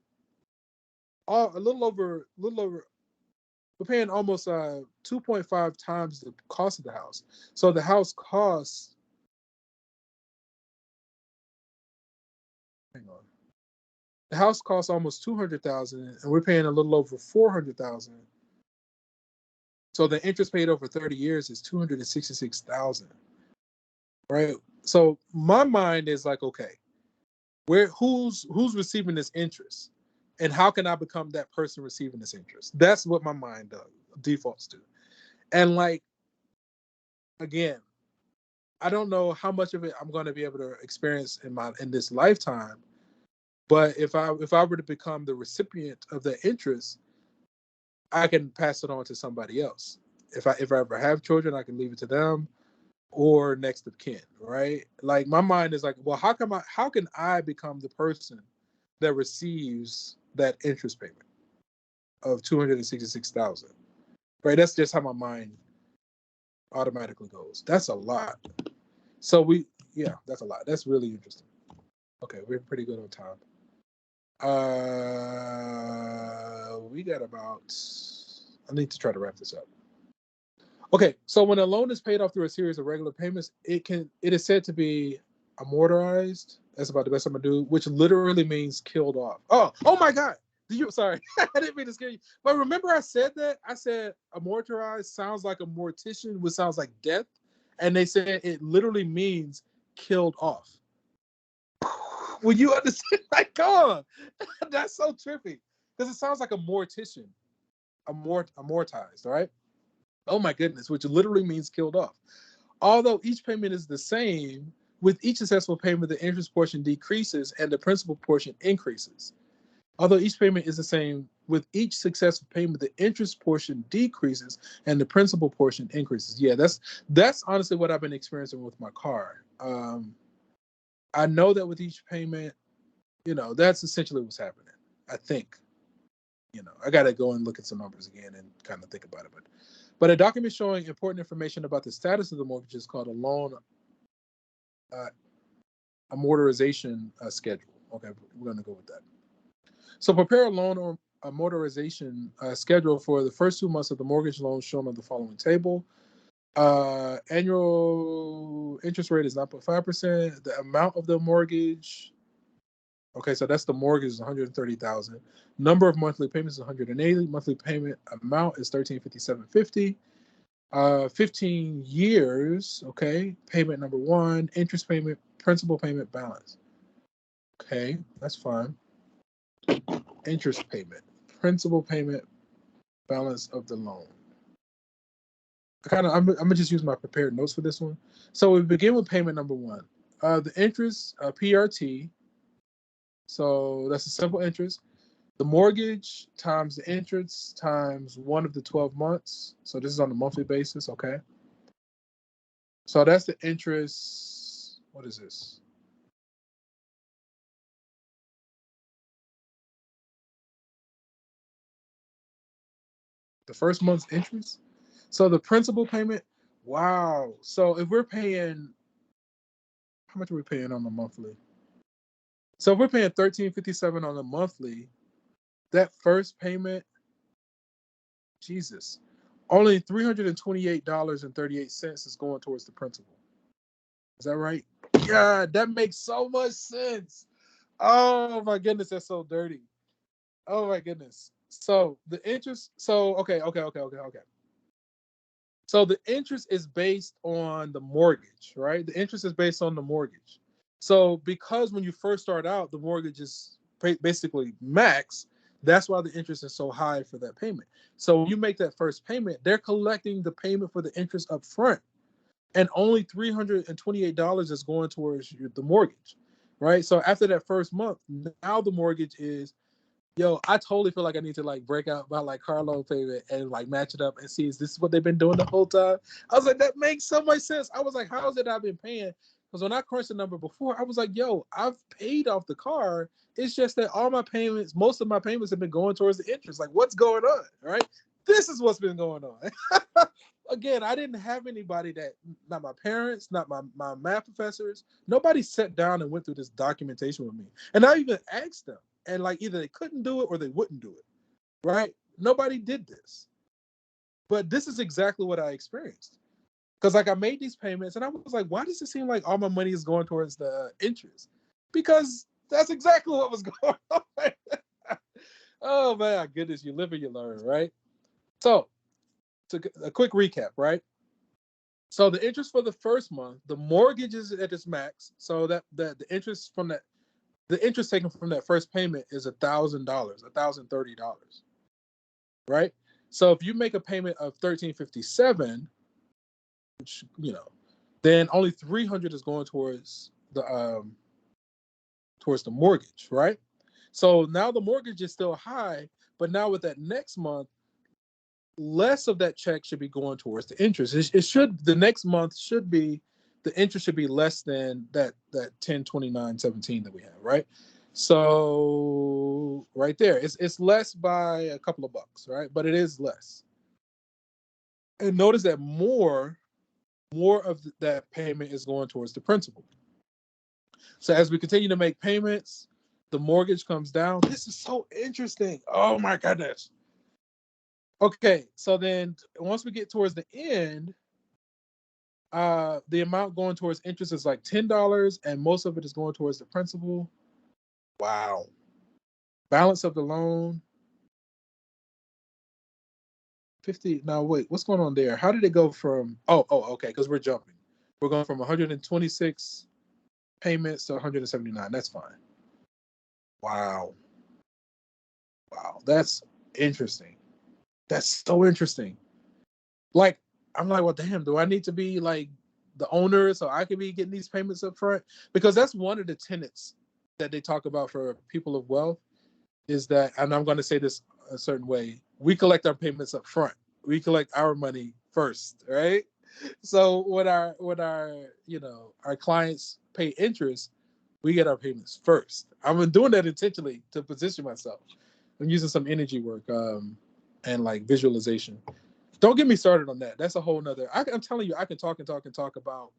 [SPEAKER 1] a little over, we're paying almost 2.5 times the cost of the house. So the house costs, hang on. The house costs almost 200,000 and we're paying a little over 400,000. So the interest paid over 30 years is 266,000. Right? So my mind is like, okay, who's receiving this interest? And how can I become that person receiving this interest? That's what my mind defaults to. And like, again, I don't know how much of it I'm going to be able to experience in this lifetime. But if I were to become the recipient of the interest, I can pass it on to somebody else. if I ever have children, I can leave it to them or next of kin, right? Like my mind is like, well, how can I become the person that receives that interest payment of $266,000? Right? That's just how my mind automatically goes. That's a lot. So that's a lot. That's really interesting. Okay, we're pretty good on time. We got about. I need to try to wrap this up. Okay, so when a loan is paid off through a series of regular payments, it is said to be amortized. That's about the best I'm gonna do, which literally means killed off. Oh my God! Sorry, I didn't mean to scare you. But remember, I said that I said amortized sounds like a mortician, which sounds like death, and they said it literally means killed off. Will you understand? Like, come on, that's so trippy because it sounds like a mortician, amortized, right? Oh my goodness, which literally means killed off. Although each payment is the same, with each successful payment, the interest portion decreases and the principal portion increases. Although each payment is the same, with each successful payment, the interest portion decreases and the principal portion increases. Yeah, that's honestly what I've been experiencing with my car. I know that with each payment, that's essentially what's happening. I think. I got to go and look at some numbers again and kind of think about it. But a document showing important information about the status of the mortgage is called a loan amortization schedule. Okay, we're going to go with that. So prepare a loan or amortization schedule for the first 2 months of the mortgage loan shown on the following table. Annual interest rate is 9.5%. The amount of the mortgage. Okay, so that's the mortgage is $130,000. Number of monthly payments is 180. Monthly payment amount is $1,357.50. 15 years. Okay, payment number 1, interest payment, principal payment, balance. Okay, that's fine. Interest payment, principal payment, balance of the loan. I'm gonna just use my prepared notes for this one. So we begin with payment number 1. The interest, PRT. So that's a simple interest. The mortgage times the interest times 1 of the 12 months. So this is on a monthly basis, okay? So that's the interest. What is this? The first month's interest? So the principal payment, wow. So if we're paying, how much are we paying on the monthly? So if we're paying $1,357 on the monthly, that first payment, Jesus, only $328.38 is going towards the principal. Is that right? Yeah, that makes so much sense. Oh my goodness, that's so dirty. Oh my goodness. So the interest, okay. So the interest is based on the mortgage, right? The interest is based on the mortgage. So because when you first start out, the mortgage is basically max, that's why the interest is so high for that payment. So when you make that first payment, they're collecting the payment for the interest up front. And only $328 is going towards the mortgage, right? So after that first month, now the mortgage is, I totally feel like I need to like break out my like car loan payment and like match it up and see, is this what they've been doing the whole time? I was like, that makes so much sense. I was like, how is it I've been paying? Because when I crunched the number before, I was like, I've paid off the car. It's just that all my payments, most of my payments have been going towards the interest. Like, what's going on, right? This is what's been going on. Again, I didn't have anybody not my parents, not my math professors, nobody sat down and went through this documentation with me. And I even asked them. And like either they couldn't do it or they wouldn't do it, right? Nobody did this. But this is exactly what I experienced. Because like I made these payments and I was like, why does it seem like all my money is going towards the interest? Because that's exactly what was going on. Oh my goodness, you live and you learn, right? So a quick recap, right? So the interest for the first month, the mortgage is at its max. So that the interest from that, the interest taken from that first payment is $1,000, $1,030, right? So if you make a payment of $1,357, which then only $300 is going towards the mortgage, right? So now the mortgage is still high, but now with that next month, less of that check should be going towards the interest. It should, the next month should be, the interest should be less than that 1029.17 that we have, right? So right there, it's less by a couple of bucks, right? But it is less. And notice that more of that payment is going towards the principal. So as we continue to make payments, the mortgage comes down. This is so interesting. Oh my goodness. Okay, so then once we get towards the end, the amount going towards interest is like $10, and most of it is going towards the principal. Wow. Balance of the loan, 50. Now wait, what's going on there? How did it go from? Okay, because we're jumping. We're going from 126 payments to 179. That's fine. Wow. That's interesting. That's so interesting. Like, I'm like, well, damn, do I need to be like the owner so I can be getting these payments up front? Because that's one of the tenets that they talk about for people of wealth, is that, and I'm going to say this a certain way, we collect our payments up front. We collect our money first, right? So when our our clients pay interest, we get our payments first. I'm doing that intentionally to position myself. I'm using some energy work and like visualization. Don't get me started on that. That's a whole nother. I'm telling you, I can talk about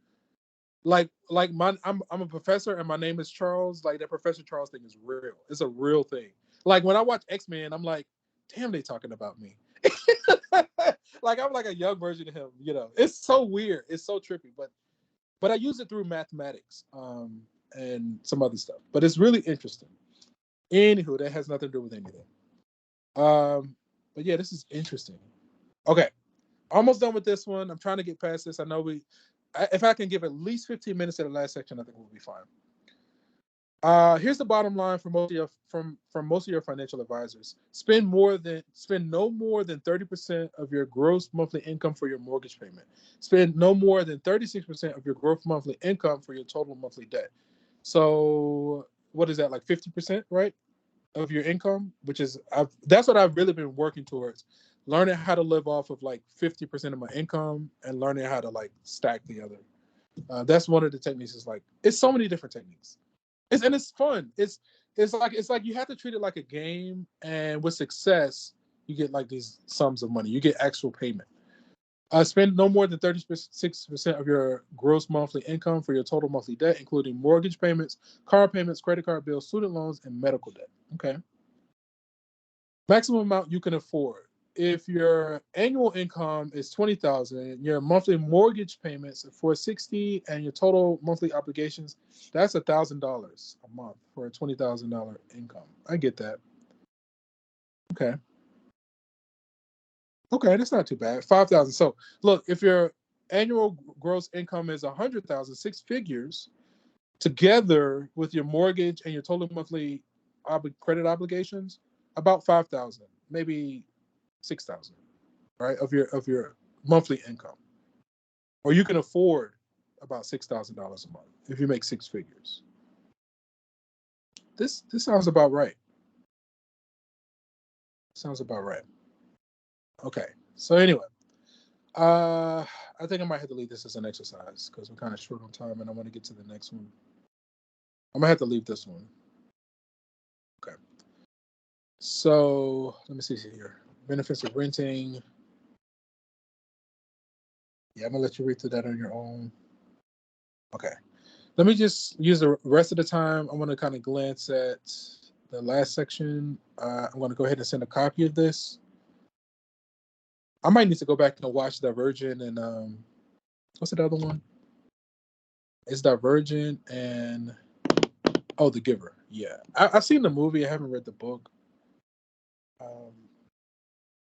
[SPEAKER 1] like I'm a professor and my name is Charles. Like, that Professor Charles thing is real. It's a real thing. Like when I watch X-Men, I'm like, damn, they talking about me. Like I'm like a young version of him. It's so weird. It's so trippy. But I use it through mathematics and some other stuff. But it's really interesting. Anywho, that has nothing to do with anything. But yeah, this is interesting. Okay, almost done with this one. I'm trying to get past this. I know if I can give at least 15 minutes to the last section, I think we'll be fine. Here's the bottom line for most of your from most of your financial advisors. Spend no more than 30% of your gross monthly income for your mortgage payment. Spend no more than 36% of your gross monthly income for your total monthly debt. So what is that, like 50%, right, of your income? Which is that's what I've really been working towards. Learning how to live off of like 50% of my income and learning how to like stack the other. That's one of the techniques. Is like, it's so many different techniques. It's fun. It's like you have to treat it like a game, and with success, you get like these sums of money. You get actual payment. Spend no more than 36% of your gross monthly income for your total monthly debt, including mortgage payments, car payments, credit card bills, student loans, and medical debt. Okay. Maximum amount you can afford. If your annual income is $20,000, your monthly mortgage payments are $460, and your total monthly obligations, that's $1,000 a month for a $20,000 income. I get that. Okay, that's not too bad. 5,000. So look, if your annual gross income is 100,000, six figures, together with your mortgage and your total monthly credit obligations, about 5,000, maybe 6,000, right, of your monthly income, or you can afford about $6,000 a month if you make six figures. This sounds about right. Sounds about right. Okay, so anyway, I think I might have to leave this as an exercise because we're kind of short on time, and I want to get to the next one. I might have to leave this one. Okay. So let me see here. Benefits of renting. Yeah, I'm gonna let you read through that on your own. Okay. Let me just use the rest of the time. I'm gonna kind of glance at the last section. I'm gonna go ahead and send a copy of this. I might need to go back and watch Divergent and what's the other one? It's Divergent and The Giver. Yeah, I've seen the movie. I haven't read the book.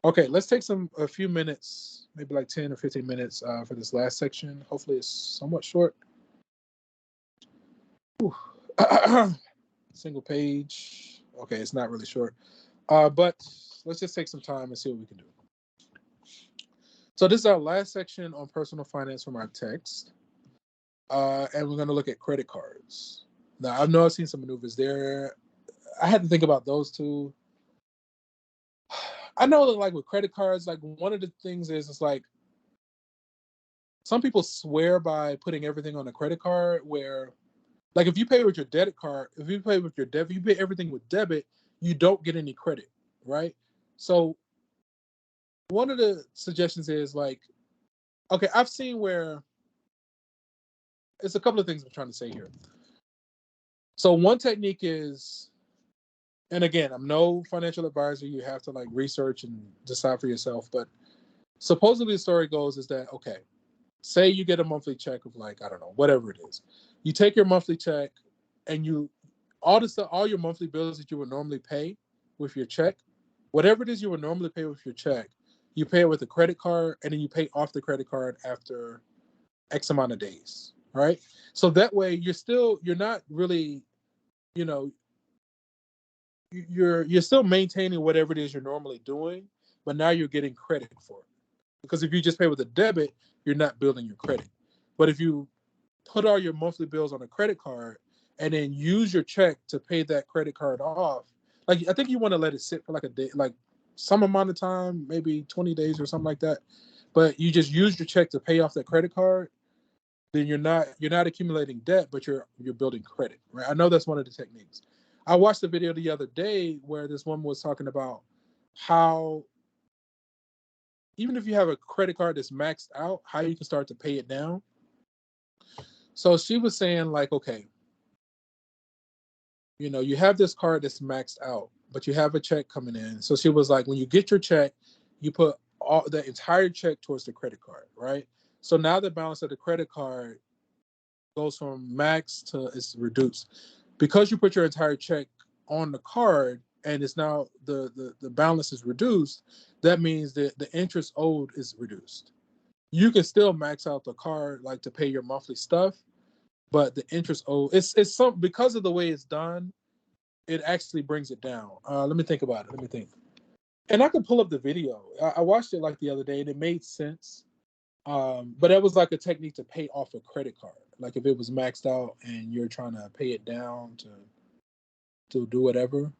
[SPEAKER 1] Okay, let's take a few minutes, maybe like 10 or 15 minutes for this last section. Hopefully it's somewhat short. Single page. Okay, it's not really short. But let's just take some time and see what we can do. So this is our last section on personal finance from our text. And we're going to look at credit cards. Now, I know I've seen some maneuvers there. I had to think about those two. I know that, like, with credit cards, like, one of the things is it's like some people swear by putting everything on a credit card where, like, if you pay with your debit card, if you pay everything with debit, you don't get any credit, right? So one of the suggestions is like, okay, I've seen where it's a couple of things I'm trying to say here. So one technique is, and again, I'm no financial advisor. You have to like research and decide for yourself. But supposedly the story goes is that, okay, say you get a monthly check of like, I don't know, whatever it is. You take your monthly check and all your monthly bills that you would normally pay with your check, whatever it is you would normally pay with your check, you pay it with a credit card and then you pay off the credit card after X amount of days, right? So that way you're not really, you know, you're still maintaining whatever it is you're normally doing, but now you're getting credit for it. Because if you just pay with a debit, you're not building your credit. But if you put all your monthly bills on a credit card and then use your check to pay that credit card off, like I think you want to let it sit for like a day, like some amount of time, maybe 20 days or something like that. But you just use your check to pay off that credit card, then you're not accumulating debt, but you're building credit, right? I know that's one of the techniques. I watched a video the other day where this woman was talking about how even if you have a credit card that's maxed out, how you can start to pay it down. So she was saying like, okay, you have this card that's maxed out, but you have a check coming in. So she was like, when you get your check, you put all the entire check towards the credit card, right? So now the balance of the credit card goes from max to it's reduced. Because you put your entire check on the card and it's now the balance is reduced, that means that the interest owed is reduced. You can still max out the card like to pay your monthly stuff, but the interest owed it's some because of the way it's done, it actually brings it down. Let me think about it. Let me think. And I can pull up the video. I watched it like the other day and it made sense. But that was like a technique to pay off a credit card. Like if it was maxed out and you're trying to pay it down to do whatever.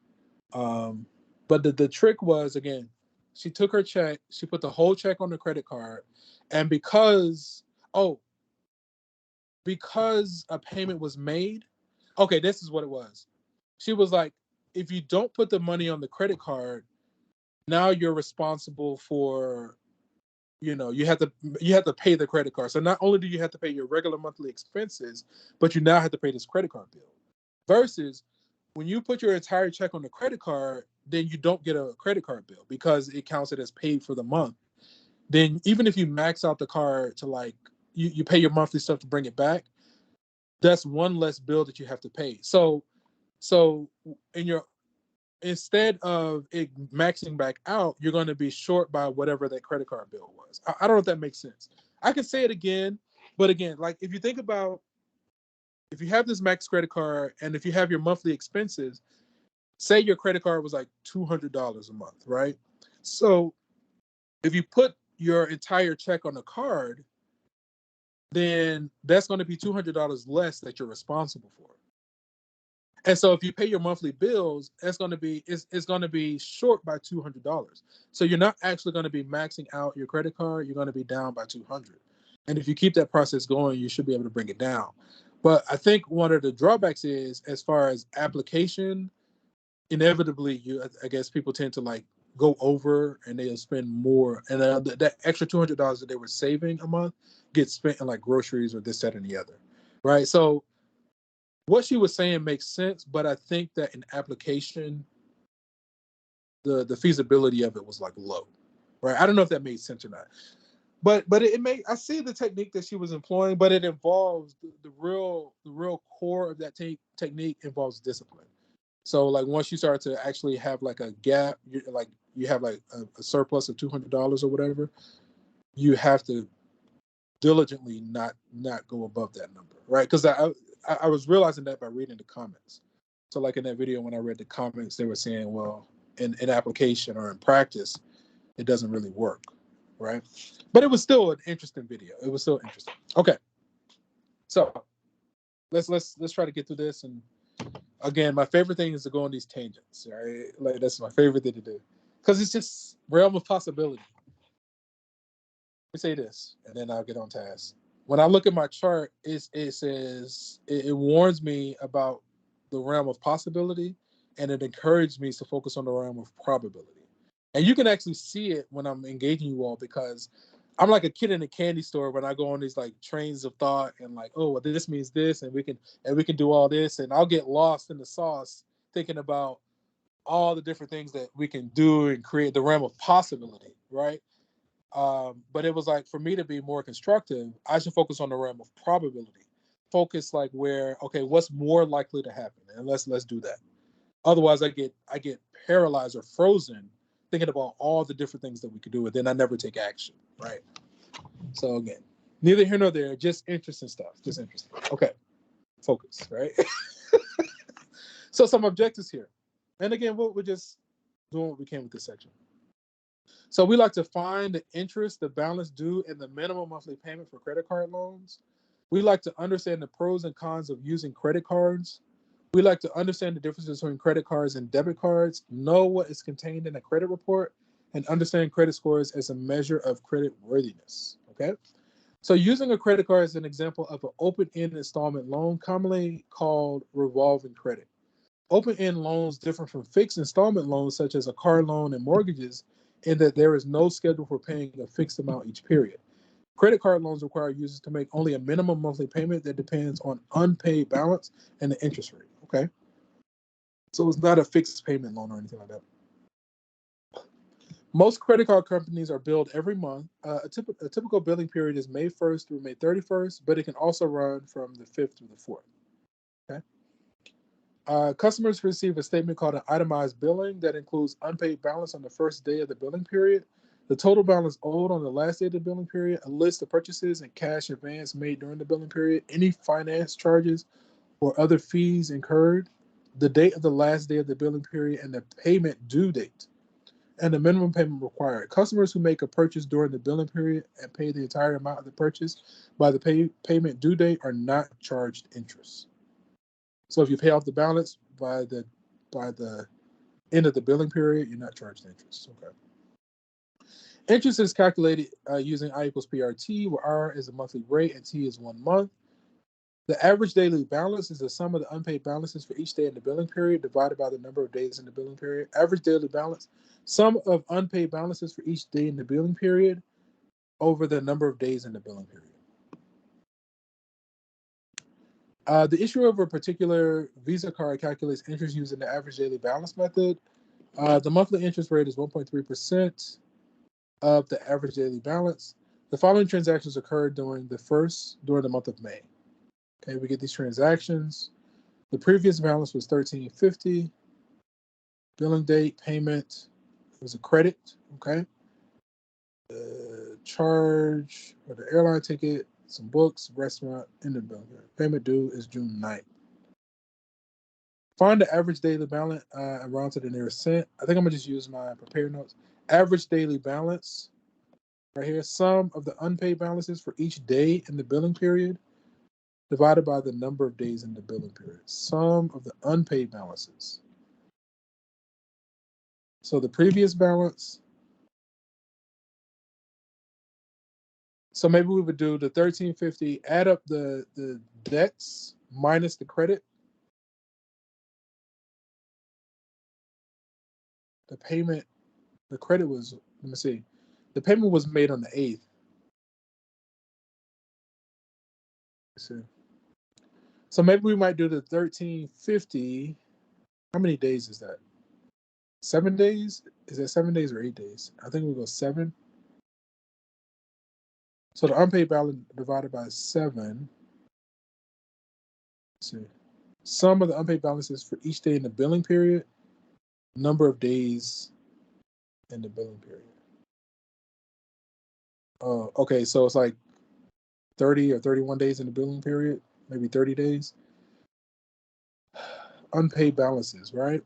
[SPEAKER 1] But the trick was, again, she took her check, she put the whole check on the credit card, and because a payment was made, okay, this is what it was. She was like, if you don't put the money on the credit card, now you're responsible for, you have to pay the credit card. So not only do you have to pay your regular monthly expenses, but you now have to pay this credit card bill. Versus when you put your entire check on the credit card, then you don't get a credit card bill because it counts it as paid for the month. Then even if you max out the card to like you pay your monthly stuff to bring it back, that's one less bill that you have to pay. So in your instead of it maxing back out, you're going to be short by whatever that credit card bill was. I don't know if that makes sense. I can say it again, but again, like if you think about if you have this max credit card and if you have your monthly expenses, say your credit card was like $200 a month, right? So if you put your entire check on the card, then that's going to be $200 less that you're responsible for. And so if you pay your monthly bills, it's going to be short by $200. So you're not actually going to be maxing out your credit card. You're going to be down by $200. And if you keep that process going, you should be able to bring it down. But I think one of the drawbacks is, as far as application, inevitably, I guess people tend to like go over and they'll spend more, and that extra $200 that they were saving a month gets spent in like groceries or this, that, and the other, right? So what she was saying makes sense, but I think that in application, the feasibility of it was like low, right? I don't know if that made sense or not, but I see the technique that she was employing, but it involves the real core of that technique involves discipline. So like once you start to actually have like a gap, you have like a surplus of $200 or whatever, you have to diligently not go above that number, right? Because I was realizing that by reading the comments. So like in that video, when I read the comments, they were saying, well, in application or in practice, it doesn't really work, right? But it was still an interesting video. It was still interesting. Okay, so let's try to get through this. And again, my favorite thing is to go on these tangents, right? Like that's my favorite thing to do because it's just realm of possibility. Let me say this, and then I'll get on task. When I look at my chart, it says it warns me about the realm of possibility, and it encouraged me to focus on the realm of probability. And you can actually see it when I'm engaging you all, because I'm like a kid in a candy store when I go on these like trains of thought and like, oh, well, this means this, and we can do all this, and I'll get lost in the sauce thinking about all the different things that we can do and create the realm of possibility, right? But it was like, for me to be more constructive, I should focus on the realm of probability. Focus like where, okay, what's more likely to happen, and let's do that. Otherwise, I get paralyzed or frozen thinking about all the different things that we could do, and then I never take action, right? So again, neither here nor there, just interesting stuff, just interesting. Okay, focus, right? So some objectives here, and again, we're just doing what we can with this section. So we like to find the interest, the balance due, and the minimum monthly payment for credit card loans. We like to understand the pros and cons of using credit cards. We like to understand the differences between credit cards and debit cards, know what is contained in a credit report, and understand credit scores as a measure of credit worthiness. Okay? So using a credit card is an example of an open-end installment loan, commonly called revolving credit. Open-end loans differ from fixed installment loans, such as a car loan and mortgages, in that there is no schedule for paying a fixed amount each period. Credit card loans require users to make only a minimum monthly payment that depends on unpaid balance and the interest rate. Okay, so it's not a fixed payment loan or anything like that. Most credit card companies are billed every month. A typical billing period is May 1st through May 31st, but it can also run from the 5th through the 4th. Okay. Customers receive a statement called an itemized billing that includes unpaid balance on the first day of the billing period, the total balance owed on the last day of the billing period, a list of purchases and cash advance made during the billing period, any finance charges or other fees incurred, the date of the last day of the billing period, and the payment due date, and the minimum payment required. Customers who make a purchase during the billing period and pay the entire amount of the purchase by the payment due date are not charged interest. So if you pay off the balance by the end of the billing period, you're not charged interest. Okay. Interest is calculated using I equals PRT, where R is the monthly rate and T is 1 month. The average daily balance is the sum of the unpaid balances for each day in the billing period divided by the number of days in the billing period. Average daily balance, sum of unpaid balances for each day in the billing period over the number of days in the billing period. The issuer of a particular Visa card calculates interest using the average daily balance method. The monthly interest rate is 1.3% of the average daily balance. The following transactions occurred during the month of May. Okay, we get these transactions. The previous balance was $13.50. Billing date, payment was a credit. Okay. Charge for the airline ticket, some books, restaurant, in the billing. Payment due is June 9th. Find the average daily balance and round to the nearest cent. I think I'm gonna just use my prepared notes. Average daily balance, right here, sum of the unpaid balances for each day in the billing period divided by the number of days in the billing period. Sum of the unpaid balances. So the previous balance. So maybe we would do the $13.50, add up the debts minus the credit. The payment, the credit was, let me see, the payment was made on the 8th. Let's see. So maybe we might do the $13.50. How many days is that? 7 days? Is that 7 days or 8 days? I think we'll go 7. So the unpaid balance divided by 7. Let's see. Sum of the unpaid balances for each day in the billing period, number of days in the billing period. Okay, so it's like 30 or 31 days in the billing period, maybe 30 days. Unpaid balances, right?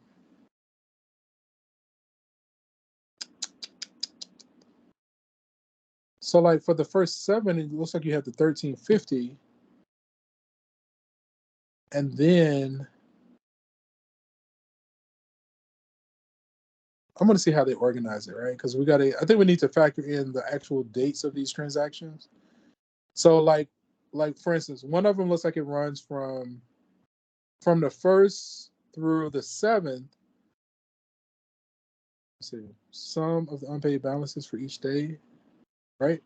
[SPEAKER 1] So like for the first 7, it looks like you have the $13.50, and then I'm gonna see how they organize it, right? Because I think we need to factor in the actual dates of these transactions. So like for instance, one of them looks like it runs from the 1st through the 7th. Let's see, sum of the unpaid balances for each day, right?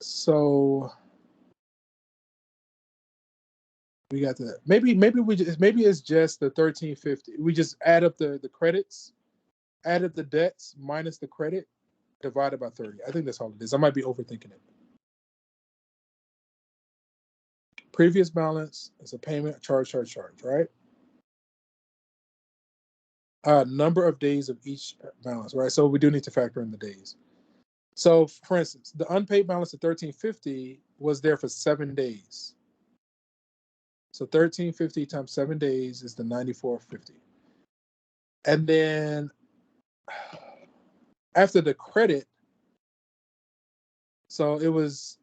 [SPEAKER 1] So we got the maybe it's just the 1350. We just add up the credits, add up the debts minus the credit, divided by 30. I think that's all it is. I might be overthinking it. Previous balance is a payment, charge, right? Number of days of each balance, right? So we do need to factor in the days. So, for instance, the unpaid balance of 1350 was there for 7 days. So 1350 times 7 days is the 9450. And then after the credit, so it was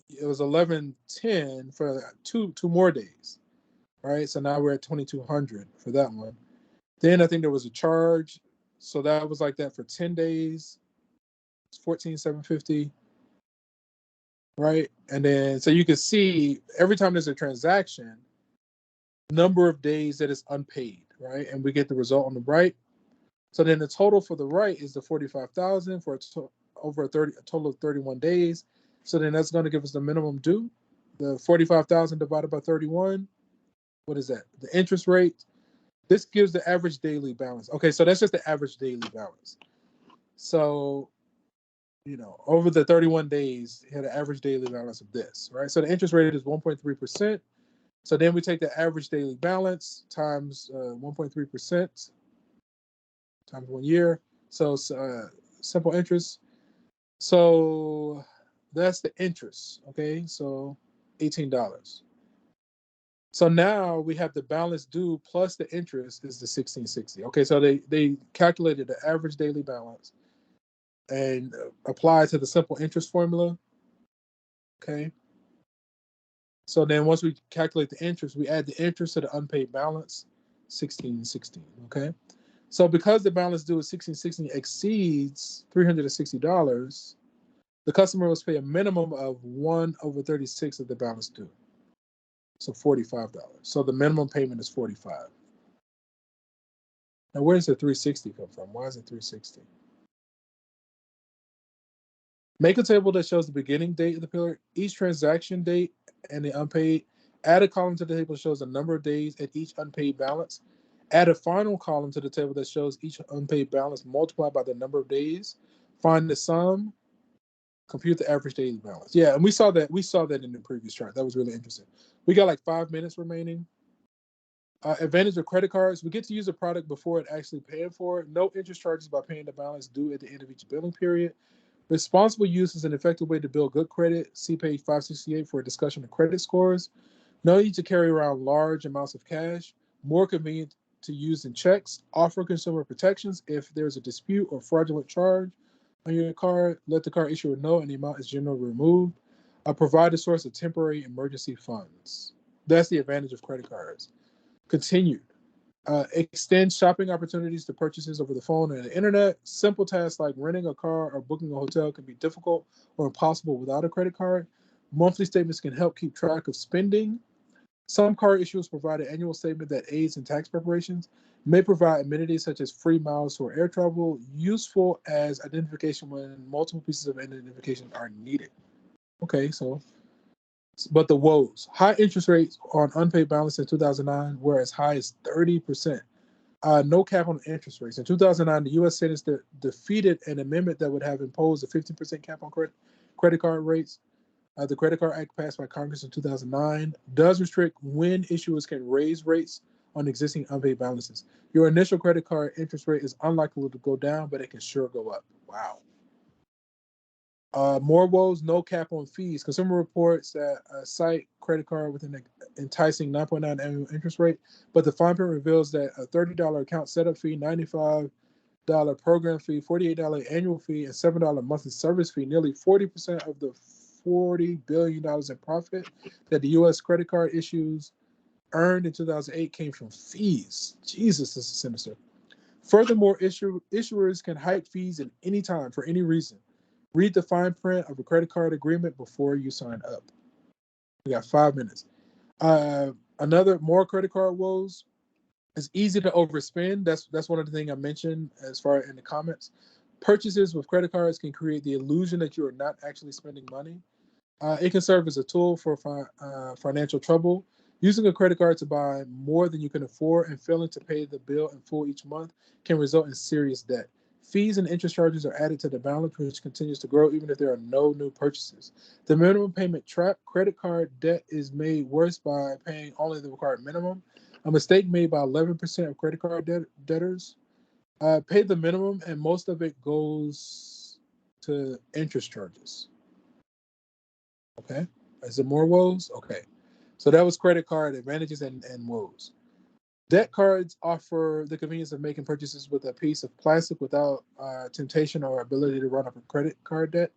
[SPEAKER 1] 1110 for two more days, right? So now we're at 2200 for that one. Then I think there was a charge, so that was like that for 10 days. It's 14,750, right? And then so you can see every time there's a transaction, number of days that is unpaid, right? And we get the result on the right. So then the total for the right is the 45,000 for a total of 31 days. So then that's going to give us the minimum due, the 45,000 divided by 31. What is that? The interest rate. This gives the average daily balance. Okay, so that's just the average daily balance. So, over the 31 days, you had an average daily balance of this, right? So the interest rate is 1.3%. So then we take the average daily balance times 1.3% times 1 year. So simple interest. So that's the interest, okay? So $18. So now we have the balance due plus the interest is the 1660. Okay, so they calculated the average daily balance and applied to the simple interest formula. Okay. So then once we calculate the interest, we add the interest to the unpaid balance, 1616. Okay. So because the balance due is 1660 exceeds $360, the customer must pay a minimum of 1/36 of the balance due. So $45. So the minimum payment is $45. Now, where does the 360 come from? Why is it 360? Make a table that shows the beginning date of the period, each transaction date, and the unpaid. Add a column to the table that shows the number of days at each unpaid balance. Add a final column to the table that shows each unpaid balance multiplied by the number of days. Find the sum. Compute the average daily balance. Yeah, and we saw that in the previous chart. That was really interesting. We got like 5 minutes remaining. Advantage of credit cards: we get to use a product before it actually paying for it. No interest charges by paying the balance due at the end of each billing period. Responsible use is an effective way to build good credit. See page 568 for a discussion of credit scores. No need to carry around large amounts of cash. More convenient to use in checks. Offer consumer protections if there's a dispute or fraudulent charge on your card. Let the card issuer know and the amount is generally removed. Provide a source of temporary emergency funds. That's the advantage of credit cards. Continued. Extend shopping opportunities to purchases over the phone and the internet. Simple tasks like renting a car or booking a hotel can be difficult or impossible without a credit card. Monthly statements can help keep track of spending. Some card issuers provide an annual statement that aids in tax preparations. May provide amenities such as free miles for air travel, useful as identification when multiple pieces of identification are needed. Okay, but the woes: high interest rates on unpaid balance in 2009 were as high as 30%. No cap on interest rates. In 2009, the U.S. Senate defeated an amendment that would have imposed a 15% cap on credit card rates. The Credit Card Act passed by Congress in 2009 does restrict when issuers can raise rates on existing unpaid balances. Your initial credit card interest rate is unlikely to go down, but it can sure go up. Wow. More woes: no cap on fees. Consumer Reports that cite credit card with an enticing 9.9 annual interest rate, but the fine print reveals that a $30 account setup fee, $95 program fee, $48 annual fee, and $7 monthly service fee, nearly 40% of the $40 billion in profit that the U.S. credit card issues earned in 2008 came from fees. Jesus, this is sinister. Furthermore, issuers can hike fees at any time for any reason. Read the fine print of a credit card agreement before you sign up. We got 5 minutes. Another more credit card woes. It's easy to overspend. That's one of the things I mentioned as far in the comments. Purchases with credit cards can create the illusion that you are not actually spending money. It can serve as a tool for financial trouble. Using a credit card to buy more than you can afford and failing to pay the bill in full each month can result in serious debt. Fees and interest charges are added to the balance, which continues to grow even if there are no new purchases. The minimum payment trap. Credit card debt is made worse by paying only the required minimum. A mistake made by 11% of credit card debtors. Pay the minimum, and most of it goes to interest charges. Okay. Is it more woes? Okay. So that was credit card advantages and woes. Debt cards offer the convenience of making purchases with a piece of plastic without temptation or ability to run up a credit card debt.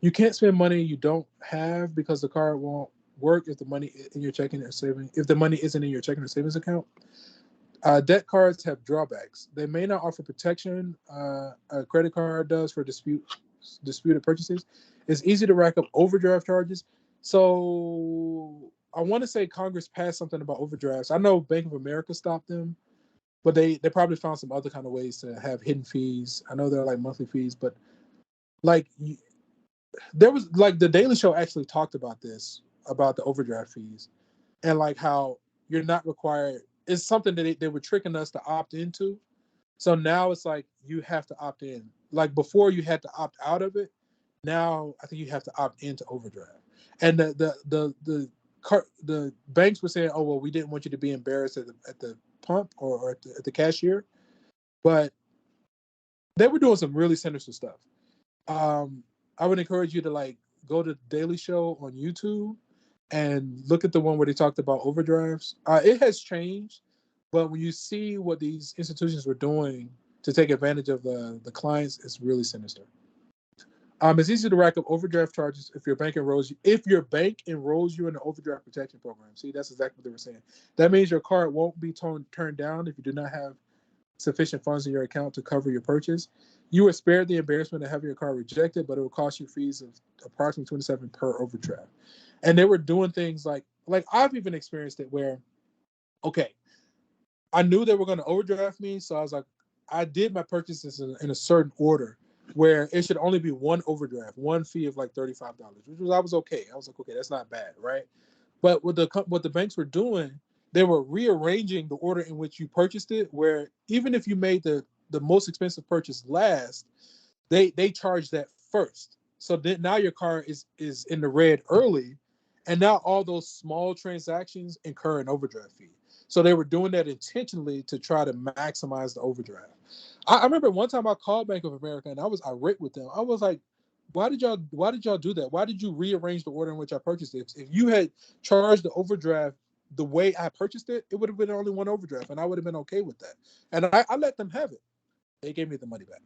[SPEAKER 1] You can't spend money you don't have because the card won't work if the money in your checking or savings, if the money isn't in your checking or savings account. Debt cards have drawbacks. They may not offer protection a credit card does for disputed purchases. It's easy to rack up overdraft charges. So I want to say Congress passed something about overdrafts. I know Bank of America stopped them, but they probably found some other kind of ways to have hidden fees. I know they're like monthly fees, but like there was like the Daily Show actually talked about this, about the overdraft fees and like how you're not required. It's something that they were tricking us to opt into. So now it's like you have to opt in. Like before you had to opt out of it. Now I think you have to opt into overdraft. And the banks were saying, oh well, we didn't want you to be embarrassed at the pump or at the cashier, but they were doing some really sinister stuff. I would encourage you to like go to the Daily Show on YouTube and look at the one where they talked about overdrafts. It has changed, but when you see what these institutions were doing to take advantage of the clients, it's really sinister. It's easy to rack up overdraft charges if your bank enrolls you. If your bank enrolls you in the overdraft protection program, see, that's exactly what they were saying. That means your card won't be turned down if you do not have sufficient funds in your account to cover your purchase. You are spared the embarrassment of having your card rejected, but it will cost you fees of approximately $27 per overdraft. And they were doing things like I've even experienced it where, okay, I knew they were going to overdraft me, so I was like, I did my purchases in a certain order where it should only be one overdraft, one fee of like $35, I was okay. I was like, okay, that's not bad, right? But what the banks were doing, they were rearranging the order in which you purchased it, where even if you made the most expensive purchase last, they charge that first. So then now your car is in the red early, and now all those small transactions incur an overdraft fee. So they were doing that intentionally to try to maximize the overdraft. I remember one time I called Bank of America and I was irate with them. I was like, why did y'all do that? Why did you rearrange the order in which I purchased it? If you had charged the overdraft the way I purchased it, it would have been only one overdraft, and I would have been okay with that. And I let them have it. They gave me the money back.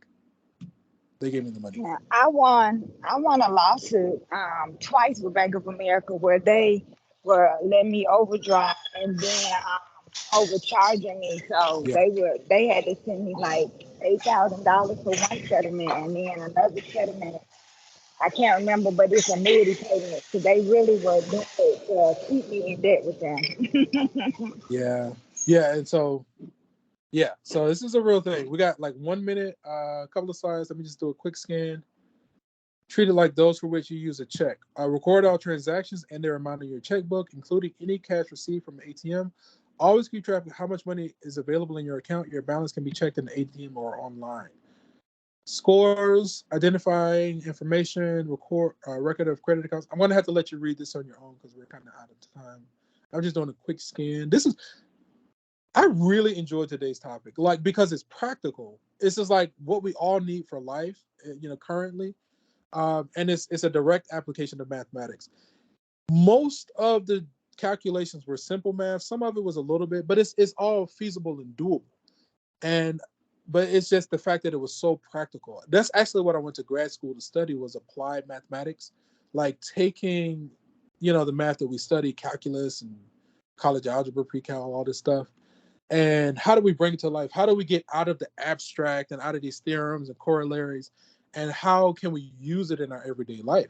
[SPEAKER 5] Yeah, I won a lawsuit twice with Bank of America where they were letting me overdraft and then overcharging me. So
[SPEAKER 1] Yeah.
[SPEAKER 5] they had to send me like $8,000 for one settlement and then another settlement. I can't remember, but it's annuity payments. So they really were doing it to keep me in debt with them.
[SPEAKER 1] Yeah. And so this is a real thing. We got like 1 minute, a couple of slides. Let me just do a quick scan. Treat it like those for which you use a check. Record all transactions and their amount in your checkbook, including any cash received from the ATM. Always keep track of how much money is available in your account. Your balance can be checked in the ATM or online. Scores, identifying information, record of credit accounts. I'm going to have to let you read this on your own because we're kind of out of time. I'm just doing a quick scan. I really enjoyed today's topic, like because it's practical. It's just like what we all need for life, currently. And it's a direct application of mathematics. Most of the calculations were simple math. Some of it was a little bit, but it's all feasible and doable. But it's just the fact that it was so practical. That's actually what I went to grad school to study, was applied mathematics, like taking, the math that we study, calculus and college algebra, pre-cal, all this stuff, And how do we bring it to life? How do we get out of the abstract and out of these theorems and corollaries? And how can we use it in our everyday life?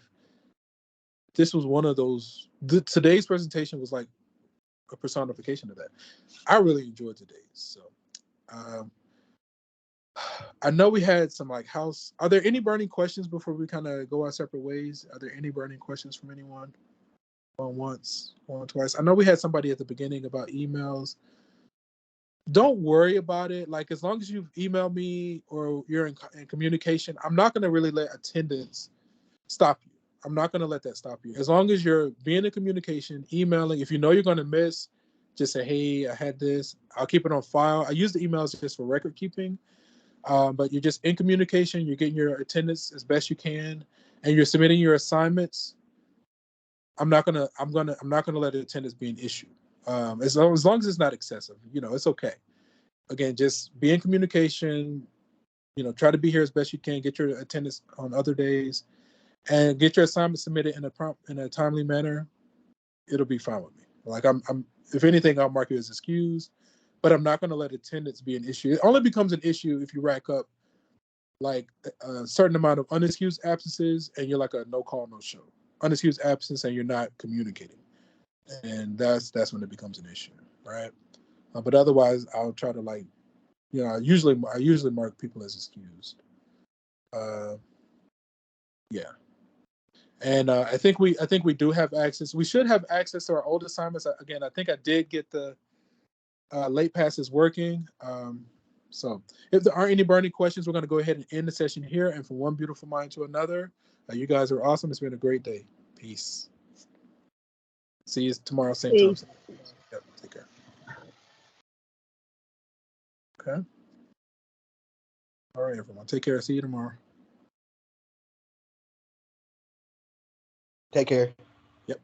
[SPEAKER 1] This was one of those. Today's presentation was like a personification of that. I really enjoyed today's. So I know we had some like house. Are there any burning questions before we kind of go our separate ways? Are there any burning questions from anyone? Going once, going twice. I know we had somebody at the beginning about emails. Don't worry about it. Like, as long as you've emailed me or you're in communication, I'm not going to really let attendance stop you. I'm not going to let that stop you. As long as you're being in communication, emailing, if you know you're going to miss, just say, hey, I had this. I'll keep it on file. I use the emails just for record keeping. But you're just in communication. You're getting your attendance as best you can, and you're submitting your assignments. I'm not gonna let attendance be an issue. As long as it's not excessive, it's okay. Again, just be in communication. Try to be here as best you can. Get your attendance on other days, and get your assignment submitted in a timely manner. It'll be fine with me. Like I'm if anything, I'll mark it as excused, but I'm not going to let attendance be an issue. It only becomes an issue if you rack up like a certain amount of unexcused absences, and you're like a no call, no show. Unexcused absence, and you're not communicating, and that's when it becomes an issue, right? But otherwise, I'll try to I usually mark people as excused. Yeah, and I think we do have access. We should have access to our old assignments. Again, I think I did get the late passes working. So if there aren't any burning questions, we're going to go ahead and end the session here. And from one beautiful mind to another, you guys are awesome. It's been a great day. Peace. See you tomorrow, same time. Yep, take care. Okay. All right, everyone. Take care. See you tomorrow.
[SPEAKER 4] Take care.
[SPEAKER 1] Yep.